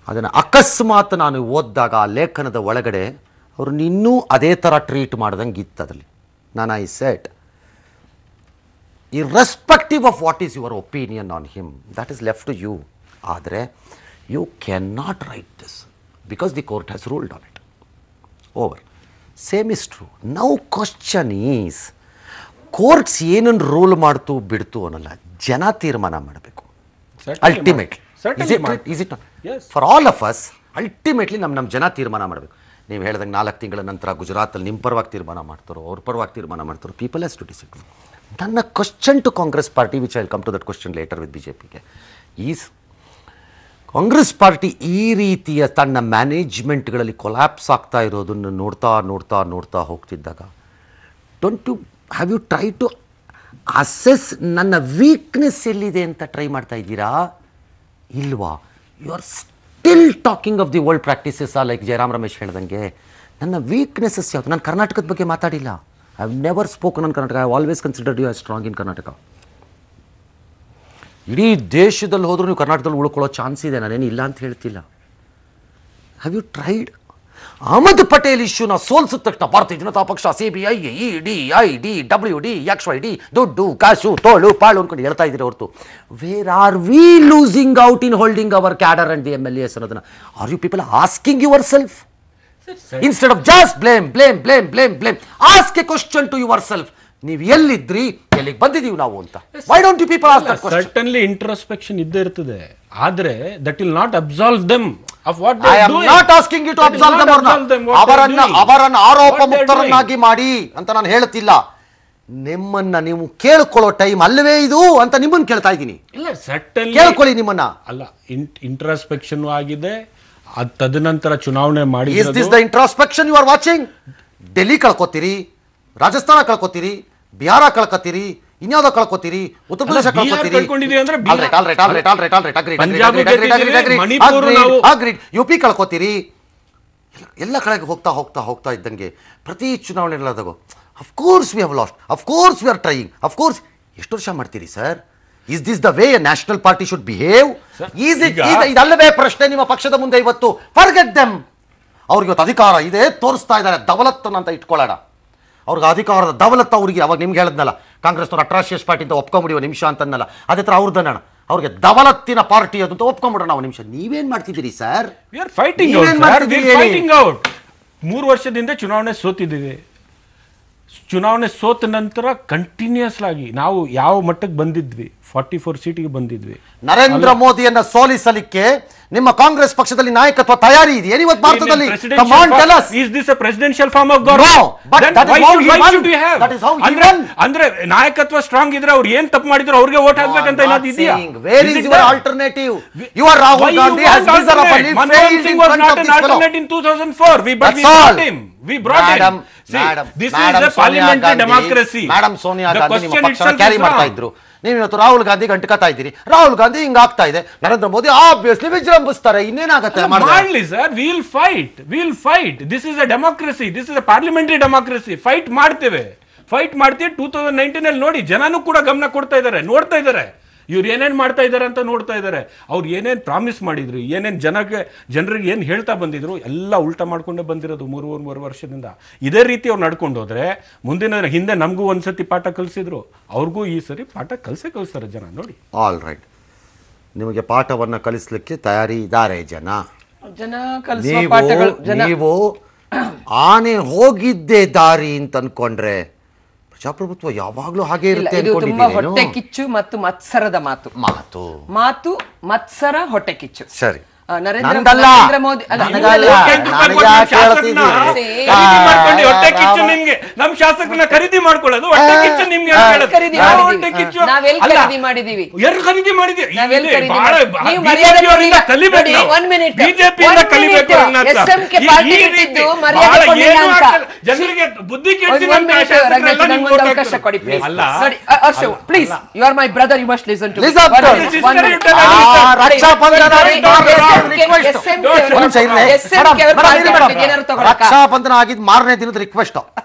ಅದನ್ನು ಅಕಸ್ಮಾತ್ ನಾನು ಓದಿದಾಗ ಆ ಲೇಖನದ ಒಳಗಡೆ ಅವ್ರನ್ನ ಇನ್ನೂ ಅದೇ ಥರ ಟ್ರೀಟ್ ಮಾಡ್ದಂಗೆ ಇತ್ತು ಅದರಲ್ಲಿ. ನಾನು I said, irrespective of what is your opinion on him, that is left to you. ಆದರೆ you cannot write this because the court has ruled on it. Over. Same is true. Now question is, courts ಏನನ್ನು rule ಮಾಡ್ತು ಬಿಡ್ತು ಅನ್ನಲ್ಲ, ಜನ ತೀರ್ಮಾನ ಮಾಡಬೇಕು. Ultimately. Is it not? Yes. For all of us, ultimately ನಮ್ಮ ಜನ ತೀರ್ಮಾನ ಮಾಡಬೇಕು. ನೀವು ಹೇಳಿದಂಗೆ 4 ತಿಂಗಳ ನಂತರ ಗುಜರಾತಲ್ಲಿ ನಿಮ್ಮ ಪರವಾಗಿ ತೀರ್ಮಾನ ಮಾಡ್ತಾರೋ ಅವ್ರ ಪರವಾಗಿ ತೀರ್ಮಾನ ಮಾಡ್ತಾರೋ, ಪೀಪಲ್ ಹ್ಯಾಸ್ ಟು ಡಿಸೈಡ್. ನನ್ನ question to Congress party, which I will come to that question later with BJP, is Congress party ಈ ರೀತಿಯ ತನ್ನ ಮ್ಯಾನೇಜ್ಮೆಂಟ್ಗಳಲ್ಲಿ ಕೊಲ್ಯಾಪ್ಸ್ ಆಗ್ತಾ ಇರೋದನ್ನು ನೋಡ್ತಾ ಹೋಗ್ತಿದ್ದಾಗ, have you try to assess ನನ್ನ ವೀಕ್ನೆಸ್ ಎಲ್ಲಿದೆ ಅಂತ ಟ್ರೈ ಮಾಡ್ತಾ ಇದ್ದೀರಾ ಇಲ್ವಾ? You are still talking of the old practices. Like Jairam Ramesh ಹೇಳ್ದಂಗೆ, ನನ್ನ ವೀಕ್ನೆಸಸ್ ಯಾವುದು? ನಾನು ಕರ್ನಾಟಕದ ಬಗ್ಗೆ ಮಾತಾಡಿಲ್ಲ. I have never spoken on Karnataka. I have always considered you as strong in Karnataka. ಇಡೀ ದೇಶದಲ್ಲಿ ಹೋದರೂ ನೀವು ಕರ್ನಾಟಕದಲ್ಲಿ ಉಳ್ಕೊಳ್ಳೋ ಚಾನ್ಸ್ ಇದೆ, ನಾನೇನು ಇಲ್ಲ ಅಂತ ಹೇಳ್ತಿಲ್ಲ. Have you tried? Ahmed Patel ಇಶ್ಯೂನ ಸೋಲ್ಸಿದ ತಕ್ಷಣ ಭಾರತೀಯ ಜನತಾ ಪಕ್ಷ, CBI, ED, ID, WD, XYD, ದುಡ್ಡು ಕಾಸು ತೋಳು ಪಾಳು ಅಂದ್ಕೊಂಡು ಹೇಳ್ತಾ ಇದ್ದೀರಿ ಹೊರತು, where are we losing out in holding our cadre and the MLAs ಅನ್ನೋದನ್ನ are you people asking yourself? Instead of just blame, ask a question to yourself. ನೀವು ಎಲ್ಲಿದ್ರಿ, ಎಲ್ಲಿಗೆ ಬಂದಿದ್ದೀವಿ ನಾವು ಅಂತ. Why don't you people ask that question? Certainly introspection ಇದ್ದೇ ಇರ್ತದೆ, ಆದರೆ that will not absolve them of what they are doing. I am not asking you to absolve them. ಅವರನ್ನ ಆರೋಪ ಮುಕ್ತರನ್ನಾಗಿ ಮಾಡಿ ಅಂತ ನಾನು ಹೇಳ್ತಿಲ್ಲ. ನಿಮ್ಮನ್ನ ನೀವು ಕೇಳ್ಕೊಳ್ಳೋ ಟೈಮ್ ಅಲ್ಲವೇ ಇದು ಅಂತ ನಿಮ್ಮನ್ನ ಕೇಳ್ತಾ ಇದ್ದೀನಿ. ಇಲ್ಲ, certainly ಕೇಳ್ಕೊಳ್ಳಿ ನಿಮ್ಮನ್ನ. ಅಲ್ಲ, ಇಂಟ್ರಾಸ್ಪೆಕ್ಷನ್ ಆಗಿದೆ, ತದನಂತರ ಚುನಾವಣೆ ಮಾಡಿ. Is this the introspection you are watching? Delhi ಕಳ್ಕೊತೀರಿ, Rajasthan ಕಳ್ಕೊತೀರಿ, Bihar ಕಳ್ಕೊತೀರಿ, ಇನ್ಯಾವುದೋ ಕಳ್ಕೊತೀರಿ, ಉತ್ತರ ಪ್ರದೇಶ ಕಳ್ಕೊತೀರಿ, UP ಕಳ್ಕೊತೀರಿ. ಎಲ್ಲ ಕಡೆಗೆ ಹೋಗ್ತಾ ಹೋಗ್ತಾ ಹೋಗ್ತಾ ಇದ್ದಂಗೆ ಪ್ರತಿ ಚುನಾವಣೆಗಳಾದಾಗ of course we have lost, of course we are trying, of course. ಎಷ್ಟು ವರ್ಷ ಮಾಡ್ತೀರಿ sir? Is this the way a national party should behave? Is it? ಇದಲ್ಲವೇ ಪ್ರಶ್ನೆ ನಿಮ್ಮ ಪಕ್ಷದ ಮುಂದೆ ಇವತ್ತು? Forget them. ಅವ್ರಿಗೆ ಇವತ್ತು ಅಧಿಕಾರ ಇದೆ ತೋರಿಸ್ತಾ ಇದ್ದಾರೆ, ದವಲತ್ತನ್ನು ಅಂತ ಇಟ್ಕೊಳ್ಳೋಣ. ಅವ್ರಿಗೆ ಅಧಿಕಾರದ ದವಲತ್ತು ಅವ್ರಿಗೆ. ಅವಾಗ ನಿಮ್ಗೆ ಹೇಳಿದ್ನಲ್ಲ, ಕಾಂಗ್ರೆಸ್ನವ್ರು ಅಟ್ರಾಶಿಯಸ್ ಪಾರ್ಟಿ ಅಂತ ಒಪ್ಕೊಂಬಿಡಿ ಒಂದು ನಿಮಿಷ ಅಂತನ್ನಲ್ಲ, ಅದೇ ಥರ ಅವ್ರದ್ದಣ್ಣ ಅವ್ರಿಗೆ ದವಲತ್ತಿನ ಪಾರ್ಟಿ ಅದು ಅಂತ ಒಪ್ಕೊಂಬಿಡೋಣ ನಾವು ನಿಮಿಷ. ನೀವೇನ್ ಮಾಡ್ತಿದ್ದೀರಿ ಸರ್? Fighting out. 3 ವರ್ಷದಿಂದ ಚುನಾವಣೆ ಸೋತಿದ್ದೀವಿ. ಚುನಾವಣೆ ಸೋತ ನಂತರ ಕಂಟಿನ್ಯೂಸ್ ಆಗಿ ನಾವು ಯಾವ ಮಟ್ಟಕ್ಕೆ ಬಂದಿದ್ವಿ? 44 ಸೀಟಿಗೆ ಬಂದಿದ್ವಿ. ನರೇಂದ್ರ ಮೋದಿಯನ್ನ ಸೋಲಿಸಲಿಕ್ಕೆ ನಿಮ್ಮ ಕಾಂಗ್ರೆಸ್ ಪಕ್ಷದಲ್ಲಿ ನಾಯಕತ್ವ ತಯಾರಿ ಇದೆ ಇವತ್ತು ಭಾರತದಲ್ಲಿ? ಅಂದ್ರೆ ನಾಯಕತ್ವ ಸ್ಟ್ರಾಂಗ್ ಇದ್ರೆ ಅವ್ರು ಏನ್ ತಪ್ಪು ಮಾಡಿದ್ರು ಅವ್ರಿಗೆ ವೋಟ್ ಹಾಕ್ಬೇಕಂತ ಏನಾದ್ರು ಇದೆಯಾ? Where is your alternative? Your Rahul Gandhi has miserably failed in front of this fellow. In 2004 we brought him. This is a parliamentary democracy. Madam Sonia Gandhi ನಿಮ್ಮ ಪಕ್ಷನ ಕ್ಯಾರಿ ಮಾಡ್ತಾ ಇದ್ರು. ನೀವು ಇವತ್ತು ರಾಹುಲ್ ಗಾಂಧಿ ಗಂಟುಕತಾ ಇದ್ದೀರಿ. ರಾಹುಲ್ ಗಾಂಧಿ ಹಿಂಗ ಆಗ್ತಾ ಇದೆ, ನರೇಂದ್ರ ಮೋದಿ ಆಬ್ವಿಯಸ್ಲಿ ವಿಜೃಂಭಿಸ್ತಾರೆ. ಇನ್ನೇನಾಗತ್ತೆ ಮಾಡಲಿ sir? Will fight. This is a democracy, this is a parliamentary democracy. Fight ಮಾಡ್ತೀವಿ. 2019 ಅಲ್ಲಿ ನೋಡಿ, ಜನನೂ ಕೂಡ ಗಮನ ಕೊಡ್ತಾ ಇದ್ದಾರೆ, ನೋಡ್ತಾ ಇದ್ದಾರೆ ಇವ್ರು ಏನೇನ್ ಮಾಡ್ತಾ ಇದ್ದಾರೆ ಅಂತ ನೋಡ್ತಾ ಇದ್ದಾರೆ. ಅವ್ರು ಏನೇನ್ ಪ್ರಾಮಿಸ್ ಮಾಡಿದ್ರು, ಏನೇನ್ ಜನರಿಗೆ ಏನ್ ಹೇಳ್ತಾ ಬಂದಿದ್ರು, ಎಲ್ಲ ಉಲ್ಟಾ ಮಾಡ್ಕೊಂಡೇ ಬಂದಿರೋದು 3 ವರ್ಷದಿಂದ. ಇದೇ ರೀತಿ ಅವ್ರು ನಡ್ಕೊಂಡು ಹೋದ್ರೆ ಮುಂದಿನ ಹಿಂದೆ ನಮಗೂ ಒಂದ್ಸತಿ ಪಾಠ ಕಲಿಸಿದ್ರು, ಅವ್ರಿಗೂ ಈ ಸರಿ ಪಾಠ ಕಲಿಸ್ತಾರೆ ಜನ. ನೋಡಿ, ಆಲ್ ರೈಟ್, ನಿಮಗೆ ಪಾಠವನ್ನ ಕಲಿಸ್ಲಿಕ್ಕೆ ತಯಾರಿ ಇದ್ದಾರೆ ಜನ. ನೀವು ಆನೆ ಹೋಗಿದ್ದೇ ದಾರಿ ಅಂತ ಅನ್ಕೊಂಡ್ರೆ ಪ್ರಜಾಪ್ರಭುತ್ವ ಯಾವಾಗ್ಲೂ ಹಾಗೆ ಇರುತ್ತೆ. ಹೊಟ್ಟೆ ಕಿಚ್ಚು ಮತ್ತು ಮತ್ಸರದ ಮಾತು ಮತ್ಸರ, ಹೊಟ್ಟೆ ಕಿಚ್ಚು. ಸರಿ, ನರೇಂದ್ರ ಮೋದಿ ನಮ್ ಶಾಸಕರನ್ನ ಖರೀದಿ ಮಾಡ್ಕೊಳ್ಳೋದು ಖರೀದಿ ಮಾಡಿದೀವಿ. ಜನರಿಗೆ ಬುದ್ಧಿ ಅವಕಾಶ ಕೊಡಿ please. You are my brother, you must listen to Raksha Bandhan ಆಗಿದ್ ಮಾರನೇ ದಿನದ ರಿಕ್ವೆಸ್ಟ್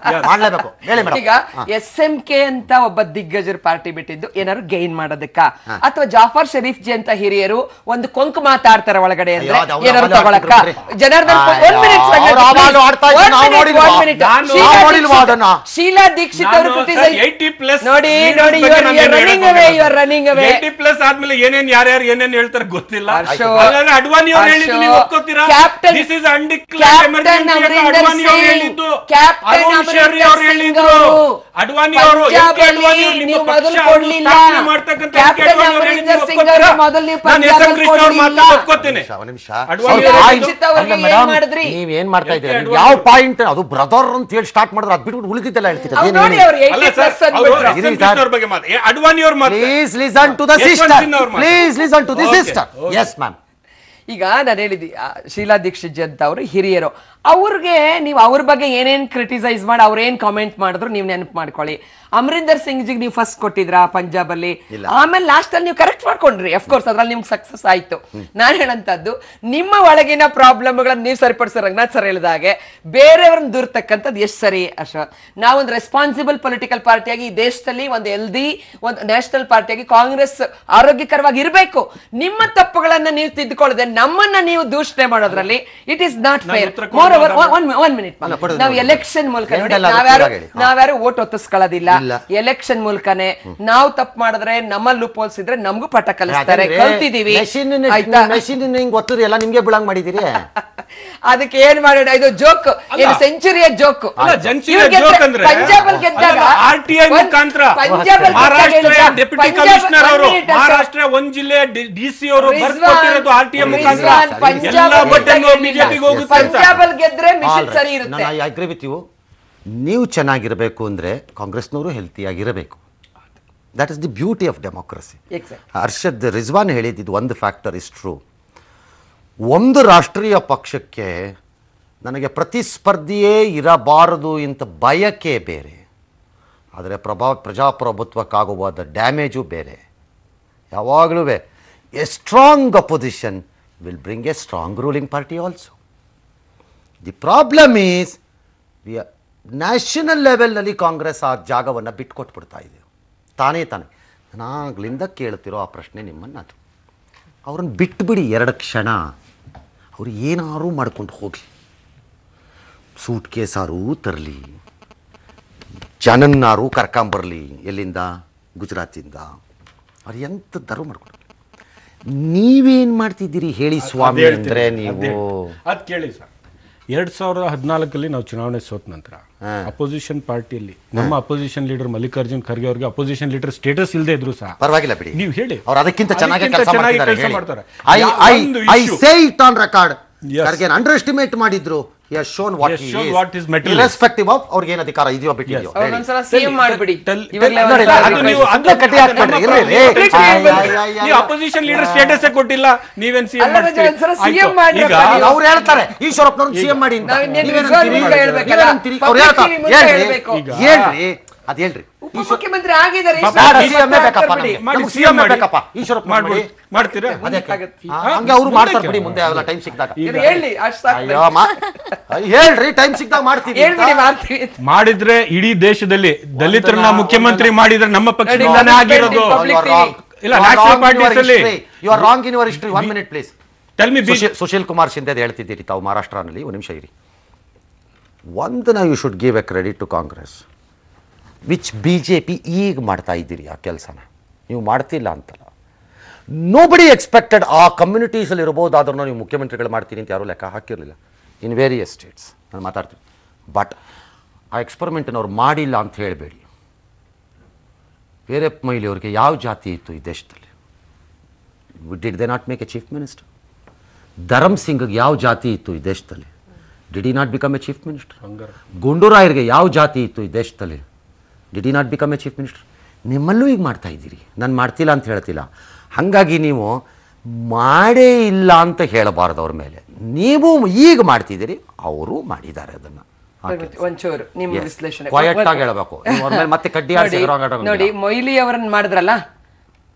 ಮಾಡ್ಲೇಬೇಕು. ಈಗ SMK ಅಂತ ಒಬ್ಬ ದಿಗ್ಗಜರ ಪಾರ್ಟಿ ಬಿಟ್ಟಿದ್ದು ಏನಾದ್ರು ಗೈನ್ ಮಾಡೋದಕ್ಕ, ಅಥವಾ ಜಾಫರ್ ಶರೀಫ್ ಜಿ ಅಂತ ಹಿರಿಯರು ಒಂದು ಕೊಂಕು ಮಾತಾಡ್ತಾರೆ ಒಳಗಡೆ ಅಂದ್ರೆ ಏನಾದ್ರು ತಗೊಳಕ್ಕ? ಶೀಲಾ ದೀಕ್ಷಿತ್ ಅವರು ನೋಡಿ ರನ್ನಿಂಗ್ ಅವೇ ಆದ್ಮೇಲೆ ಏನೇನ್ ಯಾರ್ಯಾರು ಏನೇನ್ ಹೇಳ್ತಾರೆ ಗೊತ್ತಿಲ್ಲ. ಅಡ್ವಾಣಿ ಅವ್ರು ಹೇಳಿದ್ದು ನೀವು ಒಪ್ಕೋತೀರಾ? ದಿಸ್ ಇಸ್ ಅನ್ಡಿಕ್ಲೇರ್ಡ್ ಎಮರ್ಜೆನ್ಸಿ ಅಂತ ಅಡ್ವಾಣಿ ಅವರು ಹೇಳಿದ್ದು. ಅರುಣ್ ಶೌರಿ ಅವರು ಹೇಳಿದ್ರು. ಅಡ್ವಾಣಿ ಅವರು ನಿಮ್ಮ ಪಕ್ಷ ಸ್ಥಾಪನೆ ಮಾಡ್ತಕ್ಕಂಥ ಅಡ್ವಾಣಿ ಅವರು ಹೇಳಿದ್ದು ಒಪ್ಕೋತೀರಾ? ನಾನು ಎಸ್ ಎಂ ಕೃಷ್ಣ ಅವ್ರ ಮಾತು ಒಪ್ಕೋತೇನೆ. ನೀವ್ ಏನ್ ಮಾಡ್ತಾ ಇದ್ದೀರಾ? ಯಾವ ಪಾಯಿಂಟ್ ಅದು ಬ್ರದರ್ ಅಂತ ಹೇಳಿ ಸ್ಟಾರ್ಟ್ ಮಾಡಿದ್ರೆ ಅದ್ ಬಿಟ್ಬಿಟ್ಟು ಉಳಿದಿದ್ದೆಲ್ಲ ಹೇಳ್ತಿದ್ದಾರೆ. ಅಡ್ವಾಣಿ ಅವ್ರ ಮಾತು. Please listen to the sister. Please listen to the sister. Yes ma'am. ಈಗ ನಾನು ಹೇಳಿದ್ದೆ ಶೀಲಾ ದೀಕ್ಷಿತ್ ಜಿ ಅಂತ ಅವರು ಹಿರಿಯರು, ಅವ್ರಿಗೆ ನೀವು ಅವ್ರ ಬಗ್ಗೆ ಏನೇನ್ ಕ್ರಿಟಿಸೈಸ್ ಮಾಡಿ ಅವ್ರೇನ್ ಕಾಮೆಂಟ್ ಮಾಡಿದ್ರು ನೀವು ನೆನಪು ಮಾಡ್ಕೊಳ್ಳಿ. ಅಮರಿಂದರ್ ಸಿಂಗ್ ಜಿಗೆ ನೀವು ಫಸ್ಟ್ ಕೊಟ್ಟಿದ್ರಾ ಪಂಜಾಬ್ ಅಲ್ಲಿ, ಆಮೇಲೆ ಲಾಸ್ಟ್ ಅಲ್ಲಿ ನೀವು ಕರೆಕ್ಟ್ ಮಾಡ್ಕೊಂಡ್ರಿ. ಅಫ್ಕೋರ್ಸ್ ಅದ್ರಲ್ಲಿ ನಿಮ್ಗೆ ಸಕ್ಸಸ್ ಆಯ್ತು. ನಾನು ಹೇಳಂತದ್ದು ನಿಮ್ಮ ಒಳಗಿನ ಪ್ರಾಬ್ಲಮ್ಗಳನ್ನ ನೀವು ಸರಿಪಡಿಸೋ ರಂಗನಾಥ್ ಸರ್ ಹೇಳಿದಾಗೆ ಬೇರೆಯವ್ರನ್ನ ದೂರ್ತಕ್ಕಂಥದ್ದು ಎಷ್ಟು ಸರಿ ಅಶೋಕ್? ನಾವೊಂದು ರೆಸ್ಪಾನ್ಸಿಬಲ್ ಪೊಲಿಟಿಕಲ್ ಪಾರ್ಟಿಯಾಗಿ ಈ ದೇಶದಲ್ಲಿ ಒಂದು ಹೆಲ್ದಿ ಒಂದು ನ್ಯಾಷನಲ್ ಪಾರ್ಟಿಯಾಗಿ ಕಾಂಗ್ರೆಸ್ ಆರೋಗ್ಯಕರವಾಗಿ ಇರಬೇಕು. ನಿಮ್ಮ ತಪ್ಪುಗಳನ್ನ ನೀವು ತಿದ್ದುಕೊಳ್ಳದೆ ನಮ್ಮನ್ನ ನೀವು ದೂಷಣೆ ಮಾಡೋದ್ರಲ್ಲಿ it is not fair. One minute, ನಾವು ಎಲೆಕ್ಷನ್ ಮೂಲಕ ನಾವ್ಯಾರು ವೋಟ್ ಒತ್ತಿಸ್ಕೊಳ್ಳೋದಿಲ್ಲ. ಎಲೆಕ್ಷನ್ ಮೂಲಕನೇ ನಾವು ತಪ್ಪು ಮಾಡಿದ್ರೆ ನಮ್ಮಲ್ಲಿ ಲೂಪ್ ಇದ್ರೆ ನಮಗೂ ಪಾಠ ಕಲಿಸ್ತಾರೆ, ಕಲ್ತಿದೀವಿ. ನಿಮ್ಗೆ ಬಿಳಂಗ್ ಮಾಡಿದೀರಿ. ಅದಕ್ಕೆ ಏನ್ ಮಾಡೋಣ, ಇದು ಜೋಕ್, ಸೆಂಚುರಿಯ ಜೋಕ್. ಪಂಜಾಬ್ ಅಲ್ಲಿ ಗೆದ್ದಾಗ ಮಹಾರಾಷ್ಟ್ರ ಒಂದ್ ಜಿಲ್ಲೆ DC ಅವರು ಬರ್ಕೊಟ್ಟಿರೋದು RTI ಮುಖಾಂತರ. ಪಂಜಾಬ್ ಅಲ್ಲಿ ಗೆದ್ರೆ ಮಿಷನ್ ಸರಿ ಇರುತ್ತೆ. I agree with you. ನೀವು ಚೆನ್ನಾಗಿರಬೇಕು ಅಂದ್ರೆ ಕಾಂಗ್ರೆಸ್ನವರು ಹೆಲ್ತಿಯಾಗಿರಬೇಕು. That is the beauty of democracy. Harshad Rizwan ಹೇಳಿದ್ದು ಒಂದು ಫ್ಯಾಕ್ಟರ್ ಇಸ್ ಟ್ರೂ. ಒಂದು ರಾಷ್ಟ್ರೀಯ ಪಕ್ಷಕ್ಕೆ ನನಗೆ ಪ್ರತಿಸ್ಪರ್ಧಿಯೇ ಇರಬಾರದು ಇಂಥ ಬಯಕೆ ಬೇರೆ, ಆದರೆ ಪ್ರಜಾಪ್ರಭುತ್ವಕ್ಕಾಗುವ ಡ್ಯಾಮೇಜು ಬೇರೆ. ಯಾವಾಗಲೂ a strong opposition will bring a strong ruling party also. The problem is national ಲೆವೆಲ್ನಲ್ಲಿ ಕಾಂಗ್ರೆಸ್ ಆ ಜಾಗವನ್ನು ಬಿಟ್ಕೊಟ್ಬಿಡ್ತಾ ಇದೆ ತಾನೇ. ನಾನಾಗ್ಲಿಂದ ಕೇಳ್ತಿರೋ ಆ ಪ್ರಶ್ನೆ ನಿಮ್ಮನ್ನು, ಅದು ಅವ್ರನ್ನ ಬಿಟ್ಬಿಡಿ 2 ಕ್ಷಣ. ಅವರು ಏನಾರು ಮಾಡ್ಕೊಂಡು ಹೋಗಲಿ, ಸೂಟ್ ಕೇಸಾರು ತರಲಿ, ಜನನ್ನಾರು ಕರ್ಕೊಂಬರಲಿ, ಎಲ್ಲಿಂದ, ಗುಜರಾತಿಂದ, ಅವ್ರು ಎಂಥದ್ದಾರು ಮಾಡ್ಕೊಂಡು. ನೀವೇನು ಮಾಡ್ತಿದ್ದೀರಿ ಹೇಳಿ ಸ್ವಾಮಿ ಅಂದರೆ ನೀವು? ಅದು ಕೇಳಿ ಸರ್, 2014 ನಾವು ಚುನಾವಣೆ ಸೋತ ನಂತರ ಅಪೋಸಿಷನ್ ಪಾರ್ಟಿಯಲ್ಲಿ ನಮ್ಮ ಅಪೋಸಿಷನ್ ಲೀಡರ್ ಮಲ್ಲಿಕಾರ್ಜುನ್ ಖರ್ಗೆ ಅವರಿಗೆ ಅಪೋಸಿಷನ್ ಲೀಡರ್ ಸ್ಟೇಟಸ್ ಇಲ್ಲದೆ ಇದ್ರು ಸಹ ಪರವಾಗಿಲ್ಲ ಬಿಡಿ, ನೀವು ಹೇಳಿ, ಅವರು ಅದಕ್ಕಿಂತ ಚೆನ್ನಾಗಿ ಕೆಲಸ ಮಾಡ್ತಾರೆ. I say it on record. Kharge under estimate ಮಾಡಿದ್ರು. He has shown what he is irrespective of ಅವ್ರಿಗೆ ಏನು ಅಧಿಕಾರ ಇದೆಯೋ ಬಿಟ್ಟಿದೆಯೋ. ಒಂದ್ಸಲ ಸಿಎಂ ಮಾಡ್ಬಿಡಿ. ಅಪೋಸಿಷನ್ ಲೀಡರ್ ಸ್ಟೇಟಸ್ ಕೊಟ್ಟಿಲ್ಲ, ನೀವೇನ್ ಸಿಎಂ ಈಗ ಅವ್ರು ಹೇಳ್ತಾರೆ ಈಶ್ವರಪ್ಪನವ್ರು ಸಿಎಂ ಮಾಡಿ ಅಂತ. ಹೇಳ್ರಿ, ಅದ್ ಹೇಳ್ರಿ. ಉಪಮುಖ್ಯಮಂತ್ರಿ ಆಗಿದ್ದಾರೆ, ಮಾಡ್ತೀರಾ? ಹಂಗೆ ಅವರು ಮಾಡ್ತಾರೆ ಬಿಡಿ, ಮುಂದೆ ಅವೆಲ್ಲ ಟೈಮ್ ಸಿಕ್ಕಿದಾಗ ಹೇಳ್ರಿ, ಟೈಮ್ ಸಿಕ್ಕಿದಾಗ ಮಾಡ್ತೀವಿ. ಮಾಡಿದ್ರೆ ಇಡೀ ದೇಶದಲ್ಲಿ ದಲಿತರನ್ನ ಮುಖ್ಯಮಂತ್ರಿ ಮಾಡಿದ್ರೆ ನಮ್ಮ ಪಕ್ಷದಿಂದಾನೇ ಆಗಿರೋದು. ಇಲ್ಲ, ನ್ಯಾಷನಲ್ ಪಾರ್ಟೀಸ್ ಅಲ್ಲಿ you are wrong in your history. 1 minute please. Tell me. Sushil Kumar Shinde ಹೇಳ್ತಿದ್ದೀರಿ ತಾವು ಮಹಾರಾಷ್ಟ್ರನಲ್ಲಿ. 1 ನಿಮಿಷ ಇರಿ. ಒಂದನ್ನ you should give a credit to Congress, which BJP ಈಗ ಮಾಡ್ತಾ ಇದ್ದೀರಿ ಆ ಕೆಲಸನ. ನೀವು ಮಾಡ್ತಿಲ್ಲ ಅಂತಲ್ಲ, ನೋಬಡಿ ಎಕ್ಸ್ಪೆಕ್ಟೆಡ್. ಆ ಕಮ್ಯುನಿಟೀಸಲ್ಲಿ ಇರ್ಬೋದಾದ್ರೂ ನೀವು ಮುಖ್ಯಮಂತ್ರಿಗಳು ಮಾಡ್ತೀನಿ ಅಂತ ಯಾರೂ ಲೆಕ್ಕ ಹಾಕಿರಲಿಲ್ಲ ಇನ್ ವೇರಿಯಸ್ ಸ್ಟೇಟ್ಸ್. ನಾನು ಮಾತಾಡ್ತೀನಿ. ಬಟ್ ಆ ಎಕ್ಸ್ಪರಿಮೆಂಟನ್ನು ಅವ್ರು ಮಾಡಿಲ್ಲ ಅಂತ ಹೇಳಬೇಡಿ. ವೀರಪ್ಪ ಮೊಯ್ಲಿ ಅವ್ರಿಗೆ ಯಾವ ಜಾತಿ ಇತ್ತು ಈ ದೇಶದಲ್ಲಿ? Did they not make a chief minister? Dharam ಸಿಂಗ್ಗೆ ಯಾವ ಜಾತಿ ಇತ್ತು ಈ ದೇಶದಲ್ಲಿ? Did he not become a chief minister? ಗುಂಡೂರಾಯರ್ಗೆ ಯಾವ ಜಾತಿ ಇತ್ತು ಈ ದೇಶದಲ್ಲಿ? Did he not become a chief minister? ನಿಮ್ಮಲ್ಲೂ ಈಗ ಮಾಡ್ತಾ ಇದ್ದೀರಿ. ನಾನು ಮಾಡ್ತಿಲ್ಲ ಅಂತ ಹೇಳ್ತಿಲ್ಲ. ಹಾಗಾಗಿ ನೀವು ಮಾಡೇ ಇಲ್ಲ ಅಂತ ಹೇಳಬಾರ್ದು ಅವ್ರ ಮೇಲೆ. ನೀವು ಈಗ ಮಾಡ್ತಿದ್ದೀರಿ, ಅವರು ಮಾಡಿದ್ದಾರೆ ಅದನ್ನು. ಒಂಚೂರು ನಿಮ್ಮ ವಿಶ್ಲೇಷಣೆ ಕ್ವಯಟ್ ಆಗಿ ಹೇಳಬೇಕು. ಮತ್ತೆ ಕಡ್ಡಿ ನೋಡಿ, ಮೊಯ್ಲಿ ಅವರನ್ನ ಮಾಡಿದ್ರಲ್ಲ,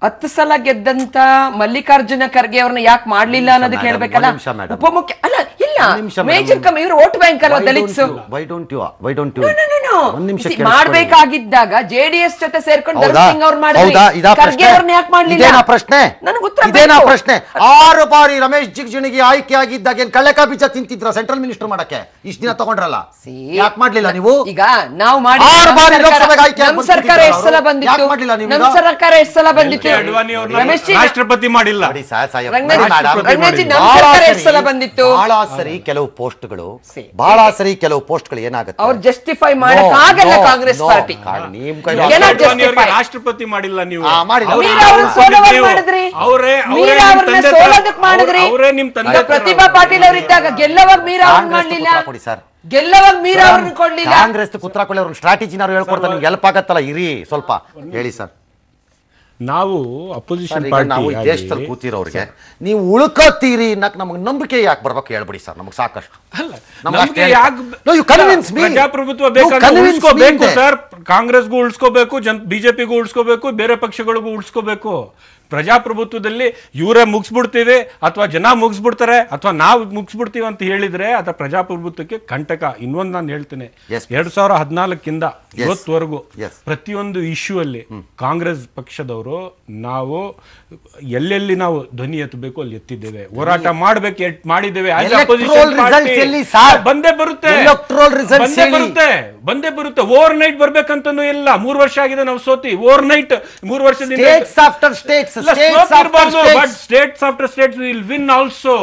10 ಸಲ ಗೆದ್ದಂತ ಮಲ್ಲಿಕಾರ್ಜುನ ಖರ್ಗೆ ಅವ್ರನ್ನ ಯಾಕೆ ಮಾಡ್ಲಿಲ್ಲ ಅನ್ನೋದಕ್ಕೆ ಹೇಳ್ಬೇಕಲ್ಲ. ಉಪಮುಖ್ಯ ಅಲ್ಲ, ಇಲ್ಲ ಮೇಜರ್ ಕಮ್ಮಿ, ಇವರು ವೋಟ್ ಬ್ಯಾಂಕ್ ಅಲ್ವಾ ದಲಿತ್ಸ್. ಮಾಡ್ಬೇಕಾಗಿದ್ದಾಗ JDS ಜೊತೆ ಸೇರ್ಕೊಂಡು ಸಿಂಗ್ ಅವ್ರು ಮಾಡಿದ್ರು, ಖರ್ಗೆ ಅವ್ರನ್ನ ಯಾಕೆ ಮಾಡ್ಲಿಲ್ಲ? ಪ್ರಶ್ನೆ ನನಗೆ ಉತ್ತರ ಇದೇನಾ ಪ್ರಶ್ನೆ. 6 ಬಾರಿ ರಮೇಶ್ ಜಿಗಜಿಣಗಿ ಆಯ್ಕೆ ಆಗಿದ್ದಾಗ ಏನ್ ಕಳ್ಳೆಕಾಯಿ ಬೀಜ ತಿಂತಿದ್ರ ಸೆಂಟ್ರಲ್ ಮಿನಿಸ್ಟರ್ ಮಾಡಕ್ಕೆ? ಇಷ್ಟ ದಿನ ತಗೊಂಡ್ರಲ್ಲ, ಯಾಕೆ ಮಾಡ್ಲಿಲ್ಲ ನೀವು? ಈಗ ನಾವು ಮಾಡಿ 6 ಬಾರಿ ಲೋಕಸಭೆಗೆ ಆಯ್ಕೆ ನಮ್ಮ ಸರ್ಕಾರ ಎಷ್ಟು ಸಲ ಬಂದಿತ್ತು? ನಮ್ಮ ಸರ್ಕಾರ ಎಷ್ಟು ಸಲ ಬಂದಿತ್ತು? ರಾಷ್ಟ್ರಪತಿ ಮಾಡಿಲ್ಲ. ಬಹಳ ಸರಿ ಕೆಲವು ಪೋಸ್ಟ್ಗಳು ಏನಾಗುತ್ತೆ ಅವ್ರು ಜಸ್ಟಿಫೈ ಮಾಡಕ್ಕಾಗಲ್ಲ ಕಾಂಗ್ರೆಸ್ ಪಾರ್ಟಿ. ರಾಷ್ಟ್ರಪತಿ ಮಾಡಿಲ್ಲ ನೀವು. ಅವರೇ ನಿಮ್ ತಂದೆ ಪ್ರತಿಭಾ ಪಾಟೀಲ್ ಅವರಿದ್ದಾಗ ಗೆಲ್ಲವಾಗ ಮೀರಾ ಅವ್ರನ್ನ ಮಾಡ್ಲಿಲ್ಲ. ಗೆಲ್ಲವಾಗ ಮೀರಾ ಅವ್ರನ್ನ ಕೊಡ್ಲಿಲ್ಲ. ಕಾಂಗ್ರೆಸ್ ಕುತ್ರಾಕೊಳ್ಳಿ ಅವ್ರ ಸ್ಟ್ರಾಟಜಿನಾರು ಹೇಳ್ಕೊಡ್ತಾರೆ. ನಿಮ್ಗೆ ಹೆಲ್ಪ್ ಆಗತ್ತಲ್ಲ, ಇರಿ ಸ್ವಲ್ಪ ಹೇಳಿ ಸರ್. ನಾವು ಅಪೋಸಿಷನ್ ನಾವು ಈ ದೇಶದಲ್ಲಿ ಕೂತಿರೋರಿಗೆ ನೀವು ಉಳ್ಕೋತೀರಿ ಅನ್ನಕ್ ನಮ್ಗೆ ನಂಬಿಕೆ ಯಾಕೆ ಬರ್ಬೇಕು ಹೇಳ್ಬಿಡಿ ಸರ್. ನಮ್ಗೆ ಸಾಕಷ್ಟು ಪ್ರಜಾಪ್ರಭುತ್ವ ಬೇಕು ಸರ್. ಕಾಂಗ್ರೆಸ್ಗೂ ಉಳಿಸ್ಕೋಬೇಕು, ಬಿಜೆಪಿಗೂ ಉಳಿಸ್ಕೋಬೇಕು, ಬೇರೆ ಪಕ್ಷಗಳಿಗೂ ಉಳಿಸ್ಕೋಬೇಕು. ಪ್ರಜಾಪ್ರಭುತ್ವದಲ್ಲಿ ಇವರೇ ಮುಗಿಸ್ಬಿಡ್ತೀವಿ ಅಥವಾ ಜನ ಮುಗಿಸ್ಬಿಡ್ತಾರೆ ಅಥವಾ ನಾವು ಮುಗಿಸ್ಬಿಡ್ತೀವಿ ಅಂತ ಹೇಳಿದ್ರೆ ಅದ ಪ್ರಜಾಪ್ರಭುತ್ವಕ್ಕೆ ಕಂಟಕ. ಇನ್ನೊಂದು ನಾನು ಹೇಳ್ತೇನೆ, 2014 ಇವತ್ತವರೆಗೂ ಪ್ರತಿಯೊಂದು ಇಶ್ಯೂ ಅಲ್ಲಿ ಕಾಂಗ್ರೆಸ್ ಪಕ್ಷದವರು ನಾವು ಎಲ್ಲೆಲ್ಲಿ ನಾವು ಧ್ವನಿ ಎತ್ತಬೇಕು ಅಲ್ಲಿ ಎತ್ತಿದ್ದೇವೆ, ಹೋರಾಟ ಮಾಡ್ಬೇಕು ಮಾಡಿದ್ದೇವೆ. ಬಂದೇ ಬರುತ್ತೆ. ಓವರ್ ನೈಟ್ ಬರ್ಬೇಕಂತನೂ ಇಲ್ಲ. 3 ವರ್ಷ ಆಗಿದೆ ನಾವು ಸೋತಿ. ಓವರ್ ನೈಟ್ 3 ವರ್ಷದಿಂದ states after states will win also.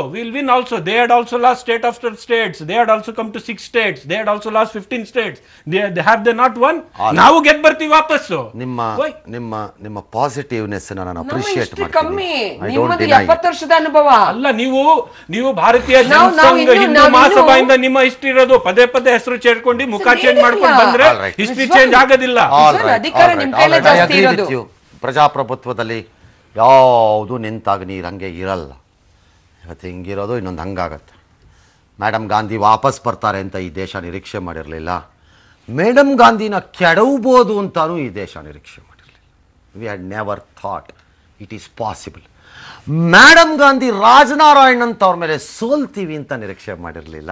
They had also lost state after states. They had also come to 6 states. They had also lost 15 states. They have they not won? ನಾವು ಗೆದ್ದು ಬರ್ತೀವಿ ವಾಪಸ್ಸು. ನಿಮ್ಮ positiveness ನಾನು appreciate ಮಾಡ್ತೀನಿ. ನಿಮ್ಮದು 70 ವರ್ಷದ ಅನುಭವ ಅಲ್ಲ. ನೀವು ಭಾರತೀಯ ಜನಸಂಘ ಹಿಂದೂ ಮಹಾಸಭಾಯಿಂದ ನಿಮ್ಮ ಹಿಸ್ಟ್ರಿ ಇರೋದು. ಪದೇ ಹೆಸರು ಸೇರ್ಕೊಂಡು ಮುಖ ಚೇಂಜ್ ಮಾಡ್ಕೊಂಡು ಬಂದ್ರೆ ಹಿಸ್ಟ್ರಿ ಚೇಂಜ್ ಆಗೋದಿಲ್ಲ. ಅಧಿಕಾರ ನಿಮ್ ಕೈಲೇ ಜಾಸ್ತಿ ಇರೋದು. ಪ್ರಜಾಪ್ರಭುತ್ವದಲ್ಲಿ ಯಾವುದು ನಿಂತಾಗ ನೀರು ಹಂಗೆ ಇರಲ್ಲ. ಇವತ್ತು ಹಿಂಗಿರೋದು ಇನ್ನೊಂದು ಹಂಗಾಗತ್ತೆ. ಮೇಡಮ್ ಗಾಂಧಿ ವಾಪಸ್ ಬರ್ತಾರೆ ಅಂತ ಈ ದೇಶ ನಿರೀಕ್ಷೆ ಮಾಡಿರಲಿಲ್ಲ. ಮೇಡಮ್ ಗಾಂಧಿನ ಕೆಡವ್ಬೋದು ಅಂತಾನೂ ಈ ದೇಶ ನಿರೀಕ್ಷೆ ಮಾಡಿರಲಿಲ್ಲ. We had never thought it is possible. Madam Gandhi Rajnarayan ಅಂತ ಅವ್ರ ಮೇಲೆ ಸೋಲ್ತೀವಿ ಅಂತ ನಿರೀಕ್ಷೆ ಮಾಡಿರಲಿಲ್ಲ.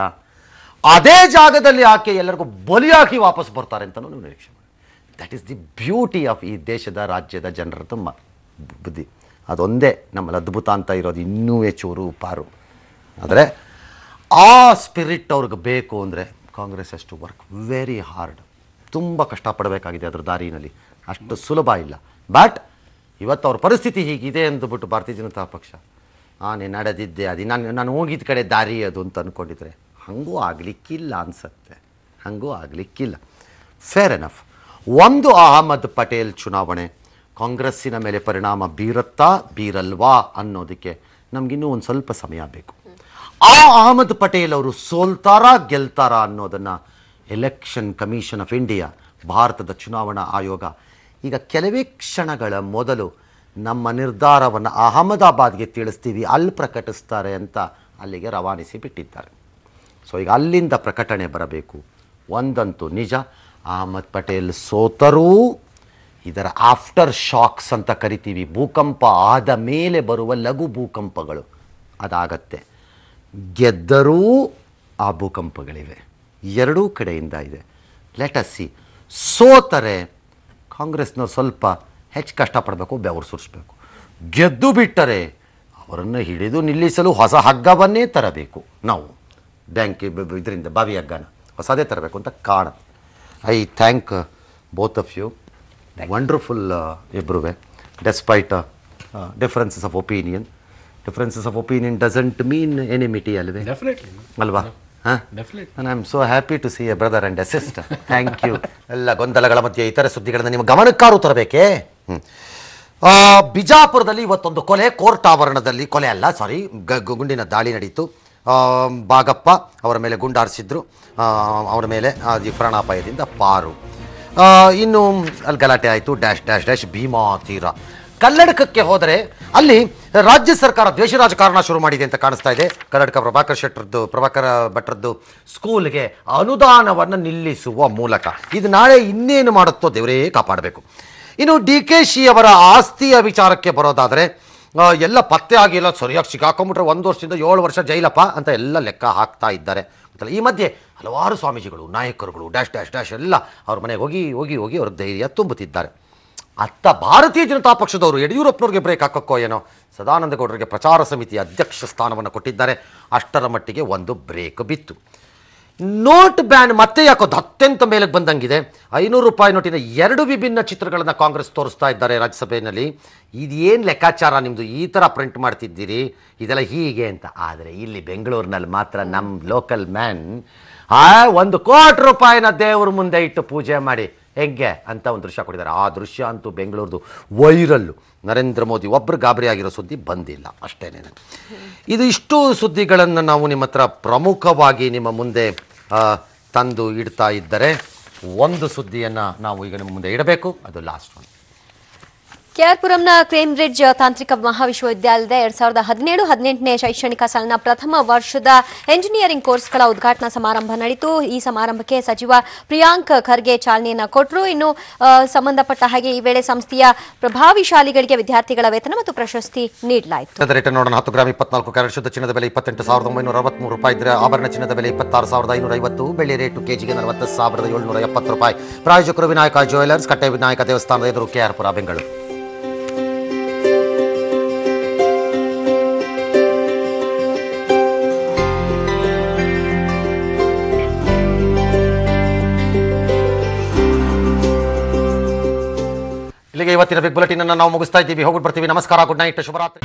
ಅದೇ ಜಾಗದಲ್ಲಿ ಆಕೆ ಎಲ್ಲರಿಗೂ ಬಲಿಯಾಗಿ ವಾಪಸ್ ಬರ್ತಾರೆ ಅಂತಲೂ ನೀವು ನಿರೀಕ್ಷೆ ಮಾಡಿ. That is the beauty of ಈ ದೇಶದ ರಾಜ್ಯದ ಜನರದ್ದು ಬುದ್ಧಿ. ಅದೊಂದೇ ನಮ್ಮಲ್ಲಿ ಅದ್ಭುತ ಅಂತ ಇರೋದು, ಇನ್ನೂ ಚೂರು ಪಾರು. ಆದರೆ ಆ ಸ್ಪಿರಿಟ್ ಅವ್ರಿಗೆ ಬೇಕು ಅಂದರೆ ಕಾಂಗ್ರೆಸ್ ಅಷ್ಟು ವರ್ಕ್ ವೆರಿ ಹಾರ್ಡ್. ತುಂಬ ಕಷ್ಟಪಡಬೇಕಾಗಿದೆ ಅದ್ರ ದಾರಿನಲ್ಲಿ, ಅಷ್ಟು ಸುಲಭ ಇಲ್ಲ. ಬಟ್ ಇವತ್ತು ಅವ್ರ ಪರಿಸ್ಥಿತಿ ಹೀಗಿದೆ ಅಂದುಬಿಟ್ಟು ಭಾರತೀಯ ಜನತಾ ಪಕ್ಷ ನೀನು ನಡೆದಿದ್ದೆ ಅದು ನಾನು ಹೋಗಿದ್ದ ಕಡೆ ದಾರಿ ಅದು ಅಂತ ಅಂದ್ಕೊಂಡಿದ್ರೆ ಹಾಗೂ ಆಗಲಿಕ್ಕಿಲ್ಲ ಅನಿಸತ್ತೆ. ಹಾಗೂ ಆಗಲಿಕ್ಕಿಲ್ಲ. Fair enough. ಒಂದು ಅಹಮದ್ ಪಟೇಲ್ ಚುನಾವಣೆ ಕಾಂಗ್ರೆಸ್ಸಿನ ಮೇಲೆ ಪರಿಣಾಮ ಬೀರುತ್ತಾ ಬೀರಲ್ವಾ ಅನ್ನೋದಕ್ಕೆ ನಮಗಿನ್ನೂ ಒಂದು ಸ್ವಲ್ಪ ಸಮಯ ಬೇಕು. ಆ ಅಹಮದ್ ಪಟೇಲ್ ಅವರು ಸೋಲ್ತಾರಾ ಗೆಲ್ತಾರಾ ಅನ್ನೋದನ್ನು ಎಲೆಕ್ಷನ್ ಕಮಿಷನ್ ಆಫ್ ಇಂಡಿಯಾ, ಭಾರತದ ಚುನಾವಣಾ ಆಯೋಗ ಈಗ ಕೆಲವೇ ಕ್ಷಣಗಳ ಮೊದಲು ನಮ್ಮ ನಿರ್ಧಾರವನ್ನು ಅಹಮದಾಬಾದ್ಗೆ ತಿಳಿಸ್ತೀವಿ, ಅಲ್ಲಿ ಪ್ರಕಟಿಸ್ತಾರೆ ಅಂತ ಅಲ್ಲಿಗೆ ರವಾನಿಸಿ ಬಿಟ್ಟಿದ್ದಾರೆ. ಸೊ ಈಗ ಅಲ್ಲಿಂದ ಪ್ರಕಟಣೆ ಬರಬೇಕು. ಒಂದಂತೂ ನಿಜ, ಅಹಮದ್ ಪಟೇಲ್ ಸೋತರೂ ಇದರ ಆಫ್ಟರ್ ಶಾಕ್ಸ್ ಅಂತ ಕರಿತೀವಿ, ಭೂಕಂಪ ಆದ ಮೇಲೆ ಬರುವ ಲಘು ಭೂಕಂಪಗಳು ಅದಾಗತ್ತೆ. ಗೆದ್ದರೂ ಆ ಭೂಕಂಪಗಳಿವೆ, ಎರಡೂ ಕಡೆಯಿಂದ ಇದೆ. Let us see. ಸೋತರೆ ಕಾಂಗ್ರೆಸ್ನವ್ರು ಸ್ವಲ್ಪ ಹೆಚ್ಚು ಕಷ್ಟಪಡಬೇಕು, ಬೆವರು ಸುರಿಸ್ಬೇಕು. ಗೆದ್ದು ಬಿಟ್ಟರೆ ಅವರನ್ನು ಹಿಡಿದು ನಿಲ್ಲಿಸಲು ಹೊಸ ಹಗ್ಗವನ್ನೇ ತರಬೇಕು. ನಾವು ಬ್ಯಾಂಕ್ ಇದರಿಂದ ಬಾವಿ ಹಗ್ಗನ ಹೊಸದೇ ತರಬೇಕು ಅಂತ ಕಾಣುತ್ತೆ. I thank both of you. Wonderful ಇಬ್ಬರುವೆ. Despite differences of opinion. Differences of opinion doesn't mean enmity ಅಲ್ವೇ? ಅಲ್ವಾ? And I'm so happy to see a brother and a sister. Thank you. ಎಲ್ಲ ಗೊಂದಲಗಳ ಮಧ್ಯೆ ಇತರೆ ಸುದ್ದಿಗಳನ್ನು ನಿಮ್ಮ ಗಮನಕ್ಕಾರು ತರಬೇಕೇ. ಬಿಜಾಪುರದಲ್ಲಿ ಇವತ್ತೊಂದು ಕೊಲೆ, ಕೋರ್ಟ್ ಆವರಣದಲ್ಲಿ ಕೊಲೆ ಅಲ್ಲ, ಸಾರಿ, ಗುಂಡಿನ ದಾಳಿ ನಡೀತು. ಬಾಗಪ್ಪ ಅವರ ಮೇಲೆ ಗುಂಡಾರಿಸಿದ್ರು, ಅವರ ಮೇಲೆ ಪ್ರಾಣಾಪಾಯದಿಂದ ಪಾರು. ಇನ್ನು ಅಲ್ಲಿ ಗಲಾಟೆ ಆಯಿತು. ಡ್ಯಾಶ್ ಡ್ಯಾಶ್ ಡ್ಯಾಶ್ ಭೀಮಾ ತೀರ. ಕಲ್ಲಡ್ಕಕ್ಕೆ ಹೋದರೆ ಅಲ್ಲಿ ರಾಜ್ಯ ಸರ್ಕಾರ ದ್ವೇಷ ರಾಜಕಾರಣ ಶುರು ಮಾಡಿದೆ ಅಂತ ಕಾಣಿಸ್ತಾ ಇದೆ. ಕಲ್ಲಡ್ಕ ಪ್ರಭಾಕರ ಭಟ್ರದ್ದು ಸ್ಕೂಲ್ಗೆ ಅನುದಾನವನ್ನು ನಿಲ್ಲಿಸುವ ಮೂಲಕ ಇದು ನಾಳೆ ಇನ್ನೇನು ಮಾಡುತ್ತೋ ದೇವರೇ ಕಾಪಾಡಬೇಕು. ಇನ್ನು DKC ಅವರ ಆಸ್ತಿಯ ವಿಚಾರಕ್ಕೆ ಬರೋದಾದರೆ ಎಲ್ಲ ಪತ್ತೆ ಆಗಿಲ್ಲ, ಸರಿಯಾಗಿ ಸಿಗಾಕೊಂಡ್ಬಿಟ್ರೆ 1 ವರ್ಷದಿಂದ 7 ವರ್ಷ ಜೈಲಪ್ಪ ಅಂತ ಎಲ್ಲ ಲೆಕ್ಕ ಹಾಕ್ತಾ ಇದ್ದಾರೆ. ಈ ಮಧ್ಯೆ ಹಲವಾರು ಸ್ವಾಮೀಜಿಗಳು, ನಾಯಕರುಗಳು ಡ್ಯಾಶ್ ಡ್ಯಾಶ್ ಡ್ಯಾಶ್ ಎಲ್ಲ ಅವ್ರ ಮನೆಗೆ ಹೋಗಿ ಹೋಗಿ ಹೋಗಿ ಅವ್ರ ಧೈರ್ಯ ತುಂಬುತ್ತಿದ್ದಾರೆ. ಅತ್ತ ಭಾರತೀಯ ಜನತಾ ಪಕ್ಷದವರು ಯಡಿಯೂರಪ್ಪನವ್ರಿಗೆ ಬ್ರೇಕ್ ಹಾಕೋಕ್ಕೋ ಏನೋ ಸದಾನಂದ ಗೌಡರಿಗೆ ಪ್ರಚಾರ ಸಮಿತಿಯ ಅಧ್ಯಕ್ಷ ಸ್ಥಾನವನ್ನು ಕೊಟ್ಟಿದ್ದಾರೆ. ಅಷ್ಟರ ಮಟ್ಟಿಗೆ ಒಂದು ಬ್ರೇಕ್ ಬಿತ್ತು. ನೋಟ್ ಬ್ಯಾನ್ ಮತ್ತೆ ಯಾಕೋ ಅತ್ಯಂತ ಮೇಲಕ್ಕೆ ಬಂದಂಗಿದೆ. 500 ರೂಪಾಯಿ ನೋಟಿನ 2 ವಿಭಿನ್ನ ಚಿತ್ರಗಳನ್ನು ಕಾಂಗ್ರೆಸ್ ತೋರಿಸ್ತಾ ಇದ್ದಾರೆ ರಾಜ್ಯಸಭೆಯಲ್ಲಿ. ಇದೇನು ಲೆಕ್ಕಾಚಾರ ನಿಮ್ಮದು, ಈ ಥರ ಪ್ರಿಂಟ್ ಮಾಡ್ತಿದ್ದೀರಿ, ಇದೆಲ್ಲ ಹೀಗೆ ಅಂತ. ಆದರೆ ಇಲ್ಲಿ ಬೆಂಗಳೂರಿನಲ್ಲಿ ಮಾತ್ರ ನಮ್ಮ ಲೋಕಲ್ ಮ್ಯಾನ್ 1 ಕೋಟಿ ರೂಪಾಯಿನ ದೇವ್ರ ಮುಂದೆ ಇಟ್ಟು ಪೂಜೆ ಮಾಡಿ ಹೆಂಗೆ ಅಂತ ಒಂದು ದೃಶ್ಯ ಕೊಟ್ಟಿದ್ದಾರೆ. ಆ ದೃಶ್ಯ ಅಂತೂ ಬೆಂಗಳೂರದು ವೈರಲ್ಲು. ನರೇಂದ್ರ ಮೋದಿ ಒಬ್ಬರು ಗಾಬರಿ ಆಗಿರೋ ಸುದ್ದಿ ಬಂದಿಲ್ಲ, ಅಷ್ಟೇನೇ. ಇದು ಇಷ್ಟು ಸುದ್ದಿಗಳನ್ನು ನಾವು ನಿಮ್ಮ ಹತ್ರ ಪ್ರಮುಖವಾಗಿ ನಿಮ್ಮ ಮುಂದೆ ತಂದು ಇಡ್ತಾ ಇದ್ದರೆ ಒಂದು ಸುದ್ದಿಯನ್ನು ನಾವು ಈಗ ನಿಮ್ಮ ಮುಂದೆ ಇಡಬೇಕು. ಅದು ಲಾಸ್ಟ್ ಒನ್. ಕೆಆರ್ ಪುರಂನ ಕೇಂಬ್ರಿಡ್ಜ್ ತಾಂತ್ರಿಕ ಮಹಾವಿಶ್ವವಿದ್ಯಾಲಯದ 2017-18ನೇ ಶೈಕ್ಷಣಿಕ ಸಾಲಿನ ಪ್ರಥಮ ವರ್ಷದ ಎಂಜಿನಿಯರಿಂಗ್ ಕೋರ್ಸ್ಗಳ ಉದ್ಘಾಟನಾ ಸಮಾರಂಭ ನಡೆಯಿತು. ಈ ಸಮಾರಂಭಕ್ಕೆ ಸಚಿವ ಪ್ರಿಯಾಂಕ್ ಖರ್ಗೆ ಚಾಲನೆಯನ್ನು ಕೊಟ್ಟರು. ಇನ್ನು ಸಂಬಂಧಪಟ್ಟ ಹಾಗೆ ಈ ವೇಳೆ ಸಂಸ್ಥೆಯ ಪ್ರಭಾವಿಶಾಲಿಗಳಿಗೆ ವಿದ್ಯಾರ್ಥಿಗಳ ವೇತನ ಮತ್ತು ಪ್ರಶಸ್ತಿ ನೀಡಲಾಯಿತು. 10 ಗ್ರಾಂ 24 ಕ್ಯಾರೆಟ್ ಶುದ್ಧ ಚಿನ್ನದ ಬೆಲೆ 28,963 ರೂಪಾಯಿ ಇದ್ದರೆ ಆಭರಣ ಚಿನ್ನದ ಬೆಲೆ 26,550. ಬೆಳ್ಳಿ ರೇಟು ಕೆಜಿಗೆ 40,770 ರೂಪಾಯಿ. ಪ್ರಾಯೋಜಕರು ವಿನಾಯಕ ಜ್ಯುವೆಲರ್ಸ್, ಕಟ್ಟೆ ವಿನಾಯಕ ದೇವಸ್ಥಾನದ ಎದುರು, ಕೆಆರ್ ಪುರ, ಬೆಂಗಳೂರು. ಇಲ್ಲಿಗೆ ಇವತ್ತಿನ ಬಿಗ್ ಬುಲೆಟಿನ್ ಅನ್ನು ನಾವು ಮುಗಿಸ್ತಾ ಇದ್ದೀವಿ. ಹೋಗ್ಬಿಟ್ಟು ಬರ್ತೀವಿ. ನಮಸ್ಕಾರ, ಗುಡ್ ನೈಟ್, ಶುಭರಾತ್ರಿ.